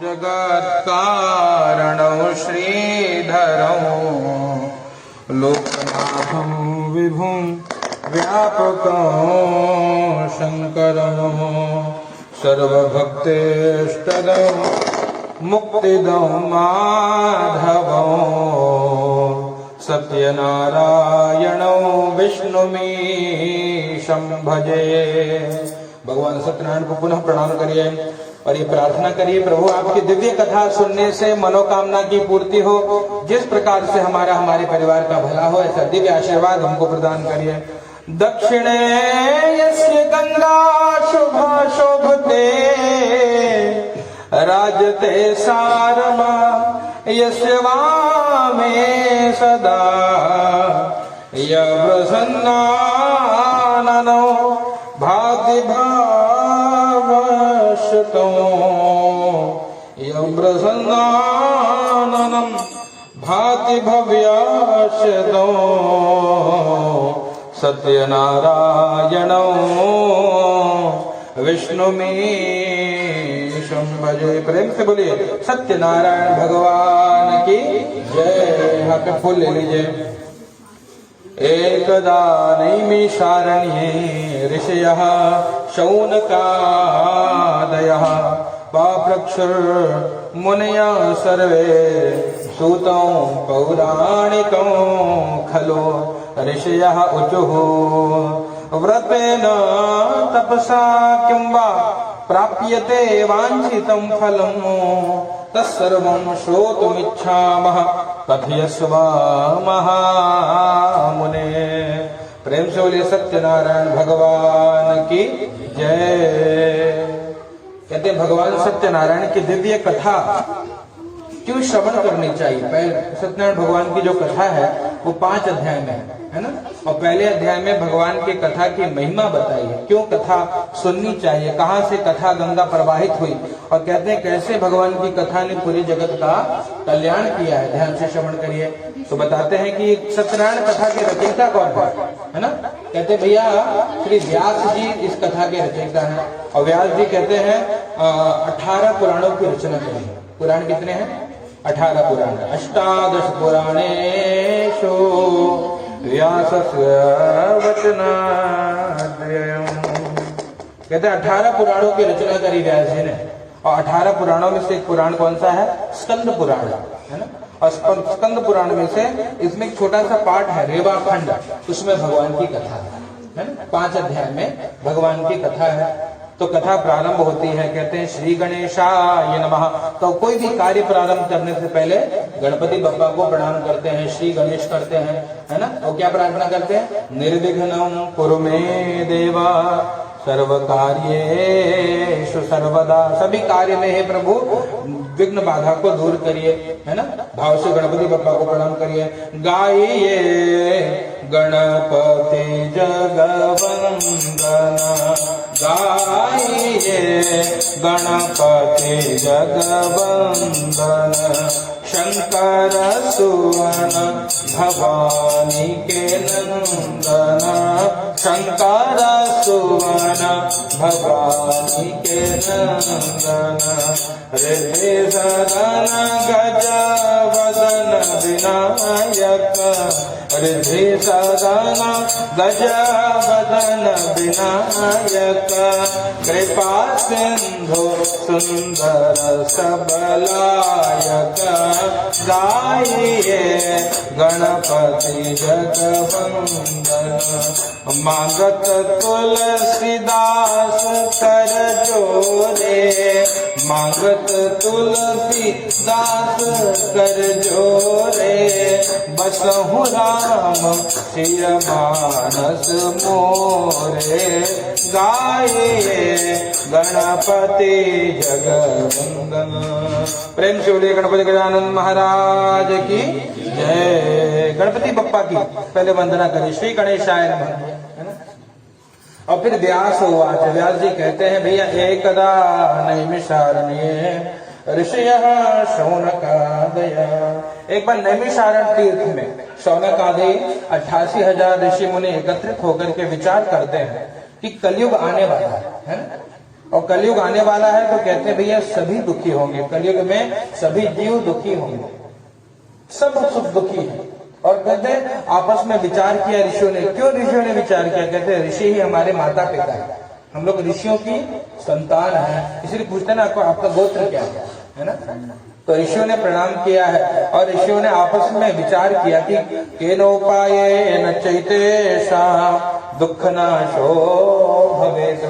जगत्कारणौ श्रीधरौ लोकनाथं विभुं व्यापकं शङ्करं सर्वभक्तेष्टदं मुक्तिदं माधवं सत्यनारायणौ विष्णुमीशं भजे। भगवान सत्यनारायण को पुनः प्रणाम करिए और ये प्रार्थना करिए, प्रभु आपकी दिव्य कथा सुनने से मनोकामना की पूर्ति हो, जिस प्रकार से हमारे परिवार का भला हो, ऐसा दिव्य आशीर्वाद हमको प्रदान करिए। दक्षिणे यस्य गंगा शुभ शोभते राजते सारमा यस्य वामे सदा यप्रसन्नाननो भातिभावश्यतो यप्रसन्नाननं भाति भव्याश्यतो सत्यनारायणौ विष्णुमीशं भजे। प्रेम से बोलिए सत्यनारायण भगवान की जय। हाथ पे फूल ले लीजिए। एकदा नैमिषारण्ये ऋषयः शौनकादयः पाप्रक्षुर्मुनयः सर्वे सूतं पौराणिकं खलु ऋषयः ऊचुः व्रतेन तपसा किं वा प्राप्यते वाञ्छितं फलं तत्सर्वं श्रोतुमिच्छामः कथयस्व महामुने। प्रेम से बोलिए सत्यनारायण भगवान की जय। कहते हैं भगवान सत्यनारायण की दिव्य कथा क्यों श्रवण करनी चाहिए। पहले सत्यनारायण भगवान की जो कथा है वो 5 अध्याय में है ना, और पहले अध्याय में भगवान की कथा की महिमा बताई है, क्यों कथा सुननी चाहिए, कहाँ से कथा गंगा प्रवाहित हुई, और कहते हैं कैसे भगवान की कथा ने पूरे जगत का कल्याण किया है। ध्यान से श्रवण करिए। तो बताते हैं कि सत्यनारायण कथा के रचयिता कौन है ना। कहते भैया श्री व्यास जी इस कथा के रचयिता हैं, और व्यास जी कहते हैं 18 पुराणों की रचना करी। पुराण कितने हैं? 18 पुराण। अष्टादश पुराणेषु व्यासस्य वचनाद्वयम्। कहते हैं 18 पुराणों की रचना करी व्यास जी ने, और 18 पुराणों में से एक पुराण कौन सा है? स्कंद पुराण है ना। और स्कंद पुराण में से इसमें एक छोटा सा पाठ है रेवाखंड, उसमें भगवान की कथा है ना। 5 अध्याय में भगवान की कथा है। तो कथा प्रारंभ होती है, कहते हैं श्री गणेशाय नमः। तो कोई भी कार्य प्रारंभ करने से पहले गणपति बप्पा को प्रणाम करते हैं, श्री गणेश करते हैं, है ना। और क्या प्रार्थना करते हैं? निर्विघ्नं कुरु मे देवा सर्व कार्येषु सर्वदा। सभी कार्य में हे प्रभु विघ्न बाधा को दूर करिए, है ना। भाव से गणपति बप्पा को प्रणाम करिए। गाइए गणपति जगवंदन, गाइए गणपति जगवंदन, शंकर सुवन भवानी के नंदन, शंकर सुवन भवानी के नंदन, रिद्धि सदन गजवदन विनायक, रिद्धि सदन गजवदन विनायक, कृपा सिंधु सुंदर सबलायक, गाइए गणपति जगवंदन। मांगत तुलसीदास कर जोरे, मांगत तुलसीदास कर जोरे, बसहु राम सिय मानस मोरे, गाइए गणपति जगवंदन। प्रेम से बोलिए गणपति गजानन महाराज की जय। गणपति बप्पा की पहले वंदना करिए, श्री गणेशाय नमः, है ना। और फिर व्यास हुआ। व्यास जी कहते हैं भैया एकदा नैमिषारण्ये ऋषयः शौनकादयः। एक बार नैमिषारण्य तीर्थ में शौनकादि 88,000 ऋषि मुनि एकत्रित होकर के विचार करते हैं कि कलयुग आने वाला है ना। और कलयुग आने वाला है तो कहते हैं भैया सभी दुखी होंगे, कलयुग में सभी जीव दुखी होंगे, सब सुख दुखी है। और कहते हैं आपस में विचार किया ऋषियों ने। क्यों ऋषियों ने विचार किया? कहते हैं ऋषि ही हमारे माता पिता है, हम लोग ऋषियों की संतान है, इसलिए पूछते हैं ना आपका गोत्र क्या है ना। तो ऋषियों ने प्रणाम किया है और ऋषियों ने आपस में विचार किया कि केनोपायेन चैतेषा दुख नाशो भवेत्।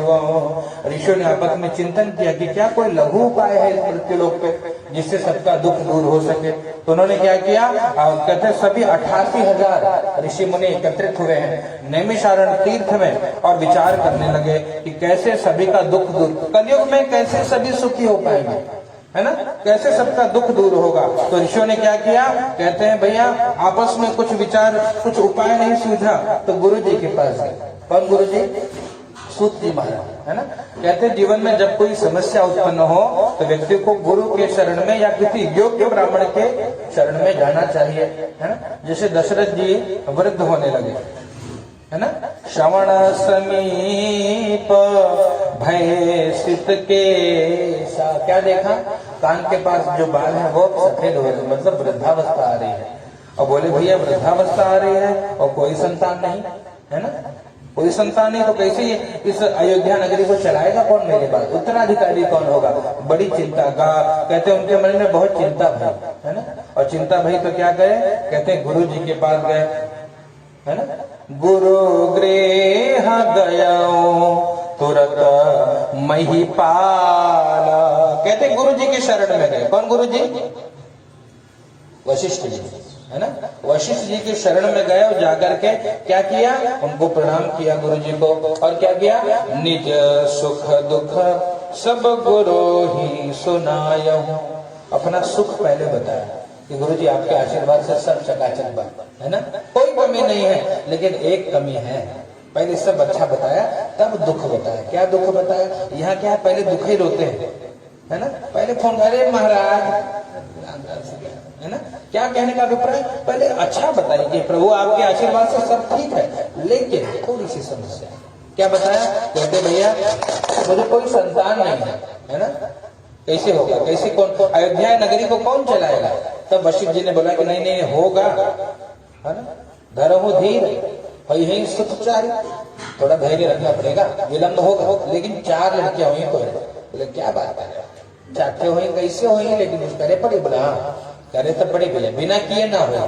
ऋषियों ने आपस में चिंतन किया कि क्या कोई लघु उपाय है इस मृत्युलोक पे जिससे सबका दुख दूर हो सके। तो उन्होंने क्या किया? कहते सभी 88,000 ऋषि मुनि एकत्रित हुए हैं नैमिषारण्य तीर्थ में और विचार करने लगे कि कैसे सभी का दुख दूर, कलयुग में कैसे सभी सुखी हो पाएंगे, है ना, कैसे सबका दुख दूर होगा। तो ऋषियों ने क्या किया? कहते हैं भैया आपस में कुछ विचार, कुछ उपाय नहीं सूझा तो गुरु जी के पास गए। कौन गुरु जी? सूत जी महाराज, है ना। कहते हैं जीवन में जब कोई समस्या उत्पन्न हो तो व्यक्ति को गुरु के शरण में या किसी योग्य ब्राह्मण के शरण में जाना चाहिए, है ना। जैसे दशरथ जी वृद्ध होने लगे, है ना, श्रवण समीप भय सित के क्या देखा? कान के पास जो बाल है वो सफेद हो रहे, मतलब वृद्धावस्था आ रही है। और बोले भैया वृद्धावस्था आ रही है और कोई संतान नहीं, है ना, कोई संतान नहीं तो कैसे इस अयोध्या नगरी को चलाएगा कौन? मेरे पास उत्तराधिकारी कौन होगा? बड़ी चिंता का। कहते उनके मन में बहुत चिंता भई, है ना। और चिंता भई तो क्या गए? कहते गुरु जी के पास गए, है ना। गुरु गृह गयो तुरत महिपाल। कहते गुरु जी के शरण में गए। कौन गुरु जी? वशिष्ठ जी, है ना। वशिष्ठ जी के शरण में गए और जाकर के क्या किया? उनको प्रणाम किया गुरु जी को। और क्या किया? निज सुख दुख सब गुरु ही सुनायहु। अपना सुख पहले बताया कि गुरु जी आपके आशीर्वाद से सब चकाचक बन, है ना, कोई कमी नहीं है, लेकिन एक कमी है। पहले सब अच्छा बताया तब दुख बताया। क्या दुख बताया? यहाँ क्या है, पहले दुख ही रोते हैं, है ना। पहले फोन करे महाराज, है ना, क्या कहने का अभिप्राय? पहले अच्छा बताइए कि प्रभु आपके आशीर्वाद से सब ठीक है, लेकिन थोड़ी सी समस्या। क्या बताया? कहते भैया मुझे कोई संतान नहीं है ना, कैसे होगा? कैसे कौन अयोध्या नगरी को कौन चलाएगा? तब वशिष्ठ जी ने बोला कि नहीं नहीं होगा, है ना, धरहु धीर यही सुखचारी, थोड़ा धैर्य रखना पड़ेगा, विलंब होगा, लेकिन 4 लड़कियां हुई तो। बोले क्या बात है, चाहते हुए कैसे हुई? लेकिन उस करे पड़े। बोला करे तो पड़े भैया, बिना किए ना हो।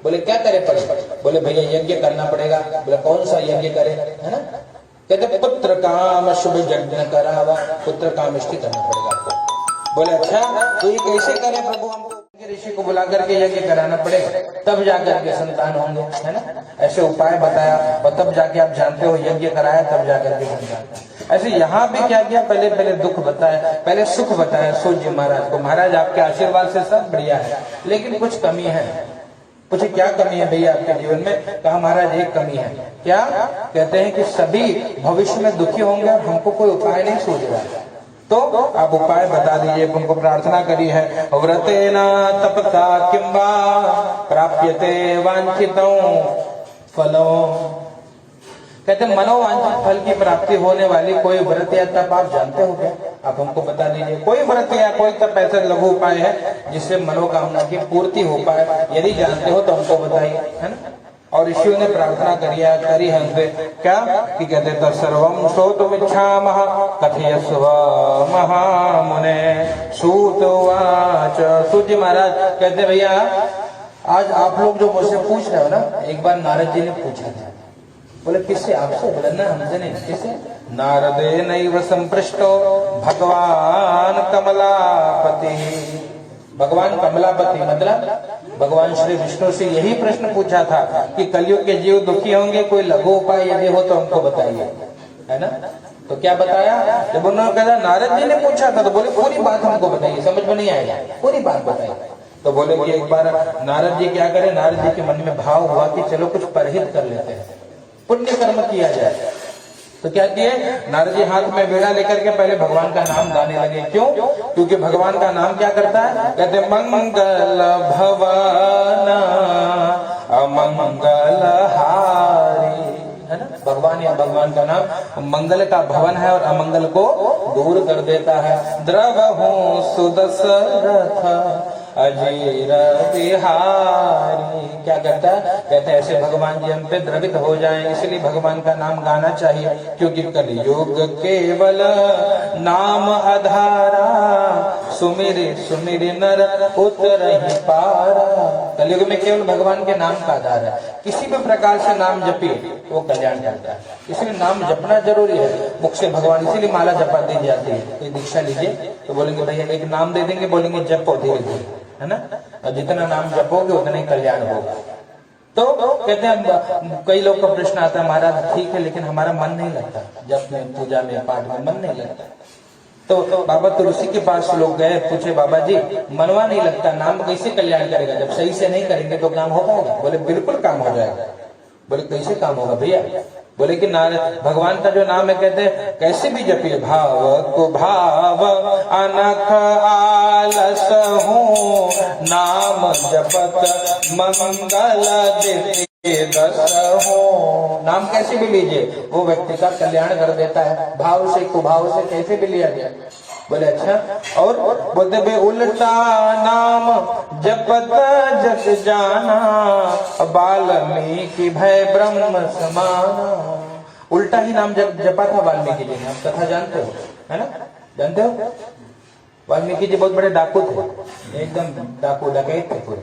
बोले क्या करे पड़े? बोले भैया यज्ञ करना पड़ेगा। बोले कौन सा यज्ञ करे, है ना। कहते पुत्र काम शुभ यज्ञ करावा, पुत्र काम इष्टि करना पड़ेगा आपको। बोले अच्छा तो ये कैसे करे प्रभु? हमको ऋषि को बुला करके यज्ञ कराना पड़ेगा तब जाकर के संतान होंगे, है ना। ऐसे उपाय बताया और तब जाके आप जानते हो यज्ञ कराया तब जाकर के संतान। ऐसे यहाँ भी क्या किया? पहले दुख बताया, पहले सुख बताया सूत जी महाराज को। महाराज आपके आशीर्वाद से सब बढ़िया है, लेकिन कुछ कमी है। पूछे क्या कमी है भैया आपके जीवन में? कहा महाराज एक कमी है। क्या? कहते हैं कि सभी भविष्य में दुखी होंगे और हमको कोई उपाय नहीं सूझ रहा है, तो आप उपाय बता दीजिए। उनको प्रार्थना करी है, व्रतेना तपसा किंबा प्राप्यते वांछितौ फलो। कहते मनोवांछित फल की प्राप्ति होने वाली कोई व्रत या तप आप जानते हो क्या? आप हमको बता दीजिए। कोई व्रत या कोई तप ऐसा लघु उपाय है जिससे मनोकामना की पूर्ति हो पाए? यदि जानते हो तो हमको बताइए, है ना। और ऋषियों ने प्रार्थना करी है उनसे क्या कि कहते सर्वं श्रोतुमिच्छामः कथयस्व महामुने। सूत उवाच। सूत जी महाराज कहते भैया आज आप लोग जो मुझसे पूछ रहे हो ना, एक बार नारद जी ने पूछा था। बोले किससे? आपसे? बोले ना हमसे नहीं। किससे? नारदे नैव संपृष्टो भगवान कमलापति। भगवान कमलापति मतलब भगवान श्री विष्णु से यही प्रश्न पूछा था कि कलयुग के जीव दुखी होंगे, कोई लघु उपाय यदि हो तो हमको बताइए, है ना। तो क्या बताया? जब उन्होंने कहा नारद जी ने पूछा था तो बोले पूरी बात हमको बताइए, समझ में नहीं आएगा, पूरी बात बताइए। तो बोले कि एक बार नारद जी क्या करें? नारद जी के मन में भाव हुआ कि चलो कुछ परहित कर लेते हैं, पुण्य कर्म किया जाए। तो क्या किए? नारद जी हाथ में बेड़ा लेकर के पहले भगवान का नाम गाने लगे। क्यों? क्योंकि भगवान का नाम क्या करता है? कहते मंगल भवन अमंगल हारी, है ना। भगवान या भगवान का नाम मंगल का भवन है और अमंगल को दूर कर देता है। द्रवहु सुदशरथ अजीर बिहारी, क्या कहता है? कहते हैं ऐसे भगवान जी हम पे द्रवित हो जाएं, इसलिए भगवान का नाम गाना चाहिए, क्योंकि कलयुग केवल नाम आधारा, सुमिर सुमिर नर उतरहि पारा। कलयुग में केवल भगवान के नाम का आधार है, किसी भी प्रकार से नाम जपिए वो कल्याण करता है, इसलिए नाम जपना जरूरी है। मुख से भगवान, इसीलिए माला जपा दी जाती है। कोई दीक्षा लीजिए तो बोलेंगे भैया एक नाम दे देंगे, बोलेंगे जपो धीरे धीरे, है ना, और जितना नाम जपोगे उतना ही कल्याण होगा। तो कहते हैं, कई लोग का प्रश्न आता है महाराज ठीक है लेकिन हमारा मन नहीं लगता, जप में पूजा में पाठ में मन नहीं लगता। तो बाबा तुलसी के पास लोग गए, पूछे बाबा जी मनवा नहीं लगता, नाम कैसे कल्याण करेगा, जब सही से नहीं करेंगे तो काम हो पाएगा? बोले बिल्कुल काम हो जाएगा। बोले कैसे काम होगा भैया? बोले कि भगवान का जो नाम है कहते हैं कैसे भी जपिए, भाव को भाव अनख आलस हूँ, नाम जपत मंगल दस हो। नाम कैसे भी लीजिए वो व्यक्ति का कल्याण कर देता है, भाव से कुभाव से कैसे भी लिया जाए। बोले अच्छा, और बोलते बे उल्टा नाम जपत जग जाना, वाल्मीकि भय ब्रह्म समाना। उल्टा ही नाम जपा था वाल्मीकि जी ने, आप कथा जानते हो, है ना, जानते हो? वाल्मीकि जी बहुत बड़े डाकू थे, एकदम डाकू डकैत थे पूरे,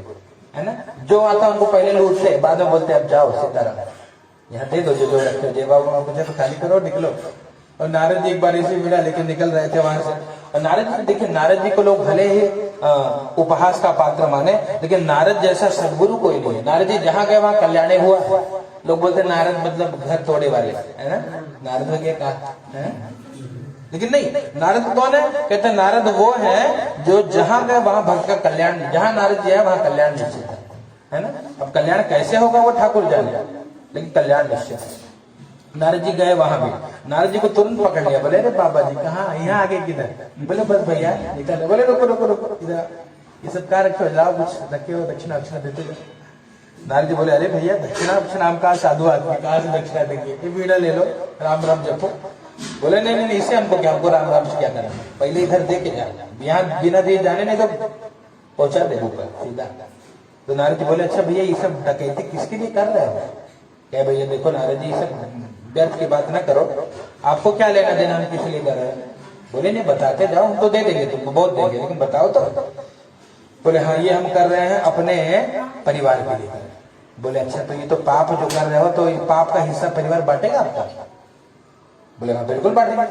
है ना। जो आता उनको पहले लूटते, बाद में बोलते अब जाओ सीताराम यहाँ दे दो जो रखे हो, जय बाबा मुझे तो खाली करो निकलो। और नारद जी एक बार इसी मिला लेकिन निकल रहे थे वहां से, और नारद जी देखिए, नारद जी को लोग भले ही उपहास का पात्र माने, लेकिन नारद जैसा सदगुरु कोई नहीं है। नारद जी जहाँ गए वहां कल्याण हुआ। लोग बोलते नारद मतलब घर तोड़े वाले, है ना, नारद हो गया कहा, लेकिन नहीं, नारद कौन है? कहते हैं नारद वो है जो जहां गए वहां भक्त का कल्याण, जहां नारद जी है वहां कल्याण निश्चित है ना। अब कल्याण कैसे होगा वो ठाकुर जाने, लेकिन कल्याण निश्चित है। नारद जी गए वहां भी, नारद जी को तुरंत पकड़ लिया, बोले अरे बाबा जी कहाँ, यहाँ आगे किधर? बोले बस भैया निकल। बोले रुको रुको रुको, इधर ये सब क्या रखे हो, लाओ कुछ रखे हो, दक्षिणा दक्षिणा देते जाओ। नारद जी बोले अरे भैया दक्षिणा दक्षिणा हम कहा साधु आदमी, कहाँ से दक्षिणा देंगे, ये बीड़ा ले लो, राम राम जपो। बोले नहीं नहीं इससे हमको क्या, हमको राम राम से क्या करना, पहले इधर दे के जा, यहाँ बिना दिए जाने नहीं तो पहुंचा दे ऊपर सीधा। तो नारद जी बोले अच्छा भैया ये सब डकैती किसके लिए कर रहे हो? क्या भैया देखो नारद जी सब व्यर्थ की बात ना करो, आपको क्या लेना देना हम किस लिए कर रहे हैं? बोले नहीं बताते जाओ, हम तो दे देंगे तुमको, बहुत देंगे, लेकिन बताओ तो। बोले हाँ ये हम कर रहे हैं अपने परिवार के लिए। बोले अच्छा तो ये तो पाप जो कर रहे हो, तो ये पाप का हिस्सा परिवार बांटेगा आपका? बोले हाँ बिल्कुल बांटेंगे,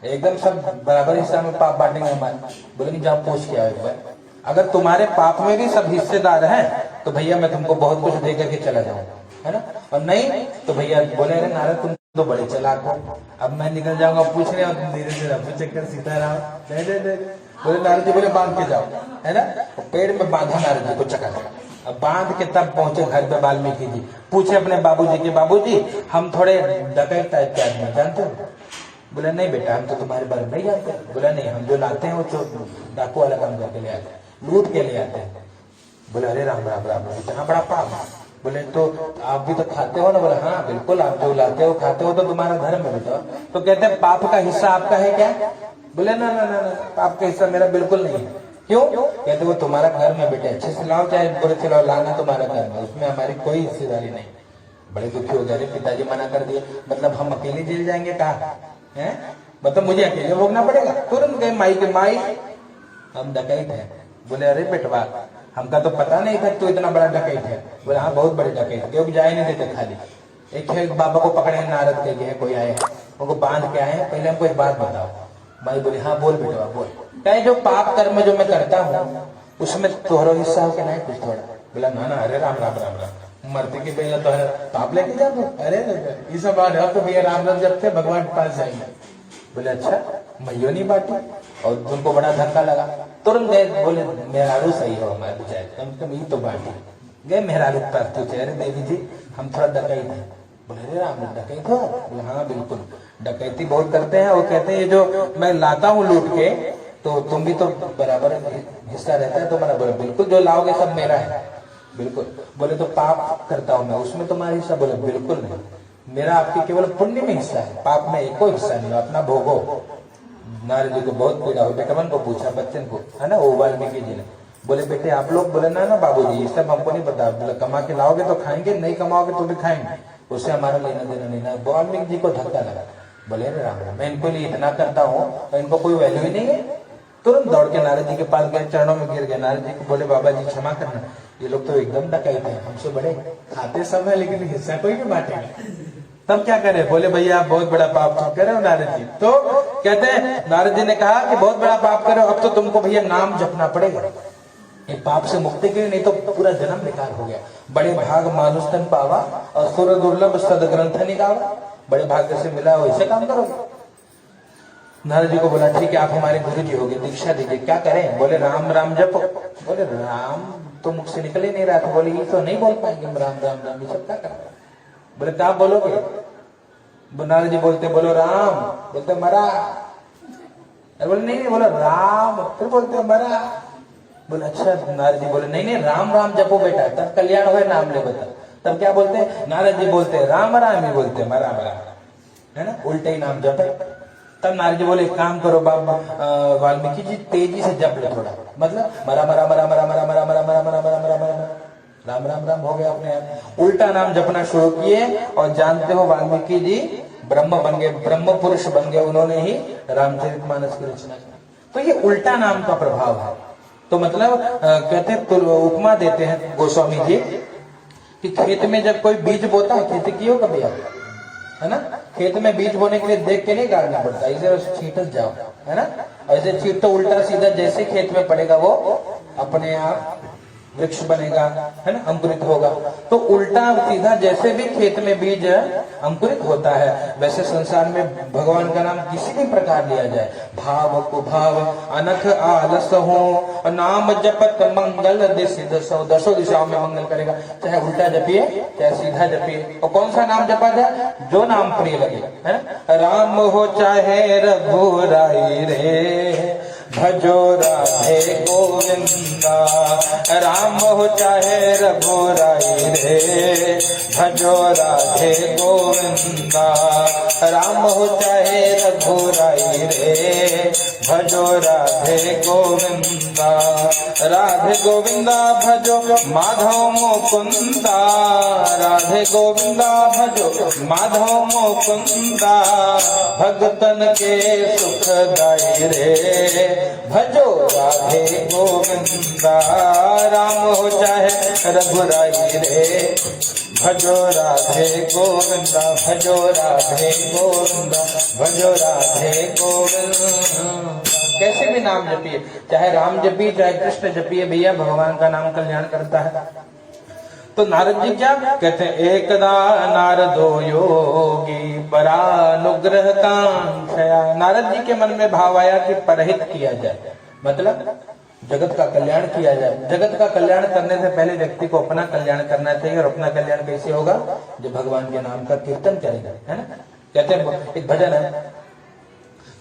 एकदम सब बराबर हिस्सा में पाप बांटेंगे हमारे। बोले नहीं जाओ पूछ के आओ एक बार, अगर तुम्हारे पाप में भी सब हिस्सेदार हैं तो भैया मैं तुमको बहुत कुछ दे करके चला जाऊंगा, है ना, और नहीं तो भैया बोले अरे नारद तुम तो बड़े चालाक हो, अब मैं निकल जाऊंगा पूछ रहे हो तुम धीरे धीरे अब चक्कर सीताराम दे। बोले नारद जी बोले बांध के जाओ, है ना, पेड़ में बांधा नारद जी को चका। अब बांध के तब पहुंचे घर पे वाल्मीकि जी, पूछे अपने बाबूजी के, बाबूजी हम थोड़े डकैत टाइप के आदमी जानते हो? बोले नहीं बेटा हम तो तुम्हारे बारे में नहीं जानते। बोला नहीं हम जो लाते हैं वो तो डाकू वाला काम करके ले आते हैं, लूट के ले आते हैं। बोले अरे राम राम राम इतना बड़ा पाप। बोले तो आप भी तो खाते हो ना? बोले हाँ बिल्कुल, आप जो लाते हो खाते हो तो तुम्हारा धर्म है बेटा। तो कहते हैं पाप का हिस्सा आपका है क्या? बोले ना ना ना, पाप का हिस्सा मेरा बिल्कुल नहीं है। क्यों? कहते वो तुम्हारा कर्म है बेटे, अच्छे से लाओ चाहे बुरे से लाओ, लाना तुम्हारा कर्म है, उसमें हमारी कोई हिस्सेदारी नहीं। बड़े दुखी हो गए, पिताजी मना कर दिए, मतलब हम अकेले जेल जाएंगे कहा है, मतलब मुझे अकेले भोगना पड़ेगा। तुरंत गए माई के, माई हम डकैत है। बोले अरे बेटवा हमका तो पता नहीं था तू इतना बड़ा डकैत है। बोले हाँ बहुत बड़े डकैत, क्योंकि जाए नहीं देते खाली। एक बाबा को पकड़े नारद के लिए कोई आए हैं, उनको बांध के आए हैं, पहले हमको एक बात बताओ। माई बोली हाँ बोल बेटवा बोल। कहे जो पाप कर्म जो मैं करता हूँ उसमें तोहरा हिस्सा हो के नहीं कुछ थोड़ा? बोला ना ना, अरे राम राम राम राम, मरते के पहले तो पाप लेके जा। अरे ये सब बात है तो भैया राम राम जब थे भगवान के पास जाएंगे। बोले अच्छा मैयो नहीं बांटी, और उनको बड़ा धक्का लगा। तुरंत गए, बोले मेहरारू सही हो हमारे बेचारे, कम से कम ये तो बांटी। गए मेहरारू के पास, पूछे अरे देवी जी हम थोड़ा डकैत हैं। बोले अरे राम डकैत हो? बोले हाँ बिल्कुल, डकैती बहुत करते हैं। और कहते हैं ये जो मैं लाता हूँ लूट के, तो तुम भी तो बराबर हिस्सा रहता है तुम्हारा? बोले बिल्कुल, जो लाओगे सब मेरा है बिल्कुल। बोले तो पाप करता हूँ मैं, उसमें तुम्हारा हिस्सा? बोले बिल्कुल नहीं। मेरा आपके केवल पुण्य में हिस्सा है, पाप में एक कोई हिस्सा नहीं, अपना भोगो। नारद जी को बहुत पीड़ा हो, बेटवन को पूछा, बच्चन को, है ना, वो वाल्मीकि जी ने बोले बेटे आप लोग, बोले ना बाबूजी ये सब हमको नहीं पता, बोले कमा के लाओगे तो खाएंगे, नहीं कमाओगे तो भी खाएंगे, उससे हमारा लेना देना नहीं ना। वाल्मीकि जी को धक्का लगा, बोले अरे राम राम, मैं इनको लिए इतना करता हूँ तो इनको कोई वैल्यू ही नहीं है। तुरंत दौड़ के नारद जी के पास गए, चरणों में गिर गए। नारद जी को बोले बाबा जी क्षमा करना, ये लोग तो एकदम डकैत हैं, हमसे बड़े, खाते सब है लेकिन हिस्सा कोई भी बांटेगा, तब क्या करे। बोले भैया आप बहुत बड़ा पाप कर रहे हो नारद जी। तो कहते हैं नारद जी ने कहा कि बहुत बड़ा पाप कर रहे हो, अब तो तुमको भैया नाम जपना पड़ेगा ये पाप से मुक्ति के लिए, नहीं तो पूरा जन्म बेकार हो गया। बड़े भाग मानुष तन पावा और सुर दुर्लभ सद ग्रंथ निकावा, बड़े भाग्य से मिला वैसे काम करो। नारद जी को बोला ठीक है आप हमारे गुरु जी हो गए, दीक्षा दीजिए, क्या करें। बोले राम राम जपो। बोले राम तो मुख से निकल ही नहीं रहा था। बोले ये तो नहीं बोल पाएंगे राम राम राम, ये सब क्या कर। बोले क्या बोलोगे। नारद जी बोलते बोलो राम, बोलते मरा। बोले नहीं बोला राम, फिर बोलते मरा। बोले अच्छा। नारद जी बोले नहीं राम राम जपो बेटा, तब कल्याण हो, नाम ले बता। तब क्या बोलते नारद जी बोलते राम राम ही बोलते, मरा मरा, है ना, उल्टे ही नाम जपे। तब नारद जी बोले एक काम करो बाबा वाल्मीकि जी, तेजी से जप लो थोड़ा, मतलब मरा मरा मरा मरा मरा मरा मरा मरा मरा मरा मरा मरा, राम राम राम हो गया अपने आप। उल्टा नाम जपना शुरू किए और जानते हो वाल्मीकि जी ब्रह्म बन गए, ब्रह्म पुरुष बन गए, उन्होंने ही रामचरितमानस की रचना की। तो ये उल्टा नाम का प्रभाव है। तो मतलब कहते तो उपमा देते हैं गोस्वामी जी कि खेत में जब कोई बीज बोता है, खेती की हो कभी आप, है ना, खेत में बीज बोने के लिए देख के नहीं गाड़ना पड़ता, इसे छींट जाओ, है ना, ऐसे छींट तो उल्टा सीधा जैसे खेत में पड़ेगा वो अपने आप वृक्ष बनेगा, है ना, अंकुरित होगा। तो उल्टा सीधा जैसे भी खेत में बीज अंकुरित होता है, वैसे संसार में भगवान का नाम किसी भी प्रकार लिया जाए, भाव को भाव अनख आलस हो, नाम जपत मंगल दसों दसों दिशाओं में मंगल करेगा। चाहे उल्टा जपिए चाहे सीधा जपिए, और कौन सा नाम जपा जाए, जो नाम प्रिय लगे, है ना। राम हो चाहे रघुराई रे, भजो राधे गोविंदा। राम हो चाहे रघुराई रे, भजो राधे गोविंदा। राम हो चाहे रघुराई रे, भजो राधे गोविंदा। राधे गोविंदा भजो माधव मुकुंदा, राधे गोविंदा भजो माधव मुकुंदा। भगतन के सुखदाई रे, भजो राधे गोविंदा। राम हो चाहे रघुराई रे, भजो राधे गोविंदा, भजो राधे गोविंदा, भजो राधे गोविंदा। कैसे भी नाम जपिए, चाहे राम जपिए चाहे कृष्ण जपिए, भैया भगवान का नाम कल्याण करता है। तो नारद जी क्या कहते हैं, एकदा नारदो योगी परानुग्रह कांक्षया। नारद जी के मन में भाव आया कि परहित किया जाए, मतलब जगत का कल्याण किया जाए। जगत का कल्याण करने से पहले व्यक्ति को अपना कल्याण करना चाहिए, और अपना कल्याण कैसे होगा, जब भगवान के नाम का कीर्तन करेगा, है ना। कहते हैं एक भजन है,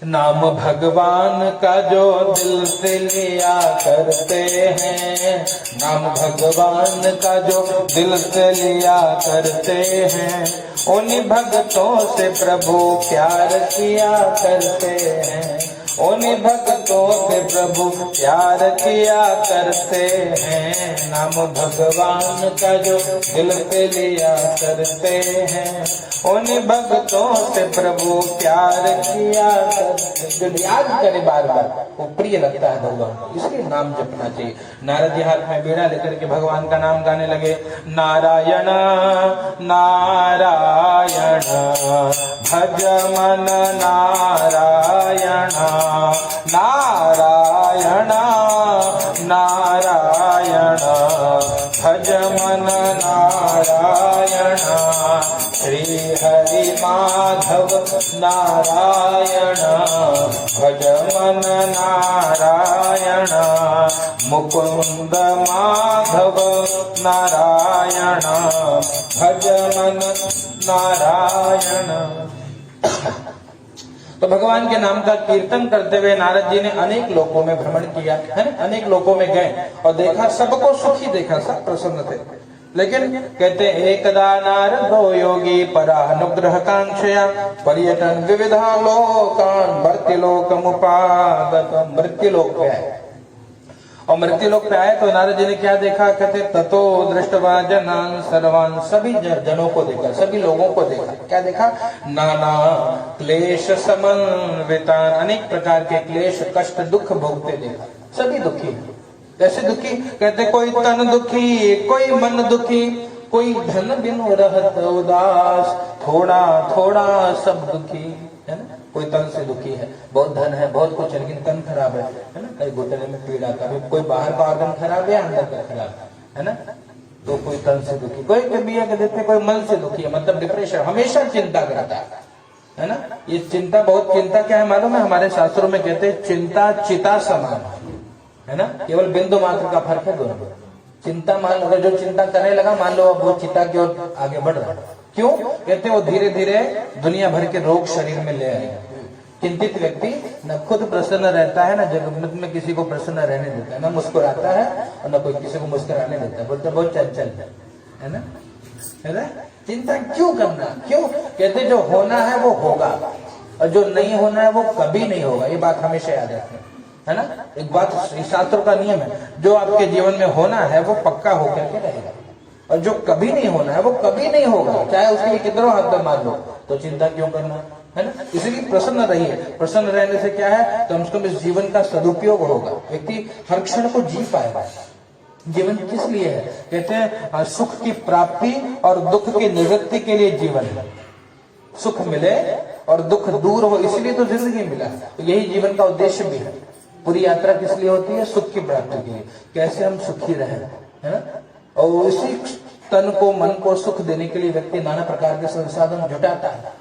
नाम भगवान का जो दिल से लिया करते हैं, नाम भगवान का जो दिल से लिया करते हैं, उन्हीं भक्तों से प्रभु प्यार किया करते हैं, उन्हीं भक्तों से प्रभु प्यार किया करते हैं। नाम भगवान का जो दिल पे लिया करते हैं, उन्हीं भक्तों से प्रभु प्यार किया करते। जो याद करे बार बार वो प्रिय लगता है भगवान को, इसलिए नाम जपना चाहिए। नारद जी हाथ में बीड़ा लेकर के भगवान का नाम गाने लगे, नारायण नारायण भज मन नारायण, नारायण नारायण भज मन नारायण। श्री हरि माधव नारायण भज मन नारायण, मुकुंद माधव नारायण भज मन नारायण। तो भगवान के नाम का कीर्तन करते हुए नारद जी ने अनेक लोकों में भ्रमण किया, है ना, अनेक लोकों में गए और देखा, सबको सुखी देखा, सब प्रसन्न थे। लेकिन कहते हैं एकदा नारदो योगी परानुग्रह कांक्षया पर्यटन विविधा लोकान मृत्युलोकमुपागत। मृत्युलोक पे आए और मृत्युलोक पे आए तो नारद जी ने क्या देखा? कहते ततो दृष्टवा जनान सर्वान, सभी जनों को देखा, सभी लोगों को देखा। क्या देखा? नाना क्लेश समन्वितान, अनेक प्रकार के क्लेश कष्ट दुख भोगते देखा। सभी दुखी हैं। कैसे दुखी? कहते कोई तन दुखी, कोई मन दुखी, कोई धन बिनु रहत उदास, थोड़ा थोड़ा सब दुखी, है ना? कोई तन से दुखी है, बहुत धन है, बहुत कुछ है, लेकिन तन खराब है ना? कहीं घुटने में पीड़ा, कभी कोई बाहर का ऑर्गन खराब है, अंदर का खराब है ना? तो कोई तन से दुखी, कोई कभी देते, कोई मन से दुखी है, मतलब डिप्रेशन, हमेशा चिंता करता है ना? ये चिंता, बहुत चिंता क्या है मालूम है? हमारे शास्त्रों में कहते हैं चिंता चिता समान है ना? केवल बिंदु मात्र का फर्क है दोनों में। चिंता मान लो, जो चिंता करने लगा मान लो वो चिता की ओर आगे बढ़ रहा है। क्यों? कहते वो धीरे धीरे दुनिया भर के रोग शरीर में ले आएगा। चिंतित व्यक्ति न खुद प्रसन्न रहता है, न जगत में किसी को प्रसन्न रहने देता है, न मुस्कुराता है और न कोई किसी को मुस्कुराने देता है। बोलते बहुत चंचल है ना? है ना? चिंता क्यों करना? क्यों? कहते जो होना है वो होगा और जो नहीं होना है वो कभी नहीं होगा। ये बात हमेशा याद रखें, है ना? एक बात शास्त्रों का नियम है, जो आपके जीवन में होना है वो पक्का होकर के रहेगा और जो कभी नहीं होना है वो कभी नहीं होगा, चाहे उसके लिए कितना हाथ में मार लो। तो चिंता क्यों करना, है ना? इसलिए प्रसन्न रहिए। प्रसन्न रहने से क्या है? कम से कम इस जीवन का सदुपयोग होगा, व्यक्ति हर क्षण को जी पाएगा। जीवन किस लिए है? कहते हैं सुख की प्राप्ति और दुख की निवृत्ति के लिए जीवन है। सुख मिले और दुख दूर हो, इसलिए तो जिंदगी मिला। तो यही जीवन का उद्देश्य भी है। पूरी यात्रा किस लिए होती है? सुख की प्राप्ति के लिए। कैसे हम सुखी रहे, है ना? और इसी तन को मन को सुख देने के लिए व्यक्ति नाना प्रकार के संसाधन जुटाता है,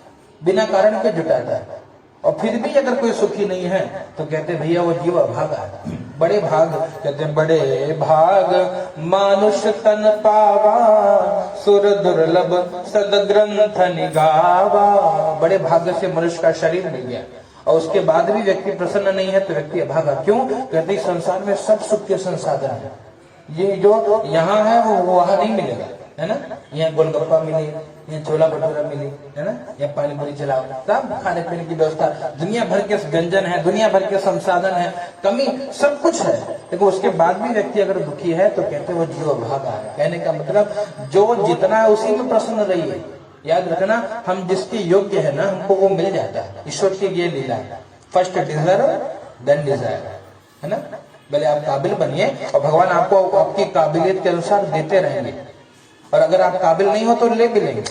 बिना कारण के जुटाता है। और फिर भी अगर कोई सुखी नहीं है तो कहते भैया वो जीव अभागा है। बड़े भाग, कहते बड़े भाग मानुष तन पावा, सुर दुर्लभ सदग्रंथ निगावा। बड़े भाग्य से मनुष्य का शरीर मिल गया और उसके बाद भी व्यक्ति प्रसन्न नहीं है तो व्यक्ति अभागा। क्यों? कहते संसार में सब सुख के संसाधन है, ये जो यहाँ है वो वहां नहीं मिलेगा, है ना? यहाँ गोलगप्पा मिले, यहाँ छोला भटूरा मिली, है ना? यहाँ पानी पूरी चलाओ, सब खाने पीने की व्यवस्था, दुनिया भर के व्यंजन है, दुनिया भर के संसाधन है, कमी सब कुछ है, लेकिन उसके बाद भी व्यक्ति अगर दुखी है तो कहते वो जीव अभागा है। कहने का मतलब जो जितना है उसी में प्रसन्न रहिए। याद रखना, हम जिसके योग्य है ना हमको वो मिल जाता है। ईश्वर की ये लीला है, फर्स्ट डिजर्व देन डिजायर, है ना? भले आप काबिल बनिए और भगवान आपको आपकी काबिलियत के अनुसार देते रहेंगे, और अगर आप काबिल नहीं हो तो ले भी लेंगे।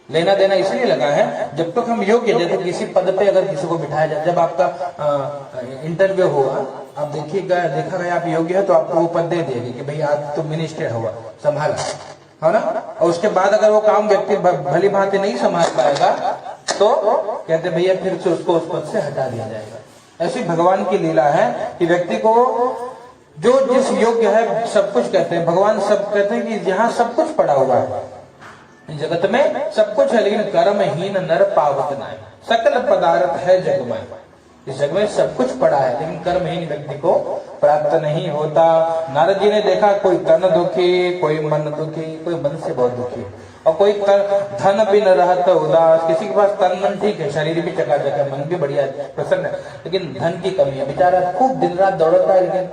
लेना देना इसलिए लगा है जब तक हम योग्य, जैसे किसी पद पे अगर किसी को बिठाया जाए, जब आपका इंटरव्यू होगा, आप देखिएगा, देखा गया आप योग्य है तो आपको वो पद दे देगी कि भाई आज तो मिनिस्टर हुआ, संभाला, है ना? और उसके बाद अगर वो काम व्यक्ति भली भांति नहीं संभाल पाएगा तो कहते भैया फिर से उसको उस पद से हटा दिया जाएगा। ऐसी भगवान की लीला है कि व्यक्ति को जो जिस योग्य है सब कुछ, कहते हैं भगवान सब कहते हैं कि यहाँ सब कुछ पड़ा हुआ है, जगत में सब कुछ है, लेकिन कर्महीन नर पावत नाय। सकल पदार्थ है जग में, इस जग में सब कुछ पड़ा है, लेकिन कर्महीन व्यक्ति को प्राप्त नहीं होता। नारद जी ने देखा कोई तन दुखी, कोई मन दुखी, कोई मन से बहुत दुखी, और कोई धन भी न रहता उदास। किसी के पास तन मन ठीक है, शरीर भी चकाचक है, मन भी बढ़िया प्रसन्न है, लेकिन धन की कमी है, बेचारा खूब दिन रात दौड़ता है लेकिन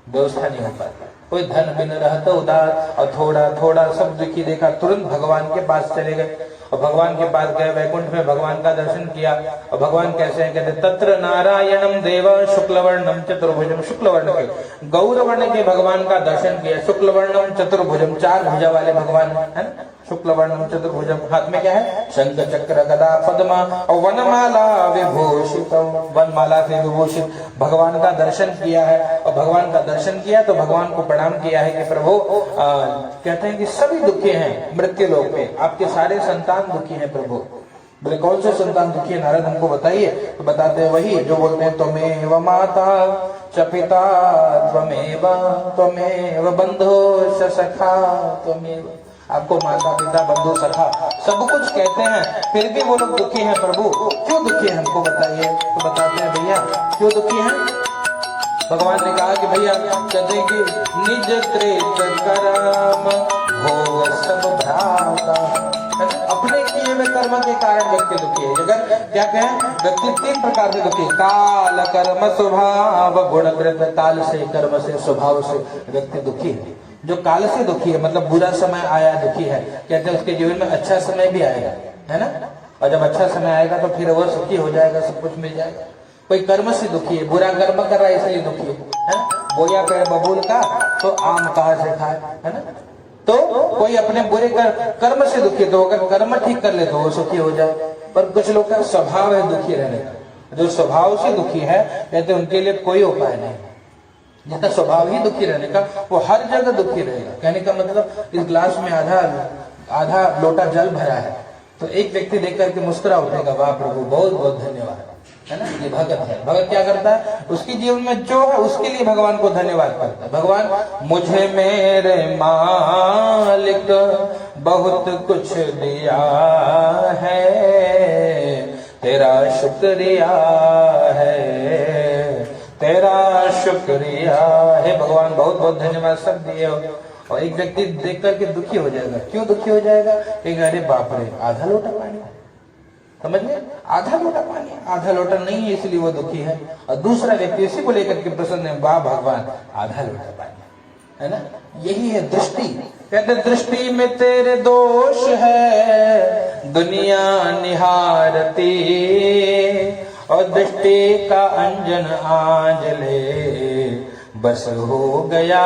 व्यवस्था नहीं हो पाती। कोई धन भी न रहता उदास और थोड़ा थोड़ा सब दुखी देखा, तुरंत भगवान के पास चले गए और भगवान के पास गए, वैकुंठ में भगवान का दर्शन किया। और भगवान कैसे हैं? कहते तत्र नारायणम देव शुक्लवर्णम चतुर्भुजम। शुक्लवर्ण के, गौरवर्ण के भगवान का दर्शन किया। शुक्लवर्णम चतुर्भुजम, चार भुजा वाले भगवान है ना? शुक्लवर्णम चतुर्भुजम, हाथ में क्या है? शंख चक्र गदा पद्मा और वनमाला विभूषित, वनमाला से विभूषित भगवान का दर्शन किया है। और भगवान का दर्शन किया तो भगवान को प्रणाम किया है कि प्रभु कहते हैं कि सभी दुखी हैं मृत्यु लोक पे, आपके सारे संतान दुखी हैं प्रभु। बोले कौन से संतान दुखी है नारद, हमको बताइए। तो बताते हैं वही जो बोलते हैं त्वमेव माता च पिता त्वमेव बंधो च सखा त्वमेव। आपको माता पिता बंधु सखा सब कुछ कहते हैं, फिर भी वो लोग दुखी हैं प्रभु। क्यों दुखी है हमको बताइए। तो बताते हैं भैया क्यों दुखी है। भगवान ने कहा कि भैया कहते हैं कि निज त्रेत करम भोग सब भ्राता। अपने किए हुए कर्म के कारण व्यक्ति दुखी है। अगर क्या कहें, व्यक्ति 3 प्रकार से दुखी है। काल कर्म स्वभाव गुणकृत। काल से, कर्म से, स्वभाव से व्यक्ति दुखी है। जो काल से दुखी है मतलब बुरा समय आया दुखी है, कहते हैं उसके जीवन में अच्छा समय भी आएगा, है ना। और जब अच्छा समय आएगा तो फिर वो सुखी हो जाएगा, सब कुछ मिल जाएगा। कोई कर्म से दुखी है, बुरा कर्म कर रहा है इसलिए दुखी है ना। बोया पेड़ बबूल का तो आम कहाँ से खाए, है ना। तो कोई अपने बुरे कर्म से दुखी, तो अगर कर्म ठीक कर ले तो वो सुखी हो जाए। पर कुछ लोग का स्वभाव है दुखी रहने का। जो स्वभाव से दुखी है कहते उनके लिए कोई उपाय नहीं। जिसका स्वभाव ही दुखी रहने का, वो हर जगह दुखी रहेगा। कहने का मतलब इस ग्लास में आधा लोटा जल भरा है, तो एक व्यक्ति देख करके मुस्कुरा उठेगा, वाह प्रभु बहुत बहुत धन्यवाद, है ना। ये भगत है। भगत क्या करता है, उसके जीवन में जो है उसके लिए भगवान को धन्यवाद करता है। भगवान मुझे मेरे मालिक बहुत कुछ दिया है, तेरा शुक्रिया है, तेरा शुक्रिया है भगवान, बहुत बहुत धन्यवाद सब दिए हो। और एक व्यक्ति देख करके दुखी हो जाएगा। क्यों दुखी हो जाएगा, कहेगा अरे बाप रे आधा लोटा पानी, समझ में, आधा लोटा पानी, आधा लोटा नहीं है इसलिए वो दुखी है। और दूसरा व्यक्ति इसी को लेकर के प्रसन्न है, वाह भगवान आधा लोटा पानी, है ना। यही है दृष्टि। कहते दृष्टि में तेरे दोष है दुनिया निहारती, और दृष्टि का अंजन आज ले बस हो गया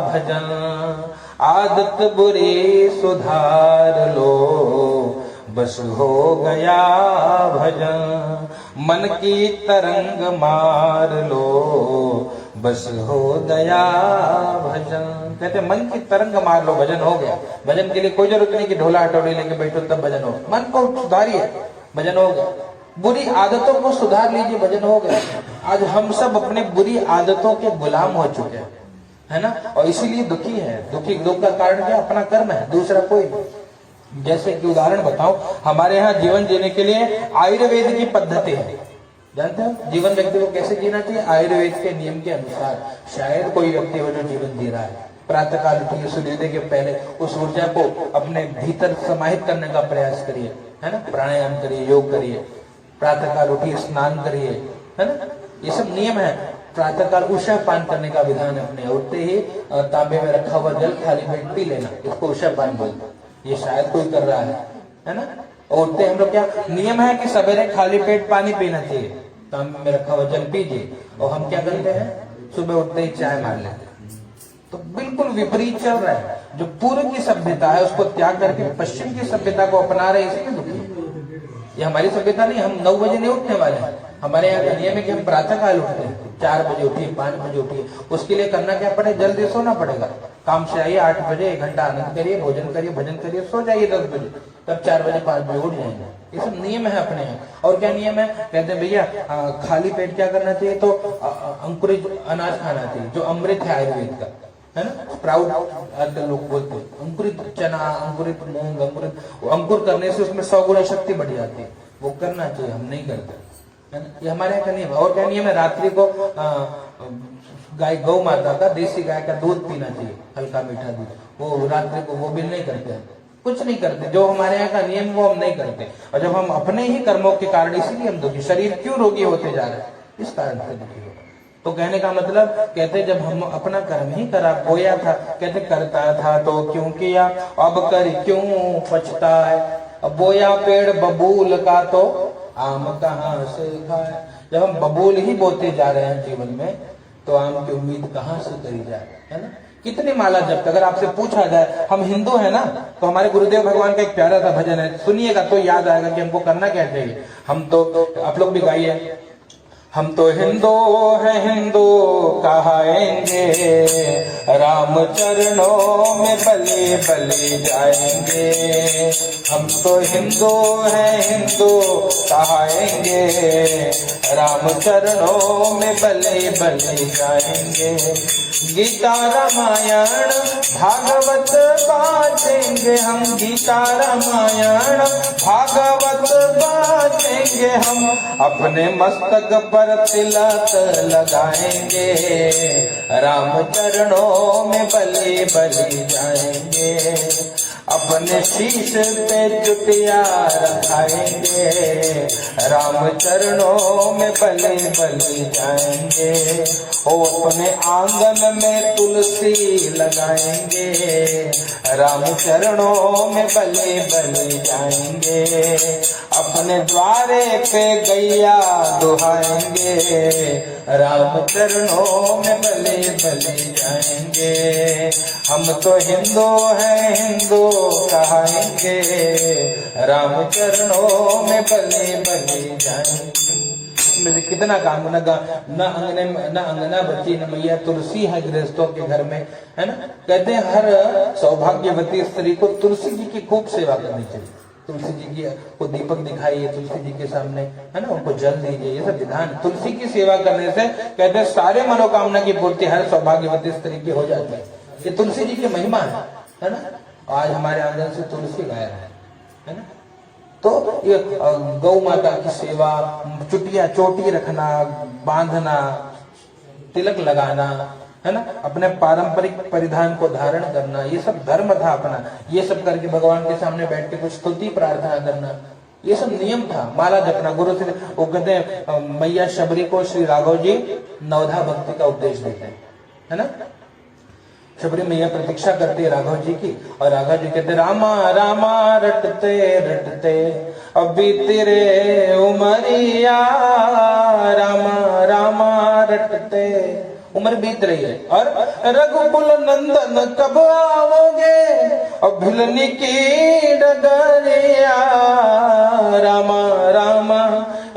भजन, आदत बुरी सुधार लो बस हो गया भजन, मन की तरंग मार लो बस हो गया भजन। कहते मन की तरंग मार लो भजन हो गया। भजन के लिए कोई जरूरत नहीं कि ढोला हटोड़ी लेके बैठो तब भजन हो। मन को सुधारिए, भजन हो गया। बुरी आदतों को सुधार लीजिए, भजन हो गया। आज हम सब अपने बुरी आदतों के गुलाम हो चुके हैं, है ना। और इसीलिए दुखी है। दुख का कारण क्या, अपना कर्म है, दूसरा कोई नहीं। जैसे कि उदाहरण बताऊं, हमारे यहाँ जीवन जीने के लिए आयुर्वेद की पद्धति है। जानते हो जीवन व्यक्ति को कैसे जीना चाहिए, आयुर्वेद के नियम के अनुसार। शायद कोई व्यक्ति हो जो जीवन जी रहा है, प्रातः काल उठिए, सूर्योदय के पहले उस ऊर्जा को अपने भीतर समाहित करने का प्रयास करिए, है ना। प्राणायाम करिए, योग करिए, प्रातः काल उठिए, स्नान करिए, है ना। ये सब नियम है। प्रातः काल उषा पान करने का विधान है। अपने उठते ही तांबे में रखा हुआ जल खाली पेट पी लेना, इसको उषा पान बोलते हैं। ये शायद कोई कर रहा है ना। और उठते हम लोग क्या नियम है कि सवेरे खाली पेट पानी पीना चाहिए, तांबे में रखा हुआ जल पीजिए। और हम क्या करते हैं, सुबह उठते ही चाय मार लेते हैं। तो बिल्कुल विपरीत चल रहा है। जो पूर्व की सभ्यता है उसको त्याग करके पश्चिम की सभ्यता को अपना रहे, इसीलिए दुखी है। ये हमारी सभ्यता नहीं, हम 9 बजे नहीं उठने वाले हैं। हमारे यहाँ का नियम है कि हम प्रातः काल उठते हैं, 4 बजे उठिए, 5 बजे उठिए। उसके लिए करना क्या पड़े, जल्दी सोना पड़ेगा। काम से आइए 8 बजे, 1 घंटा आनंद करिए, भोजन करिए, भजन करिए, सो जाइए 10 बजे, तब 4 बजे 5 बजे उठ जाएंगे। ये सब नियम है अपने यहाँ। और क्या नियम है, कहते हैं भैया खाली पेट क्या करना चाहिए, तो अंकुरित अनाज खाना चाहिए, जो अमृत है आयुर्वेद का, है ना। स्प्राउट आजकल लोग बोलते हैं, अंकुरित चना, अंकुरित मूंग, अंकुर करने से उसमें 100 गुना शक्ति बढ़ जाती है। वो करना चाहिए, हम नहीं करते, है ना। ये हमारे यहाँ का नियम है। और क्या नियम है, रात्रि को गौ माता का, देसी गाय का दूध पीना चाहिए, हल्का मीठा दूध। वो रात्रि को वो भी नहीं करते हैं, कुछ नहीं करते। जो हमारे यहाँ का नियम वो हम नहीं करते। और जब हम अपने ही कर्मों के कारण, इसीलिए हम दुखी, शरीर क्यों रोगी होते जा रहे हैं, इस कारण से दुखी हो। तो कहने का मतलब, कहते जब हम अपना कर्म ही करा, बोया था, कहते करता था तो क्यों किया, अब कर क्यों पछताए। अब बोया पेड़ बबूल का तो आम कहाँ से खाए। जब हम बबूल ही बोते जा रहे हैं जीवन में, तो आम की उम्मीद कहाँ से करी जाए, है ना। कितनी माला जब, अगर आपसे पूछा जाए, हम हिंदू है ना, तो हमारे गुरुदेव भगवान का एक प्यारा सा भजन है, सुनिएगा तो याद आएगा कि हमको करना क्या चाहिए। हम तो, आप लोग भी गाइए, हम तो हिंदू है, हिंदू कहाएंगे, राम चरणों में बलि बलि जाएंगे। हम तो हिंदू है, हिंदू कहाएंगे, राम चरणों में बलि बलि जाएंगे। गीता रामायण भागवत बाँचेंगे हम, गीता रामायण भागवत बाँचेंगे हम। अपने मस्तक पर तिलक लगाएंगे, राम चरणों में बलि बलि जाएंगे, अपने शीश पे चुटिया रखाएंगे, राम चरणों में बलि बलि जाएंगे। ओ अपने आंगन में तुलसी लगाएंगे, राम चरणों में बलि बलि जाएंगे, अपने द्वारे पे गैया दुहाएंगे, राम चरणों में बलि बलि जाएंगे। हम तो हिंदू हैं हिंदू कहाएंगे, राम चरणों में बलि बलि जाएंगे। में कितना काम न अंगना बची न मैया तुलसी है गृहस्थों के घर में, है ना। कहते हैं हर सौभाग्यवती स्त्री को तुलसी जी की खूब सेवा करनी चाहिए। तुलसी जी की को दीपक दिखाइए तुलसी जी के सामने, है ना, उनको जल दीजिए, ये सब विधान। तुलसी की सेवा करने से कहते हैं सारे मनोकामना की पूर्ति हर सौभाग्यवती स्त्री की हो जाती है। ये तुलसी जी की महिमा है ना। आज हमारे आंगन से तुलसी गायब है ना। तो ये गौ माता की सेवा, चुटिया चोटी रखना, बांधना, तिलक लगाना, है ना, अपने पारंपरिक परिधान को धारण करना, ये सब धर्म था अपना। ये सब करके भगवान के सामने बैठ के कुछ स्तुति प्रार्थना करना, ये सब नियम था। माला जपना, गुरु से वो कहते हैं मैया शबरी को श्री राघव जी नवधा भक्ति का उपदेश देते हैं, है ना। शबरी मैया प्रतीक्षा करती है राघव जी की, और राघव जी कहते रामा रामा रटते रटते अभी तेरे उमरिया, रामा रामा रटते, उम्र बीत रही है, और रघुकुल नंदन कब आओगे, और भिलनी की डगरिया, रामा रामा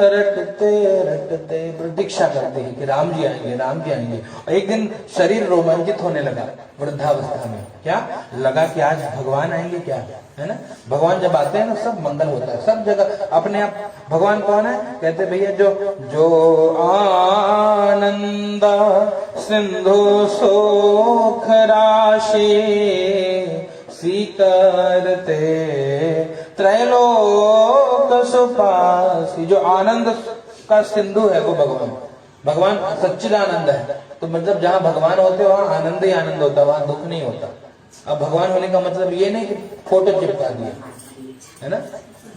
रटते रटते प्रतीक्षा करते हैं कि राम जी आएंगे, राम जी आएंगे। और एक दिन शरीर रोमांचित होने लगा वृद्धावस्था में, क्या लगा कि आज भगवान आएंगे क्या, है ना। भगवान जब आते हैं ना सब मंगल होता है, सब जगह अपने आप। भगवान कौन है, कहते भैया जो आनंद सिंधु सुख राशि स्वीकारते त्रैलोक सुपासी। जो आनंद का सिंधु है वो भगवान। भगवान सच्चिदानंद है, तो मतलब जहाँ भगवान होते वहाँ आनंद ही आनंद होता, वहाँ दुख नहीं होता। अब भगवान होने का मतलब ये नहीं कि फोटो चिपका दिया, है ना।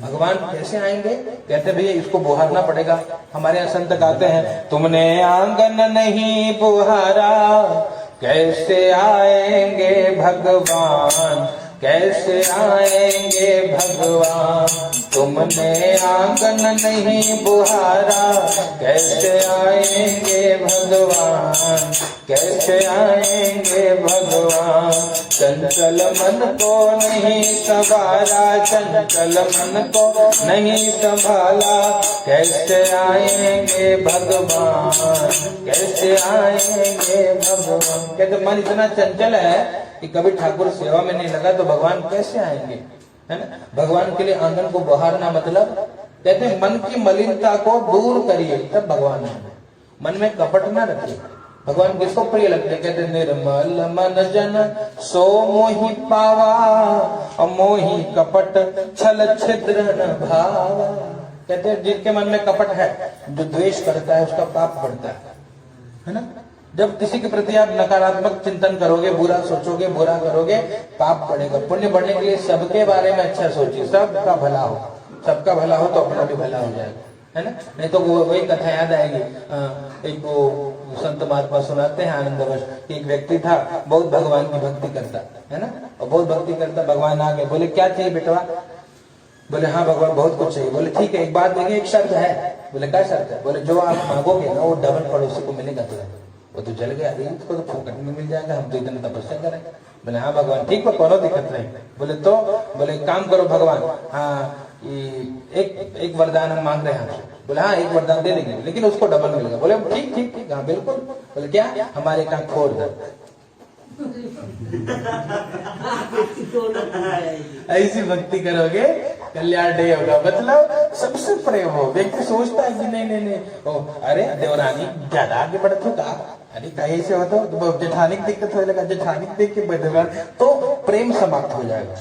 भगवान कैसे आएंगे, कहते भैया इसको बुहारना पड़ेगा। हमारे यहाँ संत गाते हैं तुमने आंगन नहीं बुहारा, कैसे आएंगे भगवान, कैसे आएंगे भगवान, तुमने आंगन नहीं बुहारा, कैसे आएंगे भगवान, कैसे आएंगे भगवान। चंचल मन को नहीं संभाला, चंचल मन को नहीं संभाला, कैसे आएंगे भगवान, कैसे आएंगे भगवान। कहते मन इतना चंचल है कि कभी ठाकुर सेवा में नहीं लगा तो भगवान कैसे आएंगे, है ना। भगवान के लिए आंगन को बहारना मतलब, कहते हैं मन की मलिनता को दूर करिए तब भगवान आएंगे। मन में कपट ना रखिए। भगवान किसको प्रिय लगते हैं, कहते निर्मल मन जन सो मोहि पावा, मोहि कपट छल छिद्र न भावा। कहते हैं जिनके मन में कपट है, जो द्वेष करता है उसका पाप बढ़ता है ना। जब किसी के प्रति आप नकारात्मक चिंतन करोगे, बुरा सोचोगे, बुरा करोगे, पाप बढ़ेगा। पुण्य बढ़ने के लिए सबके बारे में अच्छा सोचिए, सबका भला हो, सबका भला हो तो अपना भी भला हो जाएगा, है ना। नहीं तो वही कथा याद आएगी। एक वो संत महात्मा सुनाते हैं आनंदवश कि एक व्यक्ति था, बहुत भगवान की भक्ति करता, है ना, और बहुत भक्ति करता। भगवान आ गए, बोले क्या चाहिए बेटवा, बोले हाँ भगवान बहुत कुछ चाहिए। बोले ठीक है, एक बात देखिए, एक शर्त है। बोले क्या शर्त है, बोले जो आप मांगोगे ना वो डबल पड़ोसी को मिलेगा तुरंत। वो तो जल गया, इसको तो फोकट में मिल जाएगा, हम तो इतने तपस्या करें। बोले हाँ भगवान ठीक है, कोनो दिक्कत नहीं। बोले तो बोले काम करो भगवान, हाँ एक वरदान हम मांग रहे हैं आपसे। बोले हाँ एक वरदान दे देंगे, लेकिन उसको डबल मिलेगा। बोले ठीक ठीक ठीक, हाँ बिल्कुल। बोले क्या, हमारे का खोर दे। ऐसी भक्ति करोगे कल्याण नहीं होगा। मतलब सबसे प्रेम हो। व्यक्ति सोचता है कि नहीं नहीं नहीं, ओ अरे देवरानी ज्यादा आगे बढ़ते हो का, अरे कहीं से होता तो जेठानिक दिक्कत हो लगा, जेठानिक देख के बैठेगा तो प्रेम समाप्त हो जाएगा।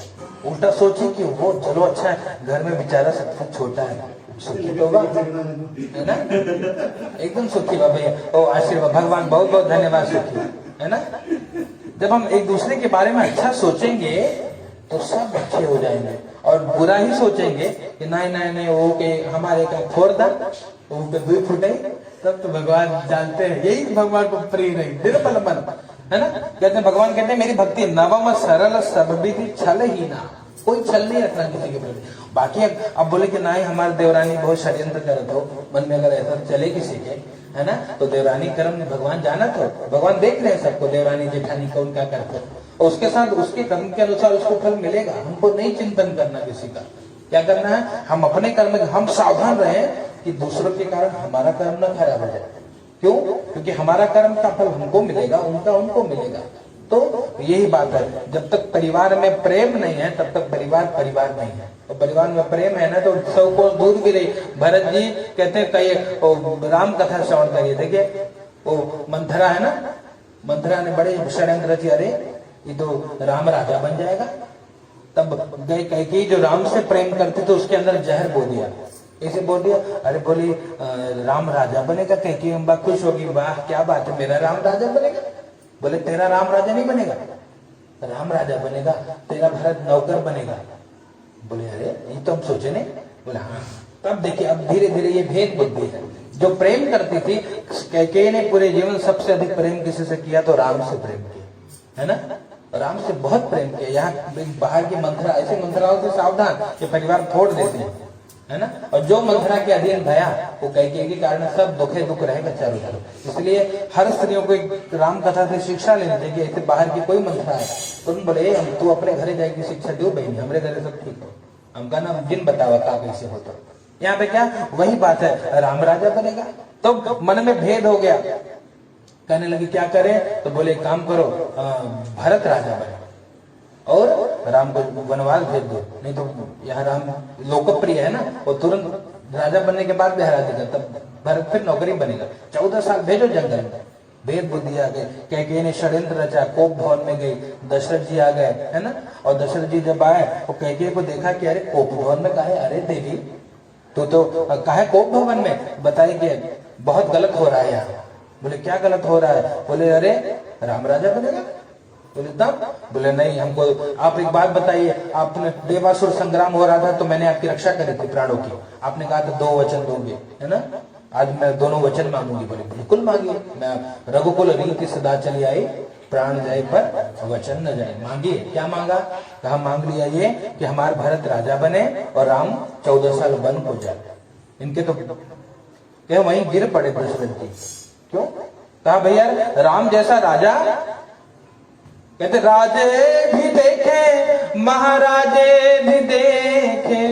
उल्टा सोचिए कि वो चलो अच्छा है, घर में बेचारा सबसे छोटा है, सुखी होगा, है ना, एकदम सुखी बा भैया। ओ आशीर्वाद, भगवान बहुत बहुत धन्यवाद सुखी। है ना। जब हम एक दूसरे के बारे में अच्छा सोचेंगे तो सब अच्छे हो जाएंगे, और बुरा ही सोचेंगे कि नहीं नहीं नहीं वो के हमारे का फोड़ दा वो पे दुई फुटे, तब तो भगवान जानते हैं यही भगवान को प्रिय नहीं निर्मल मन, है ना। कहते हैं भगवान कहते हैं मेरी भक्ति नवम सरल सर्वविधि छल ही ना, कोई छल नहीं रखना किसी के प्रति। बाकी अब बोले कि नहीं हमारे देवरानी बहुत षड्यंत्र करत हो, मन में अगर ऐसा चले किसी के, है ना, तो देवरानी कर्म भगवान जाना, तो भगवान देख रहे हैं सबको, देवरानी जेठानी कौन क्या करते हो, और उसके साथ उसके कर्म के अनुसार उसको फल मिलेगा। हमको नहीं चिंतन करना किसी का, क्या करना है, हम अपने कर्म में हम सावधान रहे कि दूसरों के कारण हमारा कर्म न खराब हो जाए। क्यों? क्योंकि हमारा कर्म का फल हमको मिलेगा, उनका उनको मिलेगा। तो यही बात है, जब तक परिवार में प्रेम नहीं है तब तक परिवार परिवार नहीं है, और परिवार में प्रेम है ना तो सबको दूर भी रही। भरत जी कहते हैं कई राम कथा श्रवण करिए, देखिए वो मंथरा है ना, मंथरा ने बड़े षड्यंत्र रचे, अरे ये तो राम राजा बन जाएगा। तब गए कैकेयी जो राम से प्रेम करते थे उसके अंदर जहर बो दिया, ऐसे बोल दिया, अरे बोली राम राजा बनेगा। कैकेयी अम्बा खुश होगी, वाह क्या बात है, मेरा राम राजा बनेगा। बोले तेरा राम राजा नहीं बनेगा, राम राजा बनेगा, तेरा भरत नौकर बनेगा। बोले अरे ये तो हम सोचे नहीं। बोले हाँ। तब देखिए अब धीरे धीरे ये भेद बुद्धि है। जो प्रेम करती थी कैकेयी ने पूरे जीवन सबसे अधिक प्रेम किसी से किया तो राम से प्रेम किया, है ना, राम से बहुत प्रेम किया। यहाँ बाहर की मंथरा, ऐसे मंथराओं से सावधान, ये परिवार फोड़ देते हैं, है ना। और जो मंथरा के अधीन भया वो कैकेयी के कारण सब दुखे दुख रहेगा चारों तरफ। इसलिए हर स्त्रियों को एक राम कथा से शिक्षा लेनी चाहिए। ऐसे बाहर की कोई मंथरा है तो तुम बोले हम तू अपने घरे जाएगी शिक्षा दो बहनी, हमारे घरे सब ठीक हो, हमका ना जिन बतावा का कैसे होता। यहाँ पे क्या वही बात है, राम राजा बनेगा। तो मन में भेद हो गया, कहने लगे क्या करें, तो बोले काम करो भरत राजा बने और राम को वनवास भेज दो, नहीं तो यहाँ राम लोकप्रिय है ना, वो तुरंत राजा बनने के बाद भी हरा देगा, तब भरत फिर नौकरी बनेगा। 14 साल भेजो जंगल में। भेद बुद्धि आ गए, कैकेयी ने षड्यंत्र रचा, कोप भवन में गई, दशरथ जी आ गए, है ना। और दशरथ जी जब आए तो कैकेयी को देखा कि अरे कोप भवन में काहे, अरे देवी तो काहे कोप भवन में, बताए कि बहुत गलत हो रहा है यहाँ। बोले क्या गलत हो रहा है, बोले अरे राम राजा बनेगा। बोले तब, बोले नहीं हमको आप एक बात बताइए, आपने देवासुर संग्राम हो रहा था तो मैंने आपकी रक्षा करी थी प्राणों की, आपने कहा था 2 वचन दोगे, है ना, आज मैं दोनों वचन मांगूंगी। बोले बिल्कुल मांगिए, मैं रघुकुल रीति सदा चली आई, प्राण जाए पर वचन न जाए। मांगिए, क्या मांगा, कहा मांग लिया ये कि हमारे भरत राजा बने और राम 14 साल वन हो जाए। इनके तो क्या वहीं गिर पड़े दशरथ जी। क्यों? कहा भैया राम जैसा राजा, कहते राजे भी देखे महाराजे भी देखे,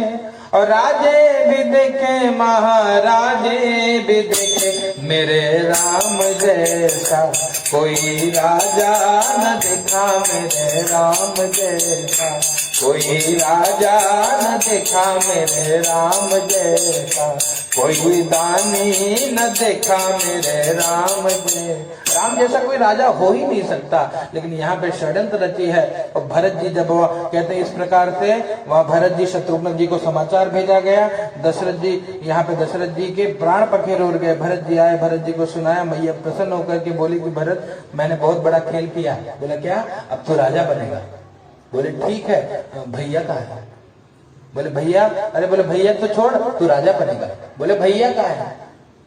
और राजे भी देखे महाराजे भी देखे, मेरे राम जैसा कोई राजा न देखा, मेरे राम जैसा कोई राजा न देखा, मेरे राम जैसा कोई दानी न देखा, मेरे राम राम जैसा कोई राजा हो ही नहीं सकता। लेकिन यहाँ पे षड्यंत्र रची है। और भरत जी जब कहते हैं इस प्रकार से, वहां भरत जी शत्रुघ्न जी को समाचार भेजा गया, दशरथ जी यहाँ पे दशरथ जी के प्राण पखेर उड़ गए। भरत जी आए, भरत जी को सुनाया, मैया प्रसन्न होकर के बोली कि भरत मैंने बहुत बड़ा खेल किया। बोला क्या, अब तो राजा बनेगा। बोले ठीक है, भैया कहाँ है? बोले भैया, अरे बोले भैया तो छोड़, तू राजा बनेगा। बोले भैया कहाँ है?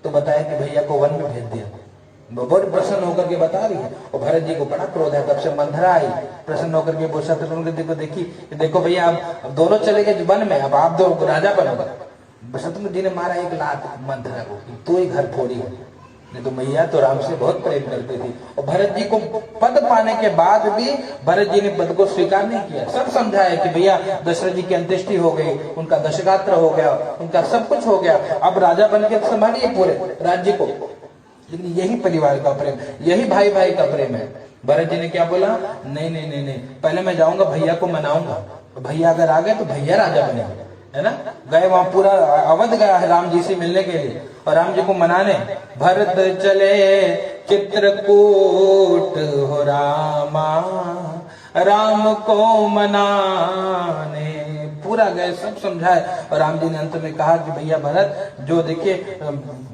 तो बताया कि भैया को वन में भेज दिया। बहुत प्रसन्न होकर के बता रही है। और भरत जी को बड़ा क्रोध है, तब से मंथरा आई, प्रसन्न होकर के वो शत्रुघ्न जी को देखी, देखो भैया अब दोनों चले गए वन में, अब आप दो राजा बनोगे। शत्रुघ्न जी ने मारा एक लात मंथरा को, तू ही घर फोड़ी है। नहीं तो मैया तो राम से बहुत प्रेम करती थी। और भरत जी को पद पाने के बाद भी भरत जी ने पद को स्वीकार नहीं किया। सब समझाया कि भैया दशरथ जी की अंत्येष्टि हो गई, उनका दशगात्र हो गया, उनका सब कुछ हो गया, अब राजा बन के संभालिए पूरे राज्य को। लेकिन यही परिवार का प्रेम, यही भाई भाई का प्रेम है। भरत जी ने क्या बोला, नहीं नहीं नहीं नहीं, पहले मैं जाऊंगा भैया को मनाऊंगा, भैया अगर आ गए तो भैया राजा बनेंगे, है ना। गए वहां, पूरा अवध गया है राम जी से मिलने के लिए और राम जी को मनाने। भरत चले चित्रकूट हो रामा, राम को मनाने पूरा गए, सब समझाए, और राम जी ने अंत में कहा कि भैया भरत, जो देखिए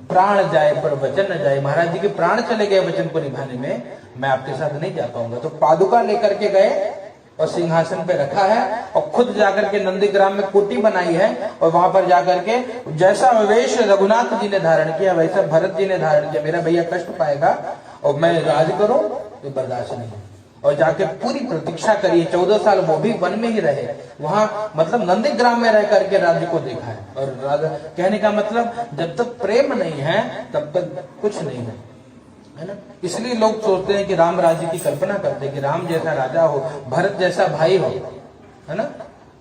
प्राण जाए पर वचन न जाए, महाराज जी के प्राण चले गए वचन को निभाने में, मैं आपके साथ नहीं जा पाऊंगा। तो पादुका लेकर के गए और सिंहासन पे रखा है, और खुद जाकर के नंदीग्राम में कुटी बनाई है, और वहां पर जाकर के जैसा वेश रघुनाथ जी ने धारण किया वैसा भरत जी ने धारण किया। मेरा भैया कष्ट पाएगा और मैं राज करूं तो बर्दाश्त नहीं। और जाके पूरी प्रतीक्षा करिए, 14 साल वो भी वन में ही रहे, वहां मतलब नंदीग्राम में रह करके राज्य को देखा है। और राजा कहने का मतलब, जब तक प्रेम नहीं है तब तक कुछ नहीं है ना। इसलिए लोग सोचते हैं कि राम राज्य की कल्पना करते हैं कि राम जैसा राजा हो, भरत जैसा भाई हो, है ना।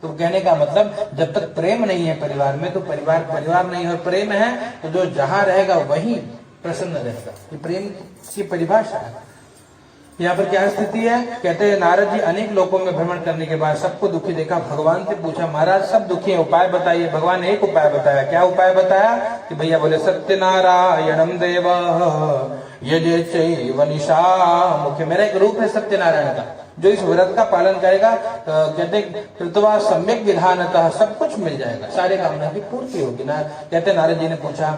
तो कहने का मतलब, जब तक प्रेम नहीं है परिवार में तो परिवार नहीं है, और प्रेम है तो जो जहां रहेगा वहीं प्रसन्न रहेगा। ये प्रेम की परिभाषा है। यहाँ पर क्या स्थिति है, कहते हैं नारद जी अनेक लोकों में भ्रमण करने के बाद सबको दुखी देखा, भगवान से पूछा महाराज सब दुखी है, उपाय बताइए। भगवान ने एक उपाय बताया। क्या उपाय बताया कि भैया बोले, सत्यनारायणम देव यजे चैव निशा मुख्य। मेरा एक रूप है सत्यनारायण का, जो इस व्रत का पालन करेगा, कहते कृत्वा सम्यक विधानतः सब कुछ मिल जाएगा, सारे कामना की पूर्ति होगी ना। कहते नारद जी ने पूछा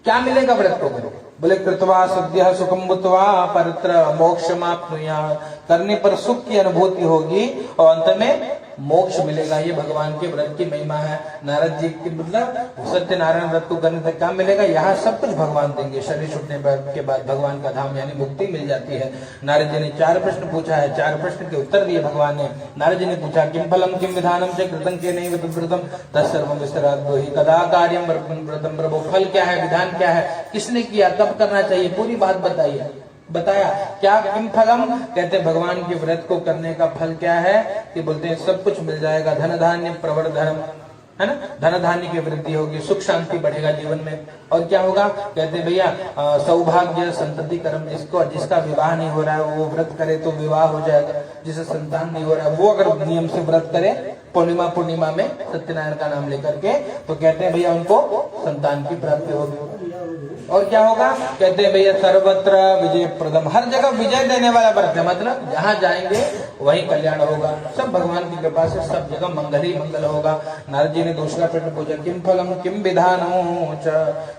क्या मिलेगा व्रत को करो। बोले कृत्वा सद्य सुखम भूत्वा परत्र मोक्षमाप्नुयात्, करने पर सुख की अनुभूति होगी और अंत में मोक्ष मिलेगा। ये भगवान के व्रत की महिमा है। नारद जी की मतलब सत्यनारायण व्रत को करने से क्या मिलेगा, यहाँ सब कुछ भगवान देंगे। शरीर छूटने के बाद भगवान का धाम यानी मुक्ति मिल जाती है। नारद जी ने 4 प्रश्न पूछा है, 4 प्रश्न के उत्तर दिए भगवान ने। नारद जी ने पूछा किम फलम किम विधानम च कृतं केनैव तद्व्रतम तत्सर्वं विस्तरात् ब्रूहि कदा कार्यं व्रतम प्रभु। फल क्या है, विधान क्या है, किसने किया, कब करना चाहिए, पूरी बात बताइए। बताया क्या किम फलम, कहते भगवान के व्रत को करने का फल क्या है कि बोलते हैं सब कुछ मिल जाएगा। धन धान्य प्रवर्धनम, है ना, धन धान्य की वृद्धि होगी, सुख शांति बढ़ेगा जीवन में। और क्या होगा, कहते भैया सौभाग्य संतति कर्म, जिसका विवाह नहीं हो रहा है वो व्रत करे तो विवाह हो जाएगा। जिसे संतान नहीं हो रहा है वो अगर नियम से व्रत करे पूर्णिमा में सत्यनारायण का नाम लेकर के, तो कहते हैं भैया उनको संतान की प्राप्ति होगी। और क्या होगा, कहते हैं भैया सर्वत्र विजय प्रदम, हर जगह विजय देने वाला व्रत है। मतलब जहां जाएंगे वहीं कल्याण होगा, सब भगवान की कृपा से सब जगह मंगल ही मंगल होगा। नारद जी ने दूसरा प्रश्न पूछा किम फलम किम विधानो च,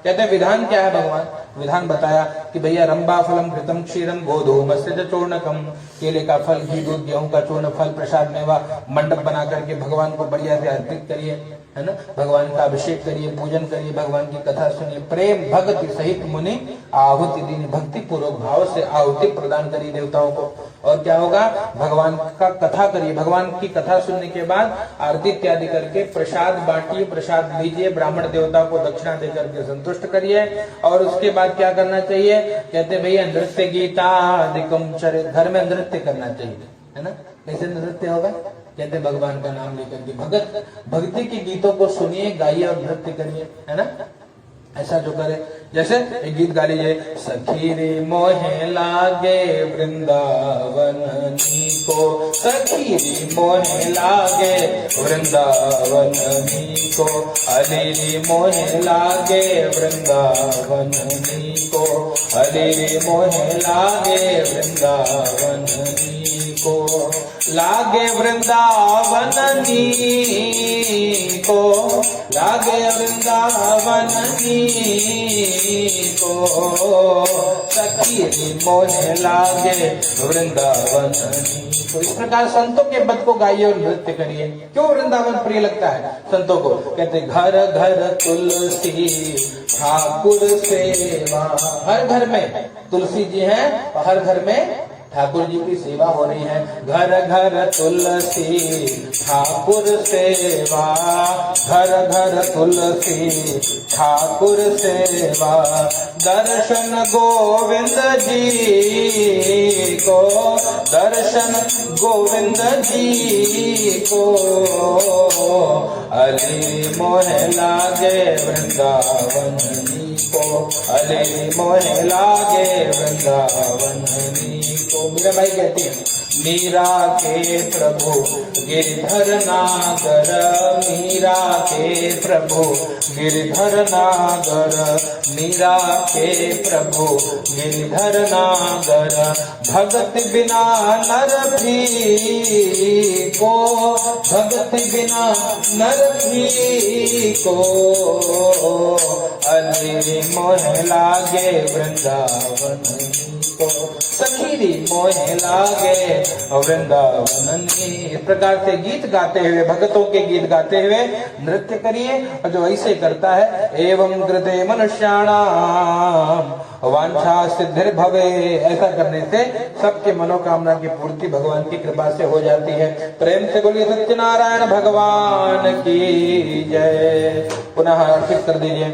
कहते हैं विधान क्या है। भगवान विधान बताया कि भैया रंबा फलम घृतम क्षीरम गोधूमस्य च चूर्णकम, केले का फल, घी दूध गेहूं का चूर्ण, फल प्रसाद मेवा, मंडप बना करके भगवान को बढ़िया से अर्पित करिए, है ना, भगवान का अभिषेक करिए, पूजन करिए, भगवान की कथा सुनिए, प्रेम भक्ति सहित मुनि आहुति दीनी, भक्ति पूर्वक भाव से आहुति प्रदान करिए देवताओं को। और क्या होगा, भगवान का कथा करिए, भगवान की कथा सुनने के बाद आरती इत्यादि करके प्रसाद बांटिए, प्रसाद लीजिए, ब्राह्मण देवता को दक्षिणा देकर के संतुष्ट करिए। और उसके बाद क्या करना चाहिए, कहते भैया नृत्य गीतादिकम चरित, घर में नृत्य करना चाहिए, है ना। कैसे नृत्य होगा, कहते भगवान का नाम लेकर के भक्ति के गीतों को सुनिए, गाइए और नृत्य करिए, है ना। ऐसा जो करे, जैसे एक गीत गा लीजिए, सखी रे मोहे लागे वृंदावन को, सखी रे मोहे लागे वृंदावन को, अली रे मोहे लागे वृंदावन को, अली रे मोहे लागे वृंदावन को, लागे वृंदावन को, लागे वृंदावन को, सखी मोहे लागे वृंदावन को। इस प्रकार संतों के पद को गाइए और नृत्य करिए। क्यों वृंदावन प्रिय लगता है संतों को, कहते घर घर तुलसी ठाकुर सेवा, हर घर में तुलसी जी हैं, हर घर में ठाकुर जी की सेवा हो रही है। घर घर तुलसी ठाकुर सेवा, घर घर तुलसी ठाकुर सेवा, दर्शन गोविंद जी को, दर्शन गोविंद जी को, अली मोहे लागे वृंदावन को, अली मोहे लागे वृंदावन को। मीराबाई कहती है, मीरा के प्रभु गिरधर नागर, मीरा के प्रभु गिरधर नागर, मीरा के प्रभु गिरधर नागर, भगत बिना नर भी को, भगत बिना नर भी को, अली मोह लागे वृंदावन को, सखीरी मोह लागे वृंदावन। इस प्रकार से गीत गाते हुए, भक्तों के गीत गाते हुए नृत्य करिए। और जो ऐसे करता है, एवं कृते मनुष्याणाम वांछा सिद्धिर भवे, ऐसा करने से सबके मनोकामना की पूर्ति भगवान की कृपा से हो जाती है। प्रेम से बोलिए सत्यनारायण भगवान की जय। पुनः अर्पित कर दीजिए।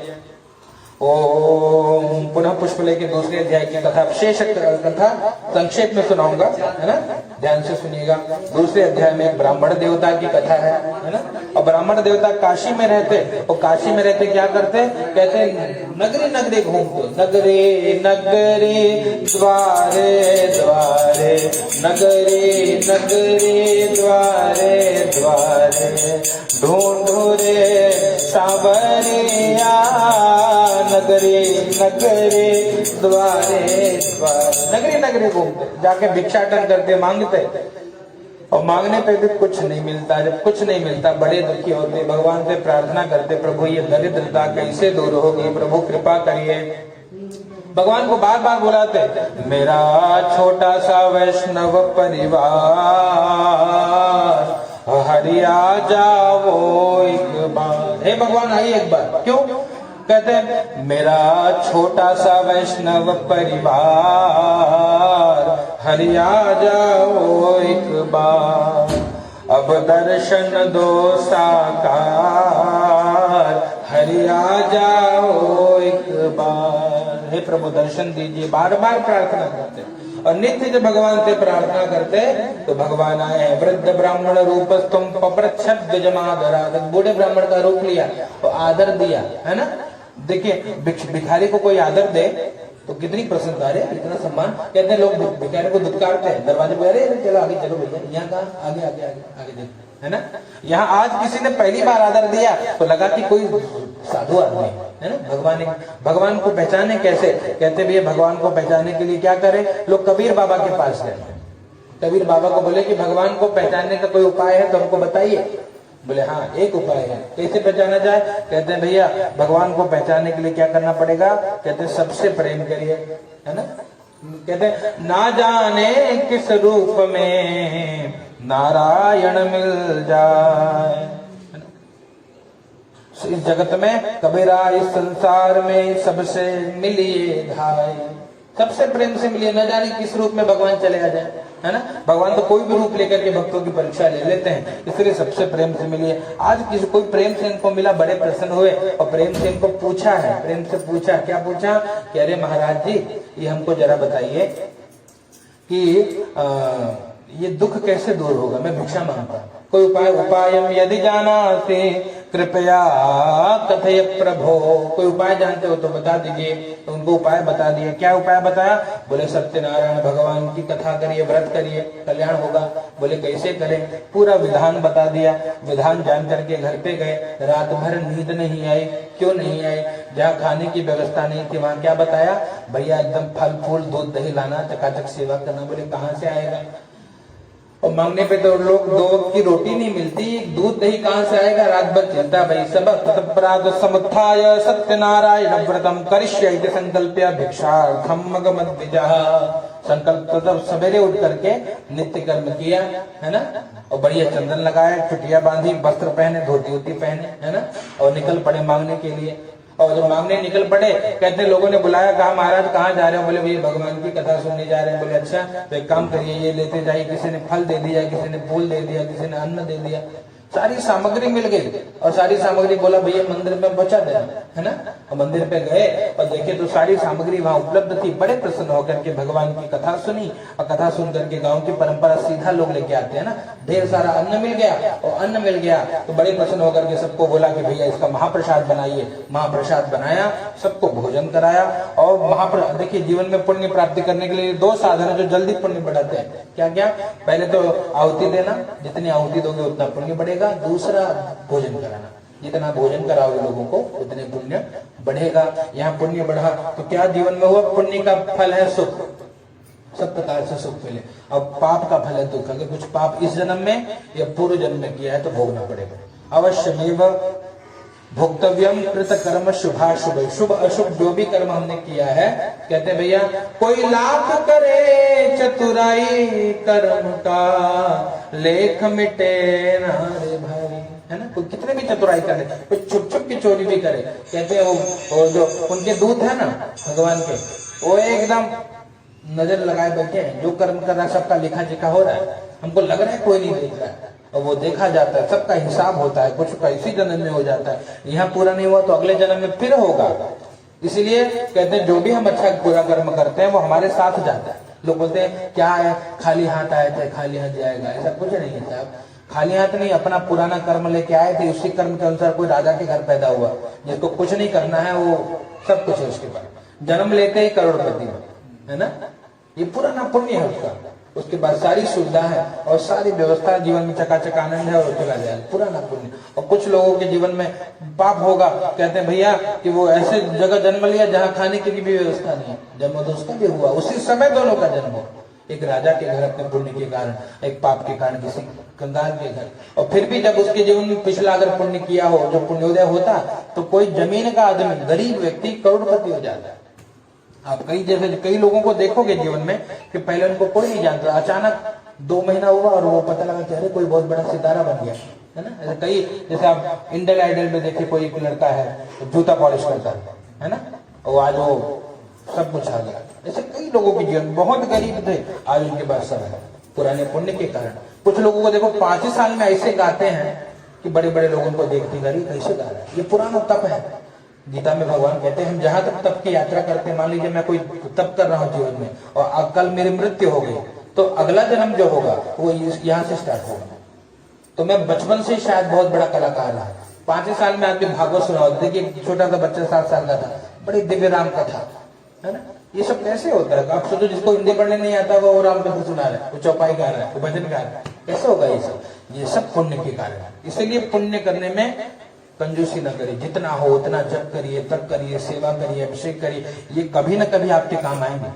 ओम। पुनः पुष्प लेके दूसरे अध्याय की कथा, शेष कथा संक्षेप में सुनाऊंगा, है ना, ध्यान से सुनिएगा। दूसरे अध्याय में एक ब्राह्मण देवता की कथा है ना। और ब्राह्मण देवता काशी में रहते, और काशी में रहते क्या करते, कहते नगरी नगरी घूमते, नगरी नगरी द्वारे द्वारे, नगरी नगरी द्वारे द्वारे, ढूंढो रे सावरिया, नगरी नगरी द्वारे द्वारे, नगरी नगरी घूमते, जाके भिक्षाटन करते, मांगते, और मांगने पे भी कुछ नहीं मिलता। जब कुछ नहीं मिलता, बड़े दुखी होते, भगवान से प्रार्थना करते, प्रभु ये दरिद्रता कैसे दूर होगी, प्रभु कृपा करिए। भगवान को बार बार बुलाते, मेरा छोटा सा वैष्णव परिवार, हरिया जाओ एक बार, हे भगवान आइए एक बार। क्यों कहते हैं, मेरा छोटा सा वैष्णव परिवार, हरिया जाओ एक बार, अब दर्शन दो साकार, हरिया जाओ एक बार। हे प्रभु दर्शन दीजिए, बार बार प्रार्थना करते, और नित्य जब भगवान से प्रार्थना करते तो भगवान आए हैं। वृद्ध ब्राह्मण रूप तुम पप्रच्छद द्विजमादरा, बूढ़े ब्राह्मण का रूप लिया और आदर दिया, है ना। देखिए भिखारी को कोई आदर दे तो कितनी प्रसन्नता है, कितना सम्मान। कहते हैं लोग भिखारी को दुत्कारते हैं, दरवाजे पे, अरे चलो आगे चलो भैया, यहाँ कहाँ, आगे आगे आगे आगे देखो, है ना। यहाँ आज किसी ने पहली बार आदर दिया तो लगा कि कोई साधु आदमी है ना। भगवान को पहचाने कैसे, कहते भैया भगवान को पहचानने के लिए क्या करें, लोग कबीर बाबा के पास गए। कबीर बाबा को बोले कि भगवान को पहचानने का कोई उपाय है तो हमको बताइए। बोले हाँ एक उपाय है, कैसे पहचाना जाए। कहते हैं भैया भगवान को पहचानने के लिए क्या करना पड़ेगा, कहते हैं सबसे प्रेम करिए, है ना। कहते हैं ना जाने किस रूप में नारायण मिल जाए, इस जगत में कबीरा, इस संसार में सबसे मिलिए भाई, सबसे प्रेम से मिलिए। न जाने किस रूप में भगवान चले आ जाए, है ना। भगवान तो कोई भी रूप लेकर के भक्तों की परीक्षा ले लेते हैं, इसलिए सबसे प्रेम से मिलिए। आज किसी कोई प्रेम से इनको मिला, बड़े प्रसन्न हुए और प्रेम से इनको पूछा है, प्रेम से पूछा, क्या पूछा कि अरे महाराज जी ये हमको जरा बताइए कि ये दुख कैसे दूर होगा, मैं भिक्षा मांगता हूं, कोई उपायम यदि जानाते कृपया कथय प्रभो, कोई उपाय जानते हो तो बता दीजिए। तो उनको उपाय बता दिए। क्या उपाय बताया, बोले सत्यनारायण भगवान की कथा करिए, व्रत करिए, कल्याण होगा। बोले कैसे करें, पूरा विधान बता दिया। विधान जान करके घर पे गए, रात भर नींद नहीं आई। क्यों नहीं आई, जहाँ खाने की व्यवस्था नहीं थी वहां क्या बताया, भैया एकदम फल फूल दूध दही लाना, चकाचक सेवा करना। बोले कहाँ से आएगा, और मांगने पे तो लोग दो वक्त की रोटी नहीं मिलती, दूध दही कहाँ से आएगा, रात भर चिंता। भाई सब तत्पराध समुत्थाय सत्यनारायण व्रतम करिष्ये इति संकल्प्य भिक्षार्थम मगमद्विजः। संकल्प तब सवेरे उठ करके नित्य कर्म किया, है ना, और बढ़िया चंदन लगाया, चुटिया बांधी, वस्त्र पहने, धोती वोती पहने, है ना, और निकल पड़े मांगने के लिए। और जब मांगने निकल पड़े, कहते लोगों ने बुलाया, कहा महाराज कहाँ जा रहे हो, बोले भैया भगवान की कथा सुनने जा रहे हैं। बोले अच्छा तो एक काम करिए, ये लेते जाइए। किसी ने फल दे दिया, किसी ने फूल दे दिया, किसी ने अन्न दे दिया, सारी सामग्री मिल गई। और सारी सामग्री बोला भैया मंदिर में पहुंचा देना, है ना। और मंदिर पे गए और देखे तो सारी सामग्री वहां उपलब्ध थी। बड़े प्रसन्न होकर के भगवान की कथा सुनी और कथा सुन करके गांव की परंपरा सीधा लोग लेके आते हैं ना, ढेर सारा अन्न मिल गया और अन्न मिल गया तो बड़े प्रसन्न होकर के सबको बोला कि भैया इसका महाप्रसाद बनाइए। महाप्रसाद बनाया, सबको भोजन कराया और देखिए जीवन में पुण्य प्राप्ति करने के लिए 2 साधन है जो जल्दी पुण्य बढ़ाते हैं। क्या क्या? पहले तो आहुति देना, जितनी आहुति दोगे उतना पुण्य बढ़ेगा। दूसरा भोजन कराना, जितना भोजन कराओगे लोगों को उतने पुण्य बढ़ेगा। यहाँ पुण्य बढ़ा तो क्या जीवन में हुआ? पुण्य का फल है सुख, सब प्रकार से सुख मिले। अब पाप का फल है दुख। अगर कुछ पाप इस जन्म में या पूर्व जन्म में किया है तो भोगना पड़ेगा। अवश्यमेव भोक्तव्यम कृत कर्म शुभाशुभ, शुभ अशुभ जो भी कर्म हमने किया है, कहते भैया कोई लाख करे चतुराई कर्म का लेख मिटे ना रे भाई, है ना। कोई कितने भी चतुराई करे, कोई छुप छुप की चोरी भी करे, कहते हैं वो जो उनके दूत है ना भगवान के, वो एकदम नजर लगाए बैठे हैं। जो कर्म कर रहा है सबका लेखा जोखा हो रहा है। हमको लग रहा है कोई नहीं देख रहा है और वो देखा जाता है, सबका हिसाब होता है। कुछ का इसी जन्म में हो जाता है, यहाँ पूरा नहीं हुआ तो अगले जन्म में फिर होगा। इसलिए कहते हैं जो भी हम अच्छा बुरा कर्म करते हैं वो हमारे साथ जाता है। लोग बोलते हैं क्या है, खाली हाथ आए थे खाली हाथ जाएगा, ऐसा कुछ नहीं है साहब। खाली हाथ नहीं, अपना पुराना कर्म लेके आए थे, उसी कर्म के अनुसार कोई राजा के घर पैदा हुआ, जिसको कुछ नहीं करना है वो सब कुछ है उसके पास। जन्म लेते ही करोड़पति है ना, ये पुराना पुण्य है उसका। उसके बाद सारी सुविधा है और सारी व्यवस्था जीवन में चकाचक आनंद है और चला जाए, पुराना पुण्य। और कुछ लोगों के जीवन में पाप होगा, कहते हैं भैया कि वो ऐसे जगह जन्म लिया जहाँ खाने की भी व्यवस्था नहीं है, जन्म तो उसका भी हुआ उसी समय दोनों का जन्म हो। एक राजा के घर अपने पुण्य के कारण, एक पाप के कारण किसी कंगाल के घर। और फिर भी जब उसके जीवन में पिछला अगर पुण्य किया हो, जो पुण्योदय होता, तो कोई जमीन का आदमी, गरीब व्यक्ति करोड़पति हो जाता है। आप कई लोगों को देखोगे जीवन में कि पहले उनको कोई नहीं जानता, अचानक 2 महीना हुआ और वो पता लगा कि अरे कोई बहुत बड़ा सितारा बन गया, है ना। ऐसे कई, जैसे आप इंडियन आइडल में देखिए कोई एक लड़का है जूता पॉलिश करता है ना, और आज वो सब कुछ आ गया। ऐसे कई लोगों के जीवन बहुत गरीब थे, आज उनके पास सब है पुराने पुण्य के कारण। कुछ लोगों को देखो 5 ही साल में ऐसे गाते हैं कि बड़े बड़े लोगों को देखते गरीब कैसे गा रहे हैं, ये पुराना तप है। गीता में भगवान कहते हैं हम जहां तक तप की यात्रा करते हैं, मान लीजिए मैं कोई तप कर रहा हूं जीवन में और कल मेरी मृत्यु हो गई, तो अगला जन्म जो होगा वो यहाँ से स्टार्ट होगा। तो मैं बचपन से शायद बहुत बड़ा कलाकार रहा, 5 साल में आदमी भागवत सुना। देखिए छोटा सा बच्चा 7 साल का था, बड़ी दिव्य राम कथा, है ना। ये सब कैसे होता है? आप सोचो जिसको हिंदी पढ़ने नहीं आता वो राम कथा सुना रहा है, वो चौपाई गा रहा है, वो भजन गा रहा है, कैसे होगा ये सब? ये सब पुण्य के कारण। इसलिए पुण्य करने में कंजूसी न करिए, जितना हो उतना जप करिए, तप करिए, सेवा करिए, अभिषेक करिए, ये कभी न कभी आपके काम आएंगे,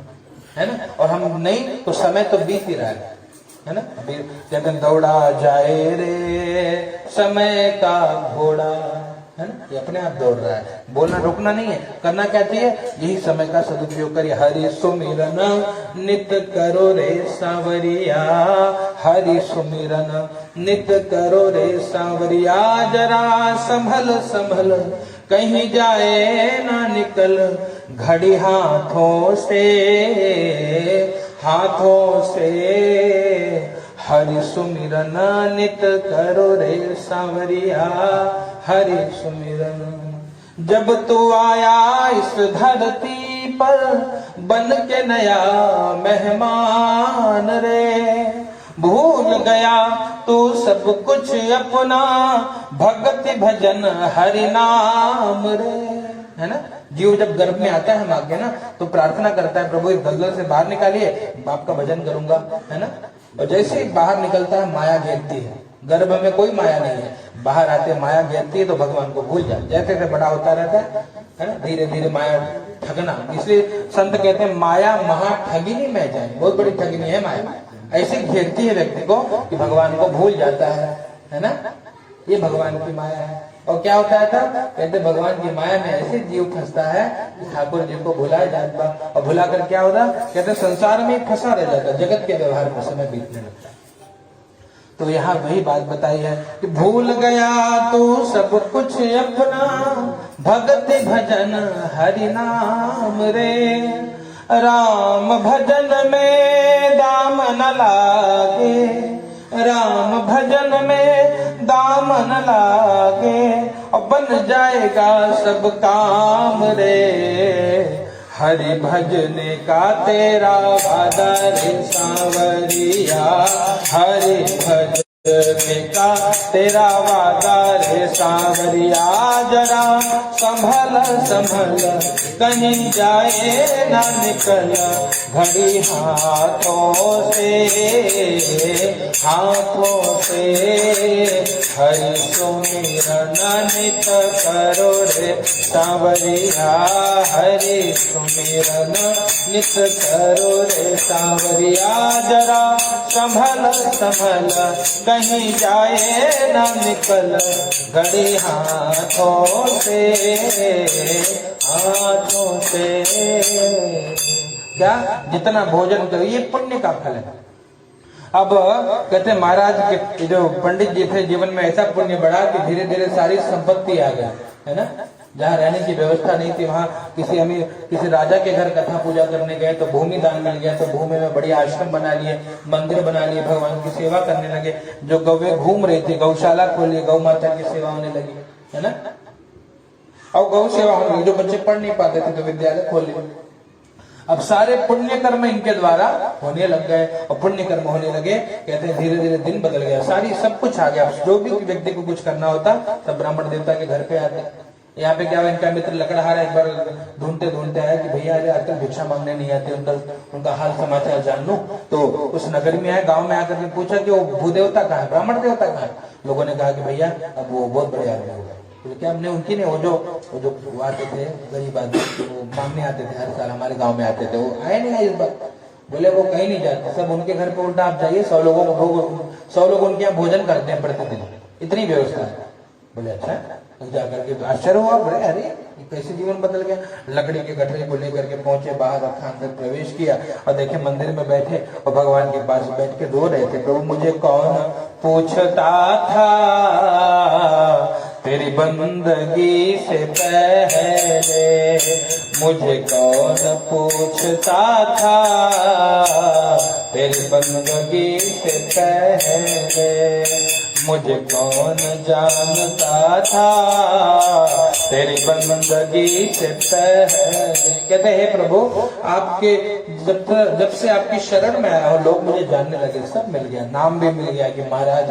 है ना। और हम नहीं तो समय तो बीत ही रहा है ना। कहते हैं दौड़ा जाए रे समय का घोड़ा, है ना, ये अपने आप दौड़ रहा है, बोलना रुकना नहीं है। करना क्या चाहिए? यही समय का सदुपयोग करिए। हरि सुमिरन नित करो रे सांवरिया, हरि सुमिरन नित करो रे सांवरिया, जरा संभल संभल कहीं जाए ना निकल, घड़ी हाथों से हरि सुमिरन नित करो रे सांवरिया, हरि सुमिरन। जब तू आया इस धरती पर बन के नया मेहमान रे, भूल गया तू सब कुछ अपना, भक्ति भजन हरि नाम रे, है ना। जीव जब गर्भ में आता है हम आगे ना तो प्रार्थना करता है प्रभु इस दलदल से बाहर निकालिए, आपका भजन करूंगा, है ना। और जैसे ही बाहर निकलता है माया घेरती है, गर्भ में कोई माया नहीं है, बाहर आते माया घेरती है तो भगवान को भूल जाए। जैसे जैसे बड़ा होता रहता है ना, धीरे धीरे माया ठगना। इसलिए संत कहते हैं माया महा ठगिनी में जाए, बहुत बड़ी ठगिनी है माया, ऐसे घेरती है व्यक्ति को कि भगवान को भूल जाता है ना। ये भगवान की माया है। और क्या होता है था, कहते भगवान की माया में ऐसे जीव फंसता है कि ठाकुर जी को भुलाया जाता, और भुला कर क्या होता, कहते संसार में फंसा रह जाता, जगत के व्यवहार में समय बीतने लगता है। तो यहाँ वही बात बताई है कि भूल गया तू सब कुछ अपना, भक्ति भजन हरि नाम रे, राम भजन में दाम न लागे, राम भजन में दाम न लागे, और बन जाएगा सब काम रे। हरि भजने का तेरा वादा रे सांवरिया, हरि भजने का तेरा वादा रे सांवरिया। जरा संभल संभल कहीं जाए ना निकल, घड़ी हाथों से हरि सुमिरन नित करो रे सांवरिया, हरि सुमिरन नित करो रे सांवरिया। जरा संभल संभल कहीं जाए ना निकल, घड़ी हाथों से क्या जितना भोजन करो ये पुण्य का फल है। अब कहते महाराज के जो पंडित जी थे जीवन में ऐसा पुण्य बढ़ा कि धीरे धीरे सारी संपत्ति आ गई, है ना। जहाँ रहने की व्यवस्था नहीं थी वहाँ किसी राजा के घर कथा पूजा करने गए तो भूमि दान मिल गया, तो भूमि में बढ़िया आश्रम बना लिए, मंदिर बना लिए, भगवान की सेवा करने लगे। जो गौवे घूम रही थी गौशाला खोली, गौ माता की सेवा होने लगी, है ना। और गौ सेवा होने लगी। जो बच्चे पढ़ नहीं पाते थे तो विद्यालय खोल लिए। अब सारे पुण्य कर्म इनके द्वारा होने लग गए और पुण्य कर्म होने लगे। कहते हैं धीरे धीरे दिन बदल गया, सारी सब कुछ आ गया। जो भी व्यक्ति को कुछ करना होता सब ब्राह्मण देवता के घर पे आते। यहाँ पे क्या हुआ, इनका मित्र लकड़हारा एक बार ढूंढते ढूंढते आया कि भैया अरे आजकल भिक्षा मांगने नहीं आते, उनका हाल समाचार जान लूं। तो उस नगर में आए, गांव में आकर के पूछा कि वो भूदेवता कहाँ है, ब्राह्मण देवता कहाँ है। लोगों ने कहा कि भैया अब वो बहुत बड़े आदमी हो गए। तो क्या हमने उनकी नहीं, वो जो आते थे गरीब आदमी, वो मांगने आते थे हर साल हमारे गाँव में आते थे, वो आए नहीं इस बार। बोले वो कहीं नहीं जाते, सब उनके घर पे उल्टा आप जाइए, 100 लोग उनके यहाँ भोजन करते हैं प्रतिदिन, इतनी व्यवस्था है। बोले अच्छा, जाकर के आश्चर्य हुआ, बोले अरे कैसे जीवन बदल गया। लकड़ी के गठरे को लेकर के पहुंचे, बाहर रखा, अंदर प्रवेश किया और देखे मंदिर में बैठे और भगवान के पास बैठ के रो रहे थे। प्रभु मुझे कौन पूछता था तेरी बंदगी से पहले, मुझे कौन पूछता था तेरी बंदगी से पहले, मुझे कौन जानता था तेरी बंदगी से पहले। कहते हैं प्रभु आपके जब से आपकी शरण में आया हूं, लोग मुझे जानने लगे, सब मिल गया, नाम भी मिल गया कि महाराज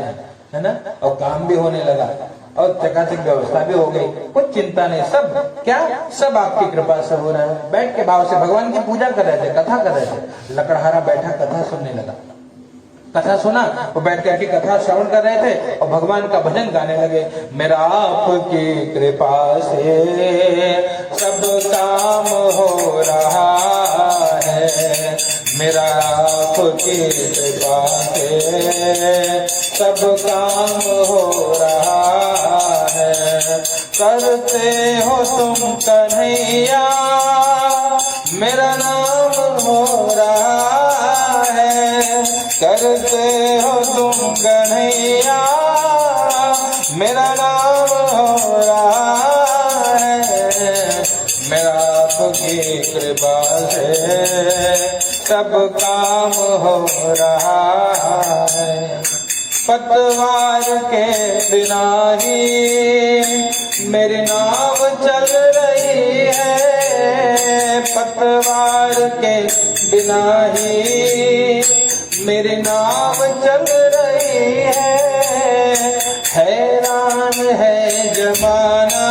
है ना, और काम भी होने लगा और चकाचक व्यवस्था भी हो गई, कुछ चिंता नहीं, सब क्या सब आपकी कृपा से हो रहा है। बैठ के भाव से भगवान की पूजा कर रहे थे, कथा कर रहे थे। लकड़हारा बैठा कथा सुनने लगा, कथा सुना, वो बैठ करके कथा श्रवण कर रहे थे और भगवान का भजन गाने लगे। मेरा आपकी कृपा से सब काम हो रहा है, मेरा आपकी कृपा से सब काम हो रहा है। करते हो तुम कन्हैया मेरा नाम हो रहा है, करते हो तुम कन्हैया मेरा नाम हो रहा है, मेरा आपकी कृपा से सब काम हो रहा है। पतवार के बिना ही मेरी नाव चल रही है, पतवार के बिना ही मेरी नाव चल रही है। हैरान है जमाना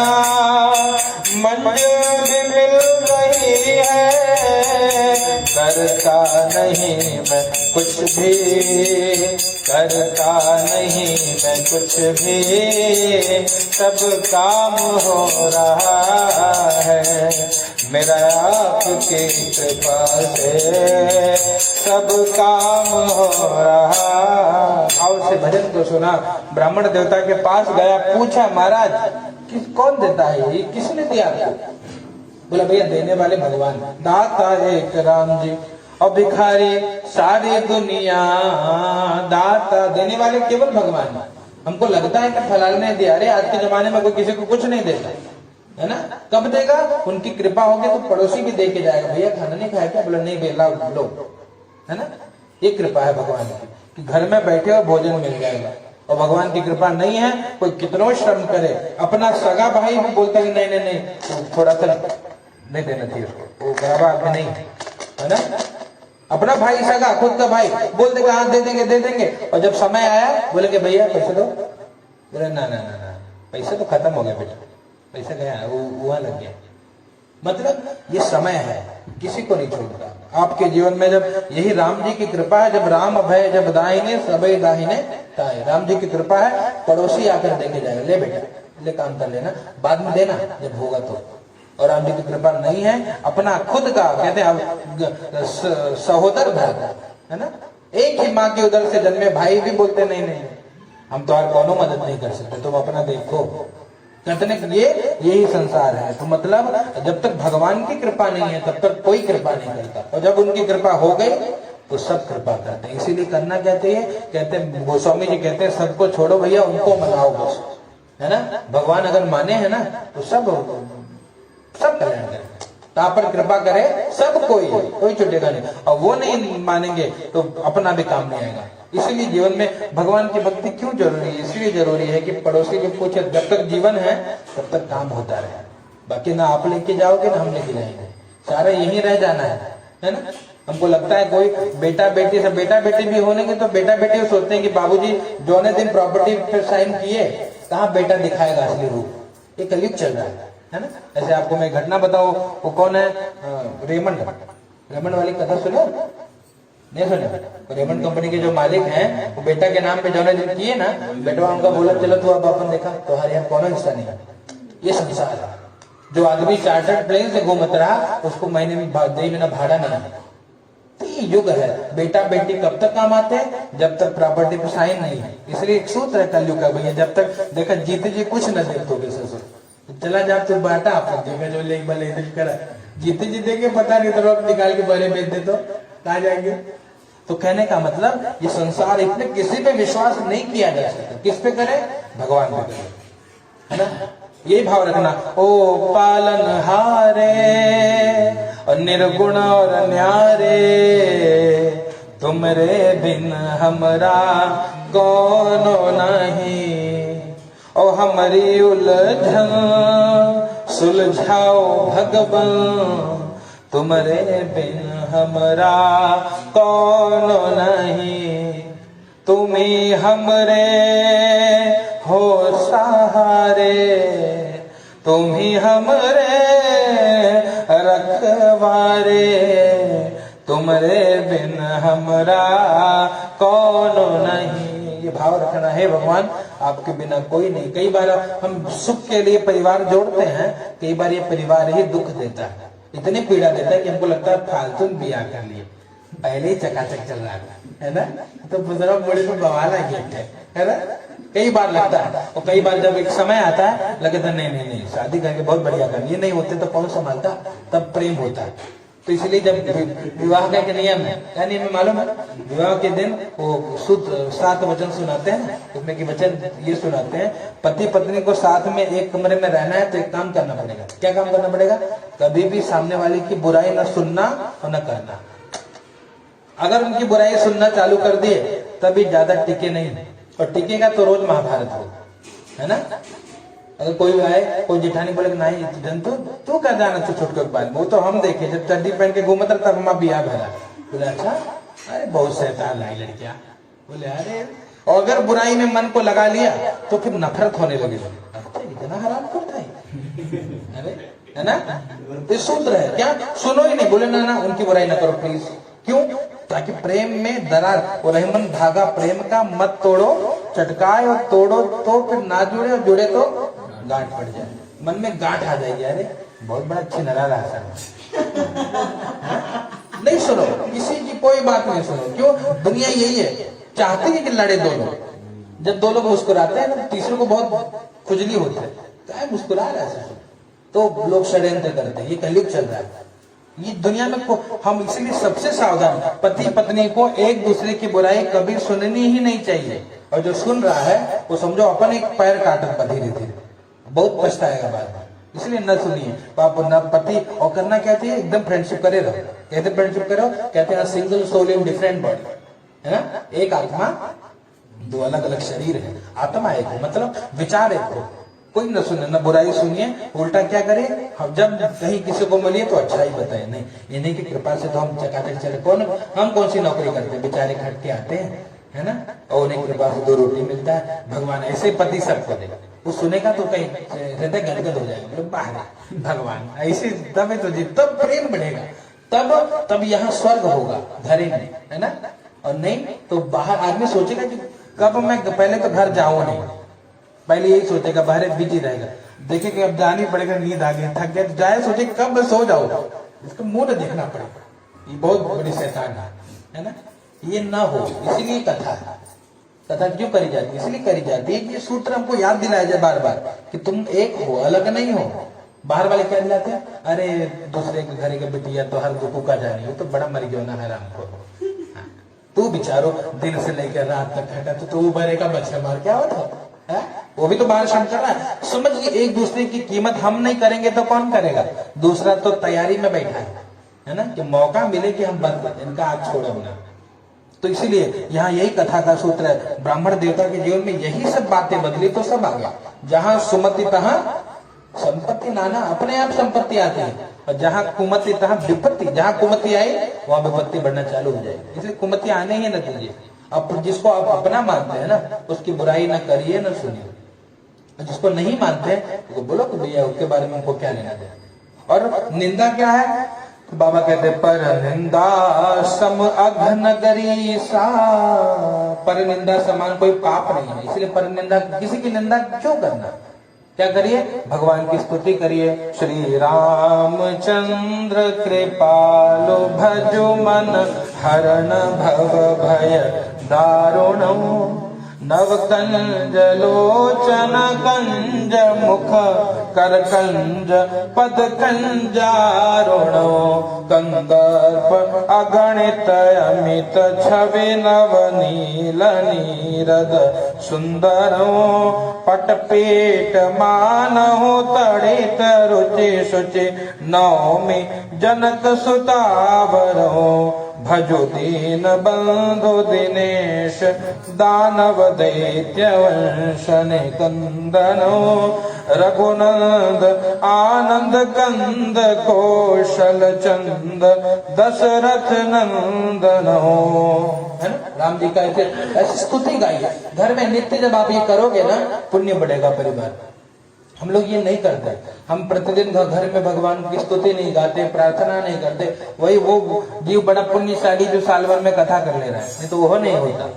मंजिल भी मिल रही है, करता नहीं मैं कुछ भी, करता नहीं मैं कुछ भी, सब काम हो रहा है, मेरा आपकी कृपा से सब काम हो रहा। और से भजन को सुना, ब्राह्मण देवता के पास गया, पूछा महाराज कौन देता है, ये किसने दिया? बोला भैया देने वाले भगवान, दाता एक राम जी और भिखारी सारी दुनिया, दाता देने वाले केवल भगवान। हमको लगता है कि फलाल ने दिया, अरे आज के जमाने में कोई किसी को कुछ नहीं देता, है ना। कब देगा? उनकी कृपा होगी तो पड़ोसी भी दे के जाएगा, भैया खाना नहीं खाया क्या? बोला नहीं भैया लो, है ना। ये कृपा है भगवान की कि घर में बैठे और भोजन मिल जाएगा और भगवान की कृपा नहीं है, कोई कितनो श्रम करे, अपना सगा भाई भी बोलता है नहीं नहीं नहीं तो थोड़ा सा नहीं देना चाहिए उसको, वो बराबर आदमी नहीं है ना। अपना भाई सगा, खुद का भाई बोल देगा हाँ दे देंगे, और जब समय आया बोलेंगे भैया पैसे दो, बोले ना ना ना ना पैसा तो खत्म हो गया बेटा, पैसा गया वो वहां लग गया। मतलब ये समय है, किसी को नहीं छोड़ता। आपके जीवन में जब यही राम जी की कृपा है, जब राम अभय जब दाहिने सबे दाहिने ताए, राम जी की कृपा है, पड़ोसी आकर देके जाएगा ले बेटा ले काम कर लेना, बाद में देना जब होगा तो। और राम जी की कृपा नहीं है, अपना खुद का कहते हैं सहोदर भ्राता है ना, एक ही माँ के उदर से जन्मे भाई भी बोलते नहीं नहीं हम तो कोनो मदद नहीं कर सकते, तुम अपना देखो। कहते ये यही संसार है। तो मतलब जब तक भगवान की कृपा नहीं है तब तक कोई कृपा नहीं करता, और जब उनकी कृपा हो गई तो सब कृपा करते हैं। इसीलिए करना क्या चाहिए, कहते हैं गोस्वामी जी कहते हैं सबको छोड़ो भैया, उनको मनाओ बस, है ना। भगवान अगर माने हैं ना तो सब कल्याण करें, आप पर कृपा करे सब कोई छूटेगा नहीं, और वो नहीं मानेंगे तो अपना भी काम नहीं आएगा। इसीलिए जीवन में भगवान की भक्ति क्यों जरूरी है, इसलिए जरूरी है कि पड़ोसी जो पूछे जब तक जीवन है तब तक काम होता रहे, बाकी ना आप लेके जाओगे ना हम लेके जाएंगे, सारा यही रह जाना है ना। हमको लगता है कोई बेटा बेटी से, बेटा बेटी भी होने तो बेटा बेटी सोचते हैं कि बाबूजी जो ने दिन प्रॉपर्टी फिर साइन किए कहाँ बेटा दिखाएगा असली रूप, ये कलयुग चल रहा है ना। ऐसे आपको मैं घटना बताऊं, वो कौन है रेमंड वाली कथा सुनो नहीं सुने। रेमंड कंपनी के जो मालिक हैं वो बेटा के नाम पे जो दिन किए ना, बेटा उनका बोला चलो तू अब अपन देखा तो हर यहाँ कौन हिस्सा नहीं है। ये संसार है, जो आदमी चार्टर्ड प्लेन से घूमत रहा उसको महीने में 2 महीना भाड़ा नहीं है। तो ये युग है, बेटा बेटी कब तक काम आते हैं, जब तक प्रॉपर्टी पे साइन नहीं है। इसलिए एक सूत्र है कलयुग का भैया, जब तक देखा जीते जी कुछ न दे तो ससुर चला जा तू बाटा आप देखा जो ले भले करा जीते जी देखे पता नहीं तो निकाल के बड़े बेच दे तो कहा जाएंगे। तो कहने का मतलब ये संसार इतने किसी पे विश्वास नहीं किया जा सकता, किस पे करे, भगवान पे करे, है ना। यही भाव रखना, ओ पालन हारे और निर्गुण और न्यारे, तुमरे बिन हमरा कौनो नहीं, ओ हमारी उलझन सुलझाओ भगवान, तुमरे बिन हमरा कौनो नहीं, तुम्ही हमरे हो सहारे, तुम्ही हमरे रखवारे, तुमरे बिन हमरा कौनो नहीं। ये भाव रखना है, भगवान आपके बिना कोई नहीं। कई बार हम सुख के लिए परिवार जोड़ते हैं, कई बार ये परिवार ही दुख देता है, इतनी पीड़ा देता है कि हमको लगता है फालतू ब्याह कर लिए, पहले ही चकाचक चल रहा है ना। तो बुजुर्ग बड़े को बवाला गिफ्ट है ना, कई बार लगता है। और कई बार जब एक समय आता है लगता है नहीं शादी करके बहुत बढ़िया कर, ये नहीं होते तो कौन संभालता, तब प्रेम होता है। तो इसलिए जब विवाह का नियम है, क्या नियम है मालूम है, विवाह के दिन वो शुद्ध 7 वचन सुनाते हैं, उसमें की वचन ये सुनाते हैं, पति पत्नी को साथ में एक कमरे में रहना है तो एक काम करना पड़ेगा। क्या काम करना पड़ेगा, कभी भी सामने वाले की बुराई न सुनना और न करना। अगर उनकी बुराई सुनना चालू कर दिए तभी ज्यादा टिके नहीं, और टिकेगा तो रोज महाभारत हो, है ना। अगर कोई आए कोई जिठानी बोले नहीं जंतु तू क्या जाना तू छोटके बात, वो तो हम देखे जब चड्डी पहन के घूमत रहा तब हम बिया भरा। बोले अच्छा, अरे बहुत शैतान लाई लड़कियां। बोले अरे, और अगर बुराई में मन को लगा लिया तो फिर नफरत होने लगी। अच्छा इतना हराम करता है, अरे है ना। तो सूत्र है क्या, सुनो ही नहीं, बोले ना उनकी बुराई ना करो प्लीज। क्यों, ताकि प्रेम में दरार, और रहमन धागा प्रेम का मत तोड़ो, चटकाए और तोड़ो तो फिर ना जुड़े, और जुड़े तो गांठ पड़ जाए, मन में गांठ आ जाएगी। अरे बहुत बड़ा छिनरा रहा सर। नहीं सुनो, किसी की कोई बात नहीं सुनो। क्यों, दुनिया यही है, चाहते हैं कि लड़े दो लोग। जब 2 लोग मुस्कुराते हैं ना, तीसरे को बहुत खुजली होती है, क्या मुस्कुरा रहा है, तो लोग षड्यंत्र करते हैं। ये कलयुग चल रहा है ये दुनिया में। हम इसीलिए सबसे सावधान, पति पत्नी को एक दूसरे की बुराई कभी सुननी ही नहीं चाहिए, और जो सुन रहा है वो समझो अपन एक पैर काटत पर धीरे धीरे, बहुत पछताएगा बाद में। इसलिए न सुनिए पाप न पति, और करना क्या चाहिए, एकदम फ्रेंडशिप करे रहो। कहते फ्रेंडशिप करो, कहते हैं single soul in different body, है ना। एक आत्मा दो अलग अलग शरीर है, आत्मा एक है, मतलब विचार एक हो। कोई न सुने, न बुराई सुनिए, उल्टा क्या करे, हम जब कहीं किसी को मिलिए तो अच्छा ही बताए। नहीं, इन्हीं की कृपा से तो हम चकाचक चले। हम कौन सी नौकरी करते हैं, बेचारे खट के आते हैं, है ना, और उन्हीं की कृपा से 2 रोटी मिलता है। भगवान ऐसे पति सबको देगा। वो सुनेगा तो कहीं हृदय गदगद हो जाएगा, बोले बाहर भगवान ऐसे, तब तो जी, तब प्रेम बढ़ेगा, तब यहाँ स्वर्ग होगा घरे में, है ना। और नहीं तो बाहर आदमी सोचेगा कि कब मैं, पहले तो घर जाऊं नहीं, पहले यही सोचेगा, बाहर बिजी रहेगा, देखे कि अब जानी पड़ेगा, नींद आ गई, थक गया, तो जाए सोचे कब मैं सो जाऊं, इसका मुंह देखना पड़ेगा, ये बहुत बड़ी शैतान है ना। ये ना हो, इसीलिए कथा क्यों करी जाती है, इसलिए करी जाती है कि ये सूत्र हमको याद दिलाया जाए बार बार कि तुम एक हो, अलग नहीं हो। बाहर वाले क्या दिलाते हैं, अरे दूसरे के घर के बिटिया तो हर दुखू का जानी हो, तो बड़ा मर गया ना है हमको, तू बिचारो दिन से लेकर रात तक खटा, तो तू भरे का बच्चा मार क्या होता है, वो भी तो बाहर शाम कर रहा है। समझिए, एक दूसरे की कीमत हम नहीं करेंगे तो कौन करेगा, दूसरा तो तैयारी में बैठा है ना, कि मौका मिले कि हम बंद कर, इनका आग छोड़े ना। तो इसीलिए यहाँ यही कथा का सूत्र है। ब्राह्मण देवता के जीवन में यही सब बातें बदली तो सब आ गया। जहां सुमति तहां संपत्ति, नाना अपने आप संपत्ति आती है, और जहां कुमति तहां विपत्ति, जहां कुमति आई वहां विपत्ति बढ़ना चालू हो जाएगी। इसलिए कुमति आने ही न दीजिए। अब जिसको आप अपना मानते हैं ना, उसकी बुराई न करिए न सुनिए। जिसको नहीं मानते तो बोलो कि भैया उसके बारे में हमको क्या लेना दे। और निंदा क्या है, तो बाबा कहते पर निंदा सम अघनगरी सा, पर निंदा समान कोई पाप नहीं है, इसलिए पर निंदा, किसी की निंदा क्यों करना। क्या करिए, भगवान की स्तुति करिए। श्री रामचंद्र कृपालु भजो मन हरण भव भय दारुणो, नव कंज लोचन कंज मुख कर कंज पद कंजारुणो, कंदर्प अगणित अमित छवि नव नील नीरद सुंदरो, पट पेट मानहु तड़ित रुचि शुचि नौमि जनक सुतावरो, भजो दीन बंधु दिनेश दानव दैत्य वंशन कंदनो, रघुनंद आनंद कंद कौशल चंद दशरथ नंदनो, है ना। राम जी का ऐसी स्तुति गाइए घर में नित्य। जब आप ये करोगे ना, पुण्य बढ़ेगा परिवार। हम लोग ये नहीं करते, हम प्रतिदिन घर में भगवान की स्तुति नहीं गाते, प्रार्थना नहीं करते। वही वो जीव बड़ा पुण्यशाली जो साल भर में कथा कर ले रहा है, नहीं तो वो नहीं होता,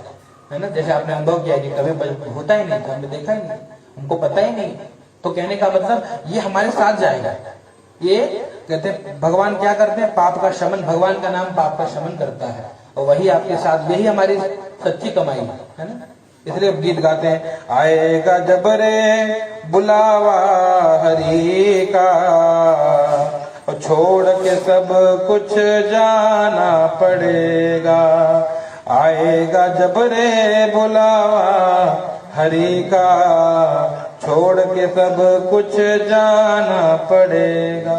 है ना। जैसे आपने अनुभव किया कि कभी होता ही नहीं था, हमने देखा ही नहीं, हमको पता ही नहीं। तो कहने का मतलब ये हमारे साथ जाएगा। ये कहते हैं भगवान क्या करते हैं, पाप का शमन, भगवान का नाम पाप का शमन करता है, और वही आपके साथ, यही हमारी सच्ची कमाई है ना। इसलिए गीत गाते हैं, आएगा जब रे बुलावा हरि का, और छोड़ के सब कुछ जाना पड़ेगा। आएगा जब रे बुलावा हरि का, छोड़ के सब कुछ जाना पड़ेगा।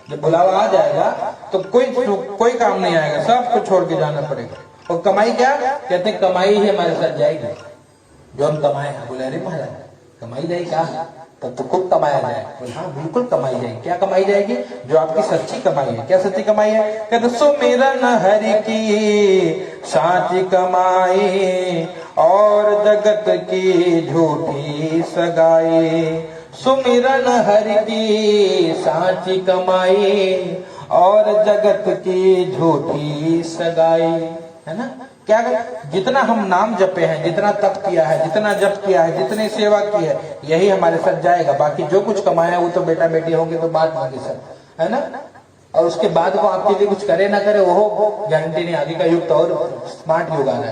जब बुलावा आ जाएगा तो कोई काम नहीं आएगा, सब कुछ छोड़ के जाना पड़ेगा। और कमाई क्या कहते हैं, कमाई ही हमारे साथ जाएगी। जो हम कमाए हैं, बोले अरे महाराज कमाई जाएगी क्या, तब तो खूब कमाया जाए। बोले हाँ बिल्कुल कमाई जाएगी। क्या कमाई जाएगी, जो आपकी सच्ची कमाई है। क्या सच्ची कमाई है, कहते सुमिरन हरि की साची कमाई, और जगत की झूठी सगाई। सुमिरन हरि की साची कमाई, और जगत की झूठी सगाई, है ना। क्या जितना हम नाम जपे हैं, जितना तप किया है, जितना जप किया है, जितनी सेवा की है, यही हमारे साथ जाएगा। बाकी जो कुछ कमाया वो तो बेटा बेटी होंगे तो बात मांगे सर, है ना। और उसके बाद वो आपके लिए कुछ करे ना करे वो गारंटी नहीं। आगे का युग तो और स्मार्ट युग आ रहा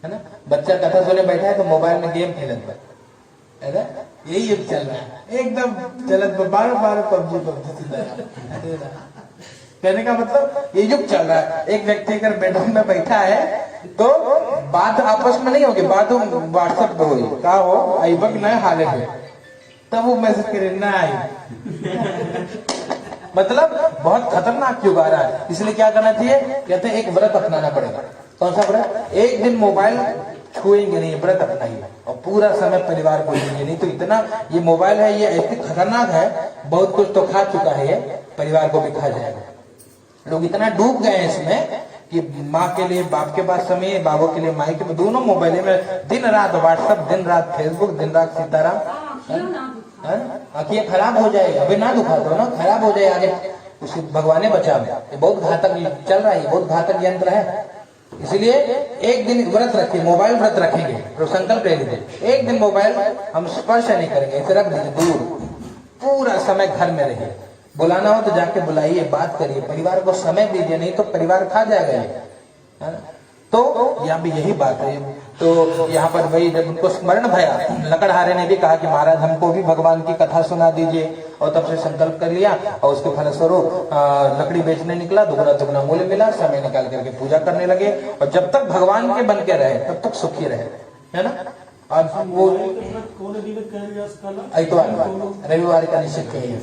है ना। बच्चा कथा सुने बैठा है तो मोबाइल में गेम खेलता है ना, यही युग चल रहा है एकदम चलत, बार बार पबजी। कहने का मतलब ये युग चल रहा है। एक व्यक्ति अगर बेडरूम में बैठा है तो बात आपस में नहीं होगी, बात व्हाट्सएप पे होगी। कहा हो आई वक्त नए हाले में, तब वो मैसेज करे ना आई। मतलब बहुत खतरनाक युग आ रहा है। इसलिए क्या करना चाहिए, कहते हैं एक व्रत अपनाना पड़ेगा। कौन सा व्रत, एक दिन मोबाइल छुएंगे नहीं, व्रत अपनाइए और पूरा समय परिवार को देंगे। नहीं तो इतना ये मोबाइल है, ये ऐसे खतरनाक है, बहुत कुछ तो खा चुका है, ये परिवार को भी खा जाएगा। लोग इतना डूब गए हैं इसमें कि माँ के लिए बाप के पास समय, बाबों के लिए माई के, दोनों मोबाइल में दिन रात व्हाट्सएप, दिन रात फेसबुक, दिन रात सीताराम। आंखें खराब हो जाए, अभी ना दुखा दो ना, खराब हो जाए आगे, उसे भगवान बचा। ये बहुत घातक चल रहा है, बहुत घातक यंत्र है। इसलिए एक दिन व्रत रखिए, मोबाइल व्रत रखेंगे तो संकल्प ले लीजिए, एक दिन मोबाइल हम स्पर्श नहीं करेंगे, इसे रख दीजिए दूर, पूरा समय घर में रहिए। बुलाना हो तो जाके बुलाइए, बात करिए, परिवार को समय दीजिए, नहीं तो परिवार खा जाएगा ये, है ना। तो यहाँ भी यही बात है। तो यहाँ पर वही जब उनको स्मरण भया, लकड़हारे ने भी कहा कि महाराज हमको भी भगवान की कथा सुना दीजिए, और तब से संकल्प कर लिया और उसके फलस्वरूप लकड़ी बेचने निकला, दुगना दुगना मूल्य मिला, समय निकाल करके पूजा करने लगे, और जब तक भगवान के बन के रहे तब तक सुखी रहे, है ना। आज वो रविवार का निश्चित करिए,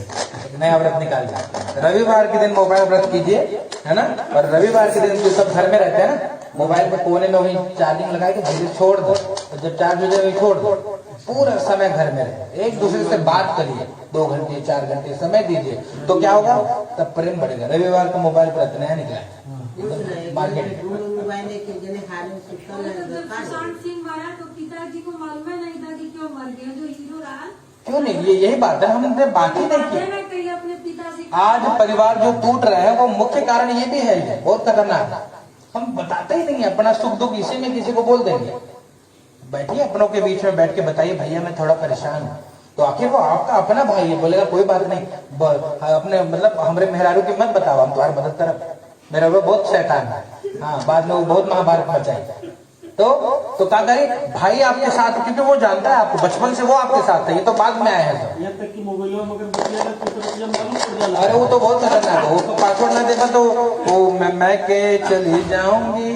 नया व्रत निकाल जाए, रविवार के दिन मोबाइल व्रत कीजिए, है ना। और रविवार के दिन जो सब घर में रहते हैं ना, मोबाइल पे कोने में वही चार्जिंग लगा के धीरे छोड़ दो, जब चार्ज हो जाए वही छोड़ दो, पूरा समय घर में रहे, एक दूसरे से बात करिए, 2 घंटे 4 घंटे समय दीजिए, तो क्या होगा, तब प्रेम बढ़ेगा। रविवार का मोबाइल व्रत नया निकला है मार्केट। क्यों नहीं, ये यही बात है, हमने बात ही नहीं की। आज परिवार जो टूट रहे हैं वो मुख्य कारण ये भी है, बहुत खतरनाक। हम बताते ही नहीं, अपना सुख दुख इसी में किसी को बोल देंगे। बैठिए अपनों के बीच में बैठ के बताइए, भैया मैं थोड़ा परेशान हूँ, तो आखिर वो आपका अपना भाई है, बोलेगा कोई बात नहीं, अपने मतलब हमारे मेहरारू की मत बताओ, हम तुम्हारी मदद करब, मेरा वो बहुत शैतान है, हाँ बाद में वो बहुत महाभारत मचाए। तो क्या करें, भाई आपके साथ, क्योंकि वो जानता है आपको, बचपन से वो आपके साथ है, ये तो बाद में आया है। अरे वो तो बहुत खतरनाक है, वो तो पासवर्ड ना देगा तो वो मैं के चली जाऊंगी,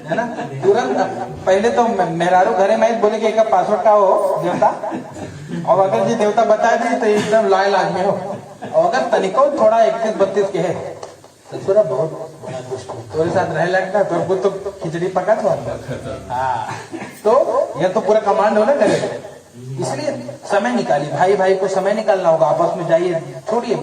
है ना। तुरंत पहले तो मेहरारू घरे में बोले कि एक पासवर्ड का हो देवता, और अगर जी देवता बता दी तो एकदम लायल आदमी हो, और अगर तनिको थोड़ा 31-32 के है तो पूरा बहुत बड़ा दुष्ट तुम्हारे साथ रह लगता तो तो खिचड़ी पका दो अंदर। हाँ, तो यह तो पूरा कमांड हो ना करे। इसलिए समय निकालिए, भाई भाई को समय निकालना होगा, आपस में जाइए, छोड़िए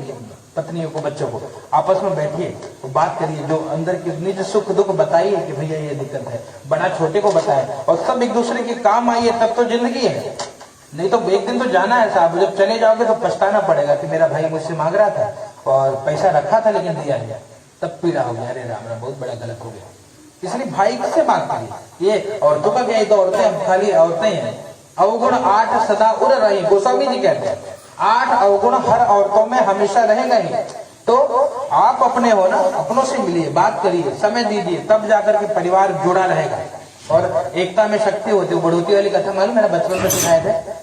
पत्नियों को, बच्चों को, आपस में बैठिए, तो बात करिए, जो अंदर की निज सुख दुख बताइए कि भैया ये दिक्कत है, बड़ा छोटे को बताए, और सब एक दूसरे के काम आइए, तब तो जिंदगी है। नहीं तो एक दिन तो जाना है साहब, जब चले जाओगे तो पछताना पड़ेगा कि मेरा भाई मुझसे मांग रहा था और पैसा रखा था लेकिन दिया नहीं, तब पीड़ा हो गया, अरे राम बहुत बड़ा गलत हो गया। इसलिए भाई से बात करिए। ये औरतों का क्या, तो औरतें खाली औरतें हैं, अवगुण 8 सदा उड़ रही, गोस्वामी जी कहते हैं 8 अवगुण हर औरतों में हमेशा रहेगा ही। तो आप अपने हो ना, अपनों से मिलिए, बात करिए, समय दीजिए, तब जाकर के परिवार जुड़ा रहेगा और एकता में शक्ति होती है। बढ़ोती वाली कथा मालूम, मेरा बचपन में सुनाए थे,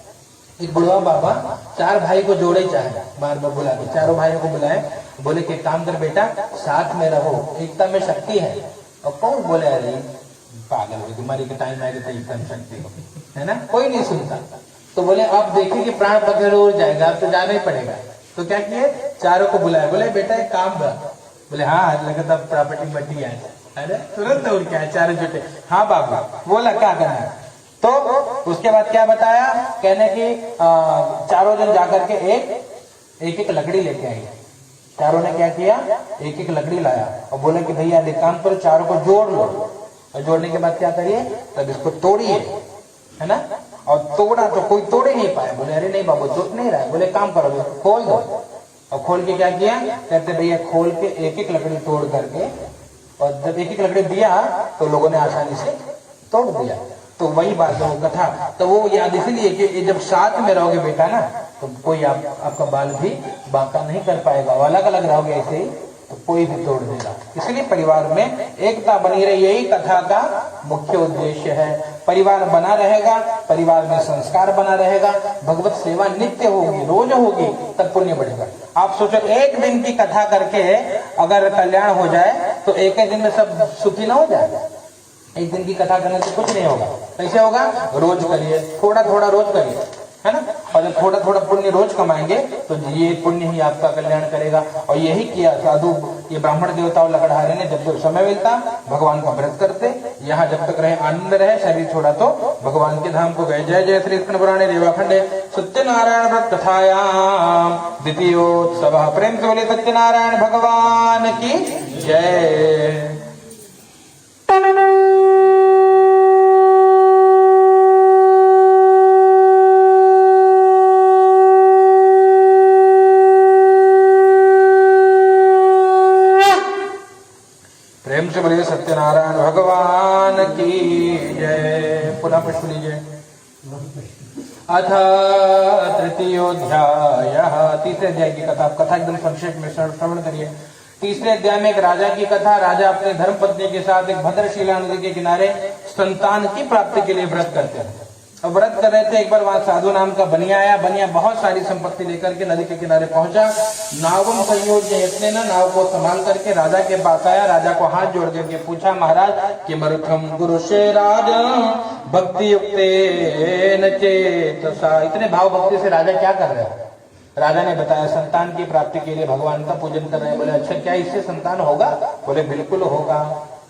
एक बुढ़वा बाबा 4 भाई को जोड़े चाहे, बार बार बुला के चारों भाइयों को बुलाए, बोले कि काम कर बेटा, साथ में रहो, एकता में शक्ति है। और कौन बोले अरे पागल हो, तुम्हारी के टाइम आएगा तो एकता में शक्ति हो, है ना, कोई नहीं सुनता। तो बोले अब देखिए कि प्राण पकड़ हो जाएगा, अब तो जाना ही पड़ेगा। तो क्या किए, चारों को बुलाए, बोले बेटा एक काम कर, बोले हाँ लगा तब प्रॉपर्टी बटी है, अरे तुरंत दौड़ के आए, चारों जुटे, हाँ बाबू बोला क्या करना है। तो उसके बाद क्या बताया, कहने की चारों जन जाकर के एक लकड़ी लेके आई। चारों ने क्या किया, एक लकड़ी लाया और बोला कि भैया एक काम करो, चारों को जोड़ लो, और जोड़ने के बाद क्या करिए, तब इसको तोड़िए, है ना। और तोड़ा तो कोई तोड़े नहीं पाए, बोले अरे नहीं बाबू टूट नहीं रहा है, बोले काम करो खोल दो। और खोल के क्या किया, कहते भैया खोल के एक लकड़ी तोड़ करके, और जब एक लकड़ी दिया तो लोगों ने आसानी से तोड़ दिया। तो वही बात है, वो कथा तो वो याद इसलिए कि जब साथ में रहोगे बेटा ना, तो कोई आपका बाल भी बांका नहीं कर पाएगा, अलग अलग रहोगे ऐसे ही तो कोई भी तोड़ देगा। इसलिए परिवार में एकता बनी रही, यही कथा का मुख्य उद्देश्य है। परिवार बना रहेगा, परिवार में संस्कार बना रहेगा, भगवत सेवा नित्य होगी, रोज होगी, तब पुण्य बढ़ेगा। आप सोचो एक दिन की कथा करके अगर कल्याण हो जाए तो एक दिन में सब सुखी ना हो जाए। एक दिन की कथा करने से कुछ नहीं होगा। कैसे होगा, रोज करिए, थोड़ा थोड़ा रोज करिए, है ना। और जब थोड़ा थोड़ा पुण्य रोज कमाएंगे तो ये पुण्य ही आपका कल्याण करेगा। और यही किया साधु ये ब्राह्मण देवताओं लकड़हारे ने, जब जब समय मिलता भगवान का व्रत करते, यहाँ जब तक रहे आनंद रहे, शरीर छोड़ा तो भगवान के धाम को गए। जय जय श्री कृष्ण पुराणे रेवाखंडे सत्यनारायण व्रत कथायाम द्वितीयोत्सव। प्रेम से बोले सत्यनारायण भगवान की जय। प्रेम से बोलिए सत्यनारायण भगवान की जय। पुनः पुष्प लीजिए। अथ तृतीयोध्याय, तीसरे अध्याय की कथा। कथा एकदम संक्षेप में श्रवण करिए। तीसरे अध्याय में एक राजा की कथा। राजा अपने धर्म पत्नी के साथ एक भद्रशिला नदी के किनारे संतान की प्राप्ति के लिए व्रत करते हैं। अब व्रत कर रहे थे, एक बार वहां साधु नाम का बनिया आया। बनिया बहुत सारी संपत्ति लेकर के नदी के किनारे पहुंचा। नावम संयोज्य यत्ने न, नाव को संभाल करके राजा के पास आया। राजा को हाथ जोड़ करके पूछा, महाराज कि मरुथम गुरु से राज भक्ति युक्तेन चेतसा। इतने भाव भक्ति से राजा क्या कर रहे हैं? राजा ने बताया संतान की प्राप्ति के लिए भगवान का पूजन कर रहे हैं। बोले अच्छा, क्या इससे संतान होगा? बोले बिल्कुल होगा।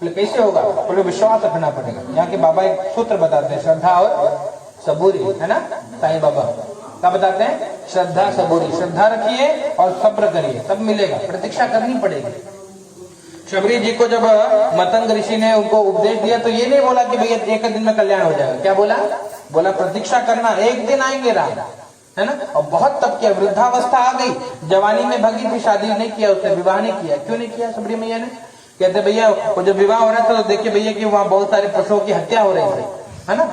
बोले कैसे होगा? बोले विश्वास रखना पड़ेगा। यहाँ के बाबा एक सूत्र बताते हैं, श्रद्धा और सबूरी, है ना? साईं बाबा क्या बताते हैं? श्रद्धा सबूरी। श्रद्धा रखिए और सब्र करिए, सब मिलेगा। प्रतीक्षा करनी पड़ेगी। शबरी जी को जब मतंग ऋषि ने उनको उपदेश दिया तो ये नहीं बोला कि भैया एक दिन में कल्याण हो जाएगा। क्या बोला? बोला प्रतीक्षा करना, एक दिन आएंगे राम, है ना? और बहुत तब किया, वृद्धावस्था आ गई, जवानी में भगी थी, शादी नहीं किया, उसने विवाह नहीं किया। क्यों नहीं किया शबरी मैया ने? कहते भैया वो जब विवाह हो रहा था तो देखिए भैया कि वहाँ बहुत सारे पशुओं की हत्या हो रही थी, है ना?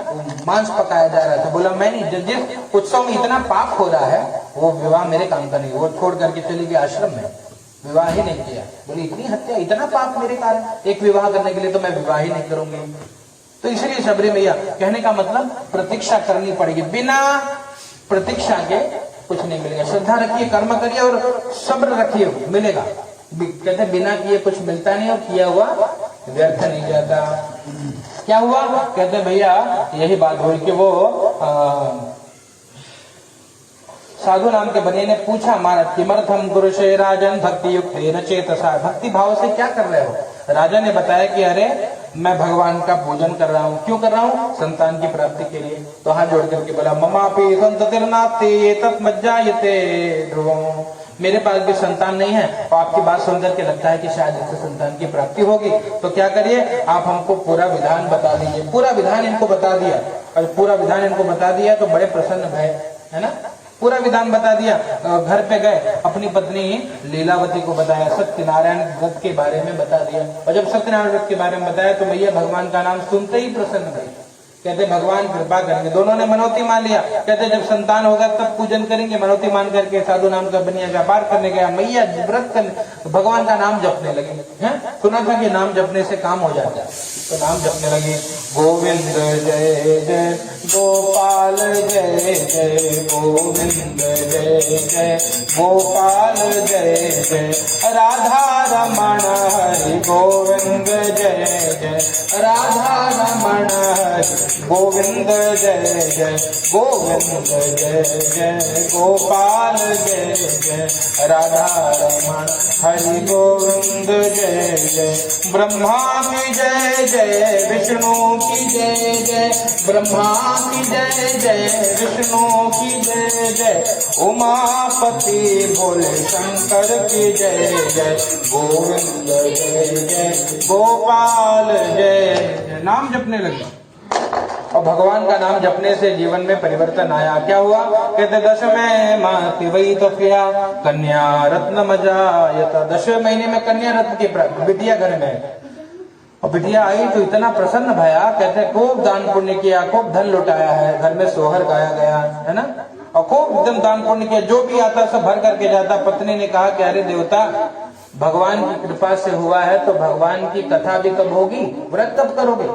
मांस पकाया जा रहा था। बोला मैं नहीं, जिस उत्सव में इतना पाप हो रहा है वो विवाह मेरे काम का नहीं। वो छोड़ करके चली गई आश्रम में, विवाह ही नहीं किया। बोली इतनी हत्या, इतना पाप मेरे कारण, एक विवाह करने के लिए तो मैं विवाह ही नहीं करूंगी। तो इसलिए शबरी मैया कहने का मतलब प्रतीक्षा करनी पड़ेगी, बिना प्रतीक्षा के कुछ नहीं मिलेगा। श्रद्धा रखिए, कर्म करिए और सब्र रखिए, मिलेगा। कहते बिना किए कुछ मिलता नहीं और किया हुआ व्यर्थ नहीं जाता। क्या हुआ? कहते भैया यही बात हुई कि वो साधु नाम के बने ने पूछा, महाराज किमर्थम गुरुशे राजन भक्ति युक्तेन चेतसा। भक्ति भाव से क्या कर रहे हो? राजा ने बताया कि अरे मैं भगवान का पूजन कर रहा हूँ। क्यों कर रहा हूँ? संतान की प्राप्ति के लिए। तो हाथ जोड़ करके बोला ममापि संततिर्नास्ति तत्मज्जायते ध्रुवम्। मेरे पास भी संतान नहीं है और आपकी बात सुन करके लगता है कि शायद इससे संतान की प्राप्ति होगी। तो क्या करिए, आप हमको पूरा विधान बता दीजिए। पूरा विधान इनको बता दिया, और पूरा विधान इनको बता दिया तो बड़े प्रसन्न भय, है ना? पूरा विधान बता दिया। घर पे गए, अपनी पत्नी लीलावती को बताया, सत्यनारायण व्रत के बारे में बता दिया। और जब सत्यनारायण व्रत के बारे में बताया तो भैया भगवान का नाम सुनते ही प्रसन्न भई। कहते भगवान कृपा करेंगे। दोनों ने मनौती मान लिया। कहते जब संतान होगा तब पूजन करेंगे। मनौती मान करके साधु नाम का बनिया व्यापार करने गया, मैया व्रत करने, भगवान का नाम जपने लगे। हैं? सुना था कि नाम जपने से काम हो जाता है, तो नाम जपने लगे। गोविंद जय जय गोपाल जय जय, गोविंद जय जय गोपाल जय जय, राधा रमण हरि गोविंद जय जय, राधा रमण हरि गोविंद जय जय, गोविंद जय जय गोपाल जय जय, राधा रमण हरि गोविंद जय जय। ब्रह्मा की जय जय, विष्णु की जय जय, ब्रह्मा की जय जय, विष्णु की जय जय, उमापति भोले शंकर की जय जय, गोविंद जय जय गोपाल जय जय। नाम जपने लगे और भगवान का नाम जपने से जीवन में परिवर्तन आया। क्या हुआ? कहते 10वें माह वही तो किया कन्या रत्न मजायत। 10वें महीने में कन्या रत्न की प्राप्ति, बिटिया घर में। और बिटिया आई तो इतना प्रसन्न भया, कहते खूब दान पुण्य किया, खूब धन लुटाया है, घर में सोहर गाया गया, है ना? और खूब एकदम दान पुण्य किया, जो भी आता सब भर करके जाता। पत्नी ने कहा कि अरे देवता, भगवान की कृपा से हुआ है तो भगवान की कथा भी कब होगी, व्रत कब करोगे?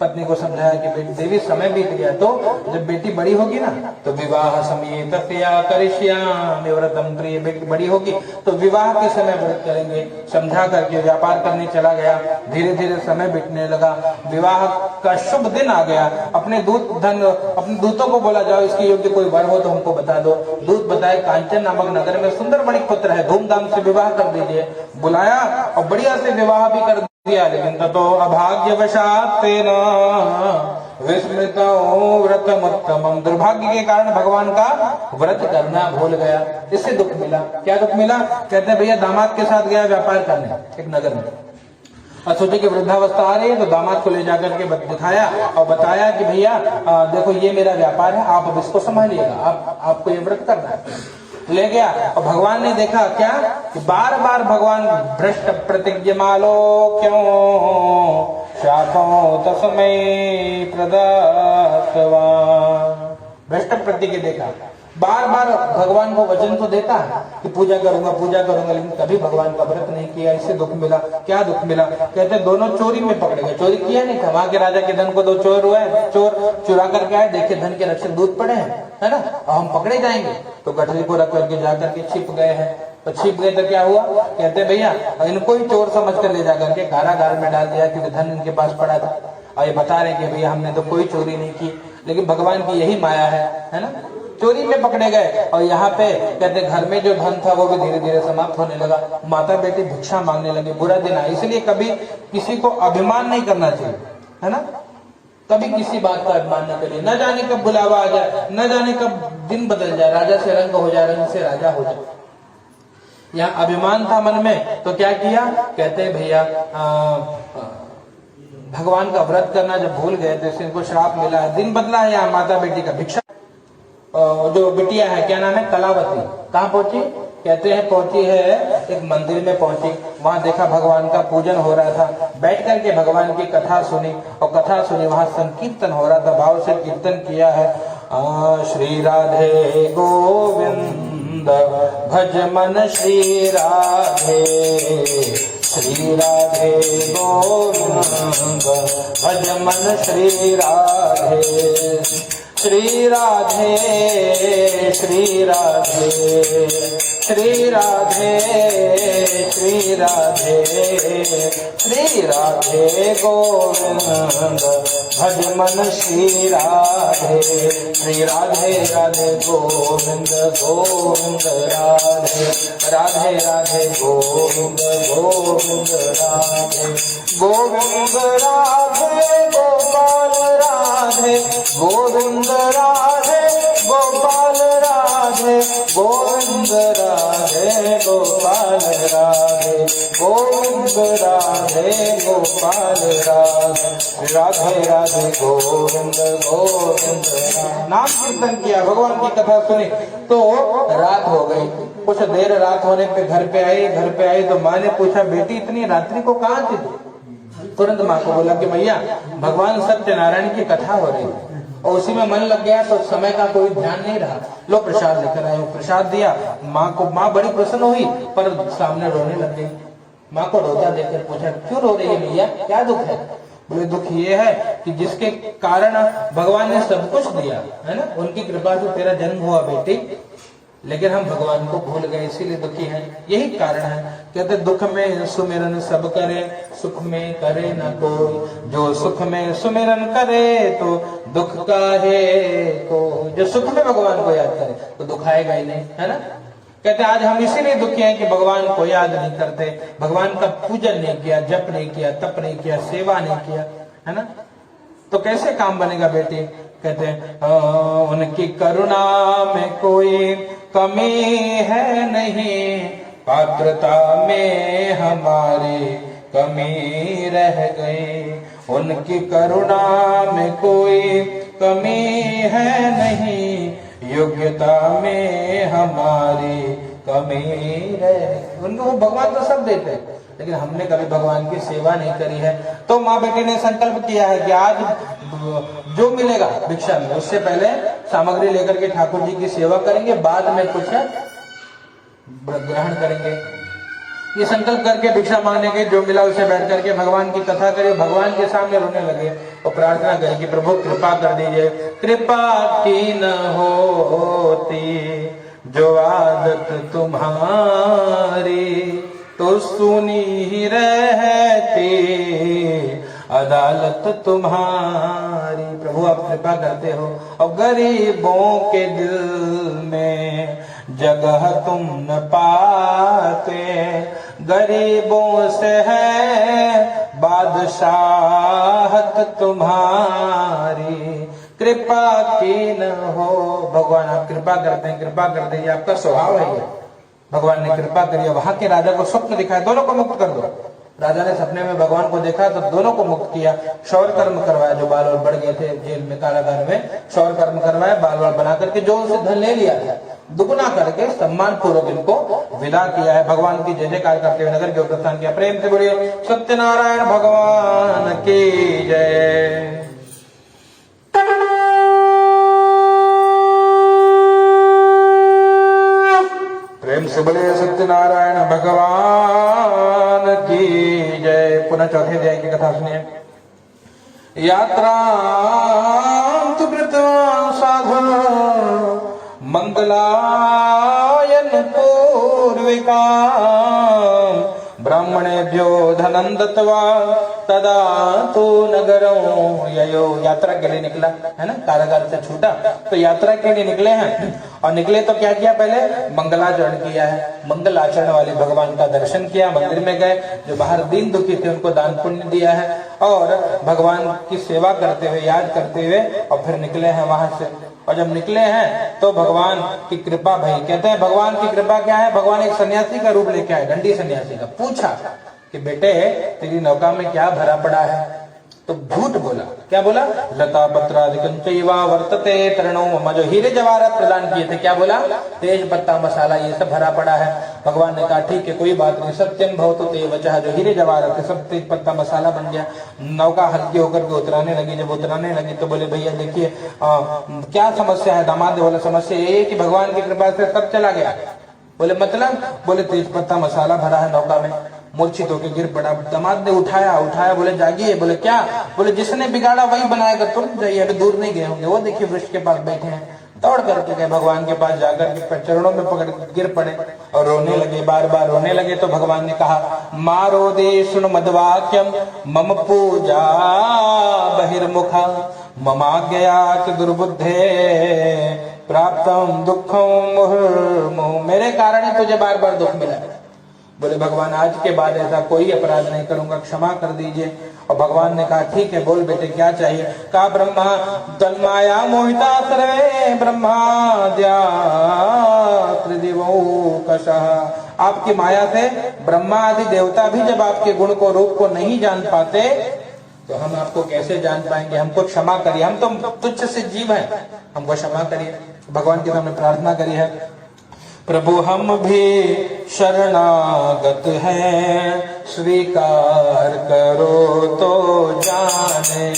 पत्नी को समझाया कि बेटी देवी समय बीत गया, तो जब बेटी बड़ी होगी ना तो विवाह समय तस्या करिष्यामि व्रतम प्रिय, बेटी बड़ी होगी तो विवाह के समय व्रत करेंगे। समझा करके व्यापार करने चला गया। धीरे धीरे समय बीतने लगा, विवाह का शुभ दिन आ गया। अपने दूतों को बोला, जाओ इसके योग्य कोई वर हो तो हमको बता दो। दूत बताए कांचन नामक नगर में सुंदर बड़ी पुत्र है, धूमधाम से विवाह कर दीजिए। बुलाया और बढ़िया से विवाह भी कर दिया, लेकिन ततो अभाग्यवशात् तेन विस्मृतो व्रतमुत्तमम्, दुर्भाग्य के कारण भगवान का व्रत करना भूल गया। इससे दुख मिला। क्या दुख मिला? कहते हैं भैया दामाद के साथ गया व्यापार करने एक नगर में, और सोचे कि वृद्धावस्था आ रही है तो दामाद को ले जाकर के दिखाया और बताया कि भैया देखो ये मेरा व्यापार है, आप अब इसको संभालिएगा, आपको ये व्रत करना है। ले गया और भगवान ने देखा क्या कि बार बार भगवान भ्रष्ट प्रतिज्ञमालो क्यों शापो तस्मै प्रदत्तवान्, भ्रष्ट प्रतिज्ञा देखा। बार बार भगवान को वचन तो देता है कि पूजा करूंगा, लेकिन कभी भगवान का व्रत नहीं किया। इससे दुख मिला। क्या दुख मिला? कहते दोनों चोरी में पकड़े गए। चोरी किया नहीं था, वहां के राजा के धन को दो चोर हुए, चोर चुरा करके आए, देखे धन के रक्षक दूत पड़े हैं, है ना, और हम पकड़े जाएंगे। तो गठरी को रख करके जाकर के छिप गए हैं। तो छिप गए तो क्या हुआ? कहते भैया इनको ही चोर समझ कर ले जाकर के कारागार में डाल दिया, क्योंकि धन इनके पास पड़ा था। और ये बता रहे कि भैया हमने तो कोई चोरी नहीं की, लेकिन भगवान की यही माया है ना। चोरी में पकड़े गए और यहाँ पे कहते घर में जो धन था वो भी धीरे धीरे समाप्त होने लगा। माता बेटी भिक्षा मांगने लगे। बुरा दिन आया। इसलिए कभी किसी को अभिमान नहीं करना चाहिए, है ना। कभी किसी बात का अभिमान न करिए। न जाने कब बुलावा आ जाए, न जाने कब दिन बदल जाए, राजा से रंग हो जाए, रंग से राजा हो जाए। यहाँ अभिमान था मन में तो क्या किया? कहते भैया भगवान का व्रत करना जब भूल गए तो इससे इनको श्राप मिला। दिन बदला है। यहाँ माता बेटी का भिक्षा, जो बिटिया है क्या नाम है, कलावती, कहाँ पहुंची? कहते हैं पहुंची है एक मंदिर में पहुंची। वहां देखा भगवान का पूजन हो रहा था। बैठ करके भगवान की कथा सुनी, और कथा सुनी वहां संकीर्तन हो रहा था। भाव से कीर्तन किया है। श्री राधे गोविंद भज मन श्री राधे, श्री राधे गोविंद भज मन श्री राधे, श्री राधे श्री राधे श्री राधे श्री राधे श्री राधे गोविंद भज मन श्री राधे, श्री राधे राधे गोविंद गोविंद राधे, राधे राधे गोविंद गोविंद राधे, गोविंद राधे गोपाल राधे, गोविंद राधे गोपाल राधे, गोविंद राधे गोपाल राधे, गोविंद राधे गोपाल राधे, राधे राधे गोविंद गोविंद राधे। नाम कीर्तन किया, भगवान की कथा सुनी। तो रात हो गई। कुछ देर रात होने पे घर पे आई तो माँ ने पूछा बेटी इतनी रात्रि को कहाँ थी? तुरंत माँ को बोला कि भैया भगवान सत्यनारायण की कथा हो रही है और उसी में मन लग गया तो समय का कोई ध्यान नहीं रहा। लो प्रसाद लेकर आए। प्रसाद दिया माँ को। माँ बड़ी प्रसन्न हुई पर सामने रोने लग गई। माँ को रोता देखकर पूछा क्यों रो रही है भैया, क्या दुख है? बोले दुख ये है कि जिसके कारण भगवान ने सब कुछ दिया है ना, उनकी कृपा से तेरा जन्म हुआ बेटी, लेकिन हम भगवान को भूल गए इसीलिए दुखी हैं। यही कारण है। कहते दुख में सुमिरन सब करे, सुख में करे न कोई, जो सुख में सुमिरन करे तो दुख काहे को। जो सुख में भगवान को याद करे तो दुख आएगा ही नहीं, है ना। कहते आज हम इसीलिए दुखी हैं कि भगवान को याद नहीं करते, भगवान का पूजन नहीं किया, जप नहीं किया, तप नहीं किया, सेवा नहीं किया, है ना। तो कैसे काम बनेगा बेटी? कहते उनकी करुणा में कोई कमी है नहीं, पात्रता में हमारी कमी रह गई। उनकी करुणा में कोई कमी है नहीं, योग्यता में हमारी कमी रह। उनको भगवान तो सब देते हैं, लेकिन हमने कभी भगवान की सेवा नहीं करी है। तो माँ बेटे ने संकल्प किया है कि आज जो मिलेगा भिक्षा में उससे पहले सामग्री लेकर के ठाकुर जी की सेवा करेंगे, बाद में कुछ ग्रहण करेंगे। ये संकल्प करके भिक्षा मांगने के जो मिला उसे बैठ करके भगवान की कथा करे, भगवान के सामने रोने लगे और प्रार्थना करे कि प्रभु कृपा कर दीजिए। कृपा की न होती जो आदत तुम्हारी, तो सुनी ही रहती अदालत तुम्हारी। प्रभु आप कृपा करते हो और गरीबों के दिल में जगह तुम न पाते, गरीबों से है बादशाहत तुम्हारी। कृपा की न हो, भगवान आप कृपा करते हैं, कृपा कर दीजिए, आपका स्वभाव है ये। भगवान ने कृपा करी, वहां के राजा को स्वप्न दिखाया, दोनों को मुक्त कर दो। राजा ने सपने में भगवान को देखा तो दोनों को मुक्त किया, शौर कर्म करवाया, जो बाल और बढ़ गए थे जेल में कारागार में, शौर कर्म करवाया, बाल बाल बना करके जो उनसे धन ले लिया था दुगुना करके सम्मान पूर्वक इनको विदा किया है। भगवान की जय जयकार करते हुए नगर के प्रस्थान किया। प्रेम से बोलिए सत्यनारायण भगवान की जय। प्रेम से बोलिए सत्यनारायण भगवान की जय। पुनः चौथे अध्याय की कथा सुनिए। यात्रा तु कृतवान् साधु मंगलायन पूर्विका, ब्राह्मणेभ्यो धनं दत्त्वा तदा तो नगरों ययो। यात्रा के लिए निकला है ना, कारागार से छूटा तो यात्रा के लिए निकले हैं। और निकले तो क्या किया, पहले मंगलाचरण किया है, मंगल आचरण वाले भगवान का दर्शन किया, मंदिर में गए, जो बाहर दीन दुखी थे उनको दान पुण्य दिया है, और भगवान की सेवा करते हुए, याद करते हुए, और फिर निकले हैं वहां से। और जब निकले हैं तो भगवान की कृपा भई। कहते हैं भगवान की कृपा क्या है, भगवान एक सन्यासी का रूप लेके आए, दंडी सन्यासी का। पूछा कि बेटे तेरी नौका में क्या भरा पड़ा है, तो झूठ बोला। क्या बोला, लता पत्रादिकं चैवा वर्तते तरणो मम, जो हीरे जवाहरात प्रदान किए थे, क्या बोला, तेज पत्ता मसाला ये सब भरा पड़ा है। भगवान ने कहा ठीक है कोई बात नहीं, सत्यम भवतु ते वचः, जो हीरे जवाहरात थे सब तेज पत्ता मसाला बन गया। नौका हल्की होकर के उतराने लगी, जब उतराने लगी तो बोले भैया देखिए क्या समस्या है। दामाद बोला समस्या ये है कि भगवान की कृपा से सब चला गया। बोले मतलब, बोले तेज पत्ता मसाला भरा है नौका में। मूर्छित होकर गिर पड़ा। दामाद ने उठाया, बोले जागिए। बोले क्या, बोले जिसने बिगाड़ा वही बनाएगा, तुम जाइए, अभी दूर नहीं गए होंगे, वो देखिए वृक्ष के पास बैठे हैं। दौड़ करके गए भगवान के पास, जाकर के चरणों में पकड़ गिर पड़े और रोने लगे, बार बार रोने लगे। तो भगवान ने कहा मारो दे सुन मद्वाक्यम मम पूजा बहिर्मुखा, ममाज्ञया दुर्बुद्धे प्राप्तम दुखम मुहुर्मुहुः, मेरे कारण ही तुझे बार बार दुख मिला। बोले भगवान आज के बाद ऐसा कोई अपराध नहीं करूंगा, क्षमा कर दीजिए। और भगवान ने कहा ठीक है बोल बेटे क्या चाहिए। कहा ब्रह्मा तन्माया मोहिता सर्वे ब्रह्माद्या त्रिदिवो कशः, आपकी माया से ब्रह्मा आदि देवता भी जब आपके गुण को रूप को नहीं जान पाते तो हम आपको कैसे जान पाएंगे। हमको क्षमा करिए, हम तो तुच्छ से जीव हैं, हमको क्षमा करिए। भगवान के सामने प्रार्थना करी है, प्रभु हम भी शरणागत हैं, स्वीकार करो तो जाने।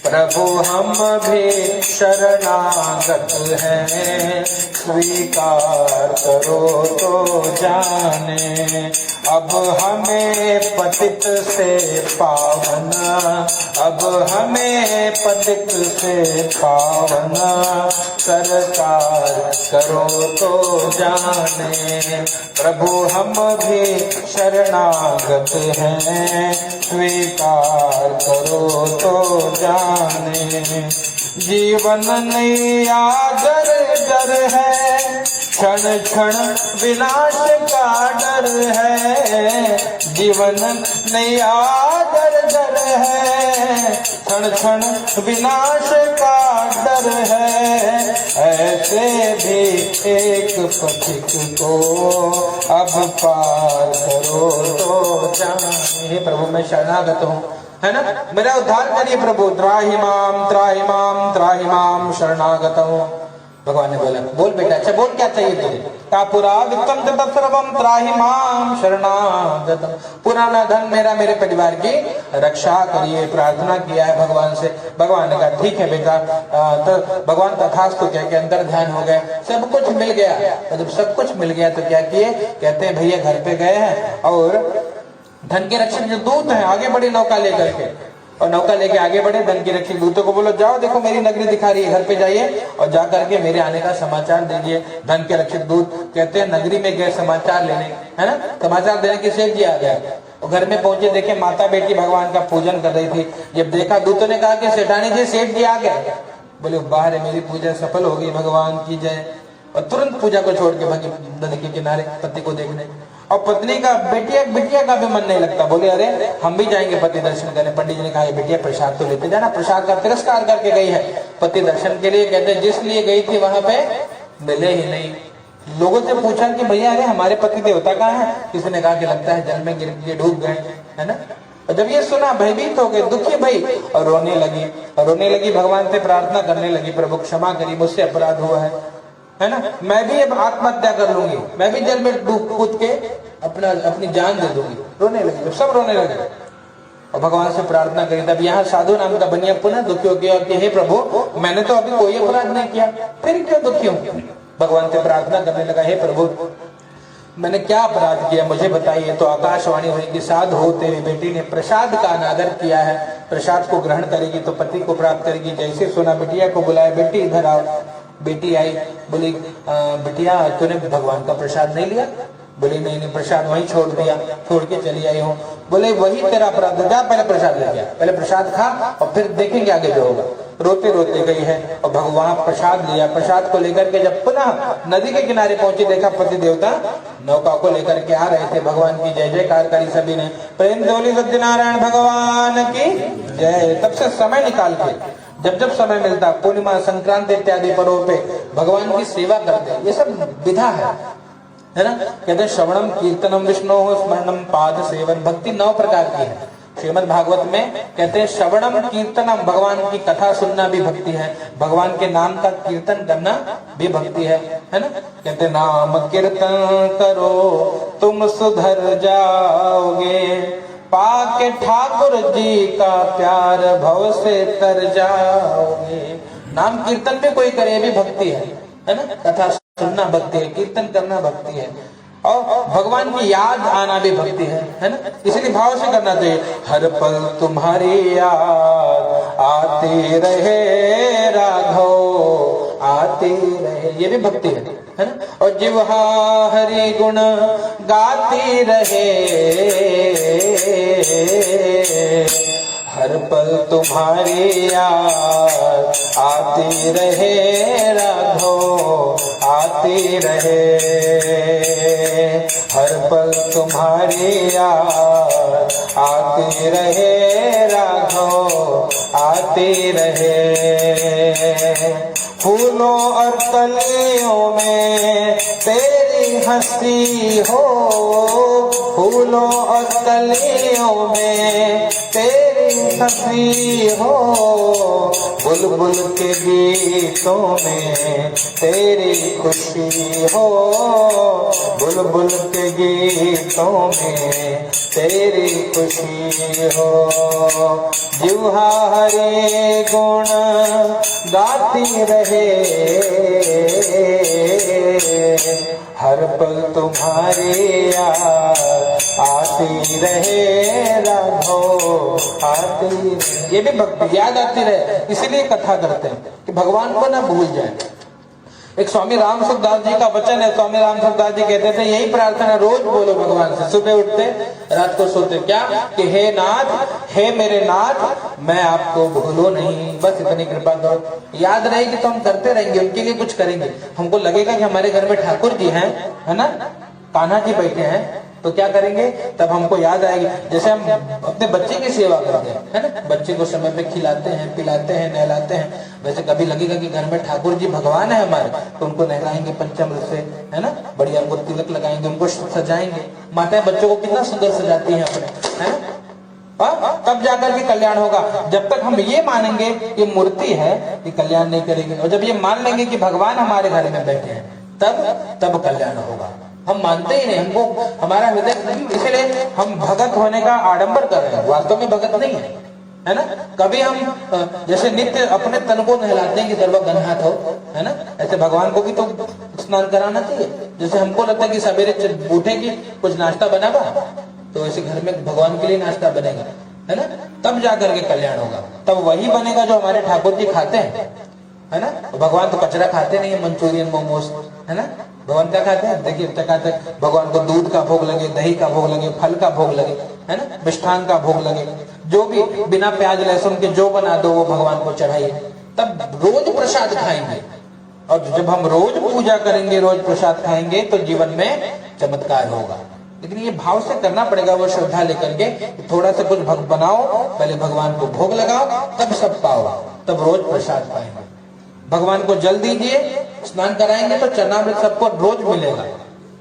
प्रभु हम भी शरणागत हैं, स्वीकार करो तो जाने। अब हमें पतित से पावना, अब हमें पतित से पावना, सरकार करो तो जाने। प्रभु हम भी शरणागत हैं, स्वीकार करो तो जाने। जीवन नैया जर जर है, क्षण क्षण विनाश का डर है। जीवन नैया जर जर है, क्षण क्षण विनाश का डर है। ऐसे भी एक पथिक को अब पार करो तो जाने। प्रभु मैं शरणागत हूँ, है ना, मेरा उद्धार करिए प्रभु। त्राहि माम त्राहि माम त्राहि माम शरणागत हूँ। भगवान ने बोला बोल बेटा, अच्छा बोल क्या चाहिए तुझे? का पुरा वित्तम च सर्वम त्राहि माम शरणागतम, पुराना धन मेरा, मेरे परिवार की रक्षा करिए, प्रार्थना किया है भगवान से। भगवान ने कहा ठीक है बेटा। तो भगवान तथास्तु कह के अंदर ध्यान हो गए, सब कुछ मिल गया। तो जब सब कुछ मिल गया तो क्या किए, कहते हैं भैया घर पे गए हैं और धन के रक्षक जो दूत हैं आगे बढ़े नौका लेकर के, और नौका लेके आगे बढ़े। धन की रक्षक दूतों को बोलो जाओ देखो मेरी नगरी दिखा रही है, घर पे जाइए और जा करके मेरे आने का समाचार दीजिए। धन के रक्षक दूत कहते हैं नगरी में गए समाचार लेने, है ना, समाचार देने की सेठ जी आ गए और घर में पहुंचे, देखे माता बेटी भगवान का पूजन कर रही थी। जब देखा दूतों ने कहा कि सेठानी जी सेठ जी आ गए। बोले बाहर है, मेरी पूजा सफल हो गई, भगवान की जय। और तुरंत पूजा को छोड़ के भागी नदी के किनारे पति को देखने। और पत्नी का बिटिया का भी मन नहीं लगता, बोले अरे हम भी जाएंगे पति दर्शन करने। पंडित जी ने कहा बिटिया प्रसाद तो लेते जाना, प्रसाद का तिरस्कार करके गई है पति दर्शन के लिए। कहते जिस लिए गई थी वहां पे मिले ही नहीं। लोगों से पूछा कि भैया अरे हमारे पति देवता कहाँ है? किसी ने कहा कि लगता है जल में गिर के डूब गए, है ना। और जब ये सुना भयभीत हो गए, दुखी भई और रोने लगी, भगवान से प्रार्थना करने लगी, प्रभु क्षमा करी, मुझसे अपराध हुआ है ना, मैं भी अब आत्महत्या कर लूंगी, मैं भी जल में डूब कूद के अपनी जान दे दूंगी। रोने लगी, सब रोने लगे और भगवान से प्रार्थना करी। तब यहाँ साधु नाम का बनिया पुनः दुखी हो गया कि हे प्रभु मैंने तो अभी कोई अपराध नहीं किया, फिर क्यों दुखी हूँ? भगवान से प्रार्थना करने लगा, हे प्रभु मैंने क्या अपराध किया मुझे बताइए। तो आकाशवाणी हुई कि साधु हो तेरी बेटी ने प्रसाद का अनादर किया है, प्रसाद को ग्रहण करेगी तो पति को प्राप्त करेगी। जैसे सुना बिटिया को बुलाया, बेटी इधर आओ। बेटी आई, बोली बिटिया तूने भगवान का प्रसाद नहीं लिया? बोली नहीं, प्रसाद वहीं छोड़ दिया, छोड़ के चली आई हूँ। बोले वही तेरा अपराध है, जा पहले प्रसाद ले गया, पहले प्रसाद खा और फिर देखेंगे आगे जो होगा। रोते रोते गई है और भगवान प्रसाद लिया। प्रसाद को लेकर के जब पुनः नदी के किनारे पहुंची, देखा पति देवता नौका को लेकर के आ रहे थे। भगवान की जय जयकार करी सभी ने, प्रेम डोली सत्यनारायण भगवान की जय। तब से समय निकाल के जब समय मिलता, पूर्णिमा संक्रांति इत्यादि पर्वों पे भगवान की सेवा करते, ये सब विधा है ना। कहते हैं श्रवणम कीर्तनम विष्णु स्मरणम पाद सेवन। भक्ति 9 प्रकार की है। श्रीमद् भागवत में कहते हैं श्रवणम कीर्तनम, भगवान की कथा सुनना भी भक्ति है, भगवान के नाम का कीर्तन करना भी भक्ति है ना। कहते नाम कीर्तन करो तुम सुधर जाओगे, पाके ठाकुर जी का प्यार भव से तर जाओगे। नाम कीर्तन भी कोई करे भी भक्ति है ना। कथा सुनना भक्ति है, कीर्तन करना भक्ति है, और भगवान की याद आना भी भक्ति है ना। इसलिए भाव से करना चाहिए। हर पल तुम्हारी याद आती रहे राघव, आती रहे, ये भी भक्ति है ना। और जिह्वा हरि गुण गाती रहे, हर पल तुम्हारी याद आती रहे राघव, आती रहे, हर पल तुम्हारी याद आती रहे राघव, आती रहे। फूलों और कलियों में तेरी हंसी हो, फूलों और कलियों में तेरी हंसी हो, बुलबुल के गीतों में तेरी खुशी हो, बुलबुल के गीतों में तेरी खुशी हो। जिह्वा हरि गुण गाती रहे, हर पल तुम्हारी याद आती रहे राघव, आती रहे। ये भी भक्ति, याद आती रहे, इसीलिए कथा करते हैं कि भगवान को ना भूल जाए। एक स्वामी राम सुखदास जी का वचन है। स्वामी राम सुखदास जी कहते थे यही प्रार्थना रोज बोलो भगवान से, सुबह उठते रात को सोते, क्या कि हे नाथ, हे मेरे नाथ, मैं आपको भूलो नहीं, बस इतनी कृपा करो। याद रहेगी तो हम करते रहेंगे, उनके लिए कुछ करेंगे। हमको लगेगा कि हमारे घर में ठाकुर जी हैं, है ना, कान्हा जी बैठे हैं, तो क्या करेंगे, तब हमको याद आएगी। जैसे हम अपने बच्चे की सेवा करते हैं, है ना, बच्चे को समय पे खिलाते हैं, पिलाते हैं, नहलाते हैं, वैसे कभी लगेगा कि घर में ठाकुर जी भगवान है हमारे, तो उनको नहलाएंगे पंचामृत से, है ना, बढ़िया उनको तिलक लगाएंगे, उनको सजाएंगे। माताएं बच्चों को कितना सुंदर सजाती हैं अपने, है ना। तब जाकर के कल्याण होगा। जब तक हम ये मानेंगे ये मूर्ति है, ये कल्याण नहीं करेगी। और जब ये मान लेंगे कि भगवान हमारे घर में बैठे हैं, तब कल्याण होगा। हम मानते ही नहीं, हमको हमारा हृदय नहीं, इसलिए हम भगत होने का आडंबर कर रहे हैं, वास्तव में भगत नहीं है ना। कभी हम जैसे नित्य अपने तन को नहलाते हैं कि सर्व गन्हात हो, है ना, ऐसे भगवान को भी तो स्नान कराना चाहिए। जैसे हमको लगता है कि सवेरे उठेगी कुछ नाश्ता बनागा, तो ऐसे घर में भगवान के लिए नाश्ता बनेगा, है ना, तब जाकर के कल्याण होगा। तब वही बनेगा जो हमारे ठाकुर जी खाते हैं, है ना। भगवान तो कचरा खाते नहीं है, मंचूरियन मोमोज, है ना। भगवान क्या खाते हैं? देखिए तक भगवान को दूध का भोग लगे, दही का भोग लगे, फल का भोग लगे, है ना, मिष्ठान का भोग लगे, जो भी बिना प्याज लहसुन के जो बना दो वो भगवान को चढ़ाइए, तब रोज प्रसाद खाएंगे। और जब हम रोज पूजा करेंगे, रोज प्रसाद खाएंगे, तो जीवन में चमत्कार होगा। लेकिन ये भाव से करना पड़ेगा, वो श्रद्धा लेकर के थोड़ा सा कुछ बनाओ, पहले भगवान को भोग लगाओ, तब सब पाओ, तब रोज प्रसाद पाएंगे। भगवान को जल दीजिए, स्नान कराएंगे तो चरणामृत सबको रोज मिलेगा,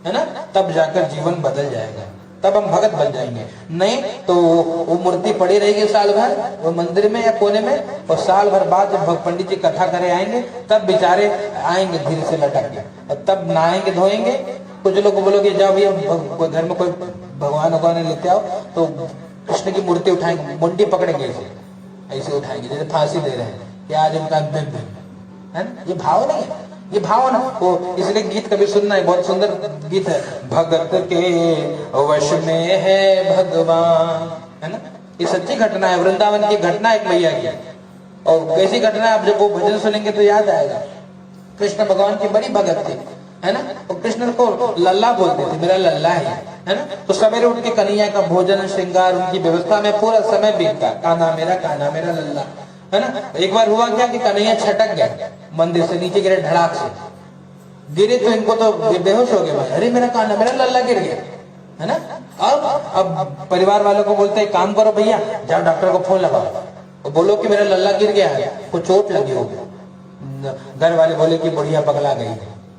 है ना, तब जाकर जीवन बदल जाएगा, तब हम भगत बन जाएंगे। नहीं तो वो मूर्ति पड़ी रहेगी साल भर वो मंदिर में या कोने में, और साल भर बाद जब पंडित जी कथा करे आएंगे, तब बेचारे आएंगे धीरे से लटक के, और तब नहाएंगे धोएंगे। कुछ लोग बोलोगे जाओ भैया घर में कोई भगवान लेते आओ, तो कृष्ण की मूर्ति उठाएंगे, मुंडी पकड़ेंगे, ऐसे उठाएंगे जैसे फांसी दे रहे हैं कि आज उनका है ना। ये भाव नहीं है, ये भाव ना वो, इसलिए गीत कभी सुनना है, बहुत सुंदर गीत है, भगत के वश में है भगवान, है ना। ये सच्ची घटना है, वृंदावन की घटना एक मैया की। और कैसी घटना है, आप जब वो भजन सुनेंगे तो याद आएगा। कृष्ण भगवान की बड़ी भगत थी, है ना। और कृष्ण को लल्ला बोलते थे, मेरा लल्ला है ना। तो सवेरे उठ के कन्हैया का भोजन श्रृंगार उनकी व्यवस्था में पूरा समय बीतता, काना मेरा लल्ला, है ना। एक बार हुआ क्या कि कन्हैया छटक गया, मंदिर से नीचे गिरे, धड़ाक से गिरे, तो इनको तो बेहोश हो गए, अरे मेरा काना मेरा लल्ला गिर गया, है ना। अब परिवार वालों को बोलते हैं काम करो भैया, जाओ डॉक्टर को फोन लगाओ और बोलो कि मेरा लल्ला गिर गया है, को चोट लगी होगी। घर वाले बोले कि बढ़िया पगला गई,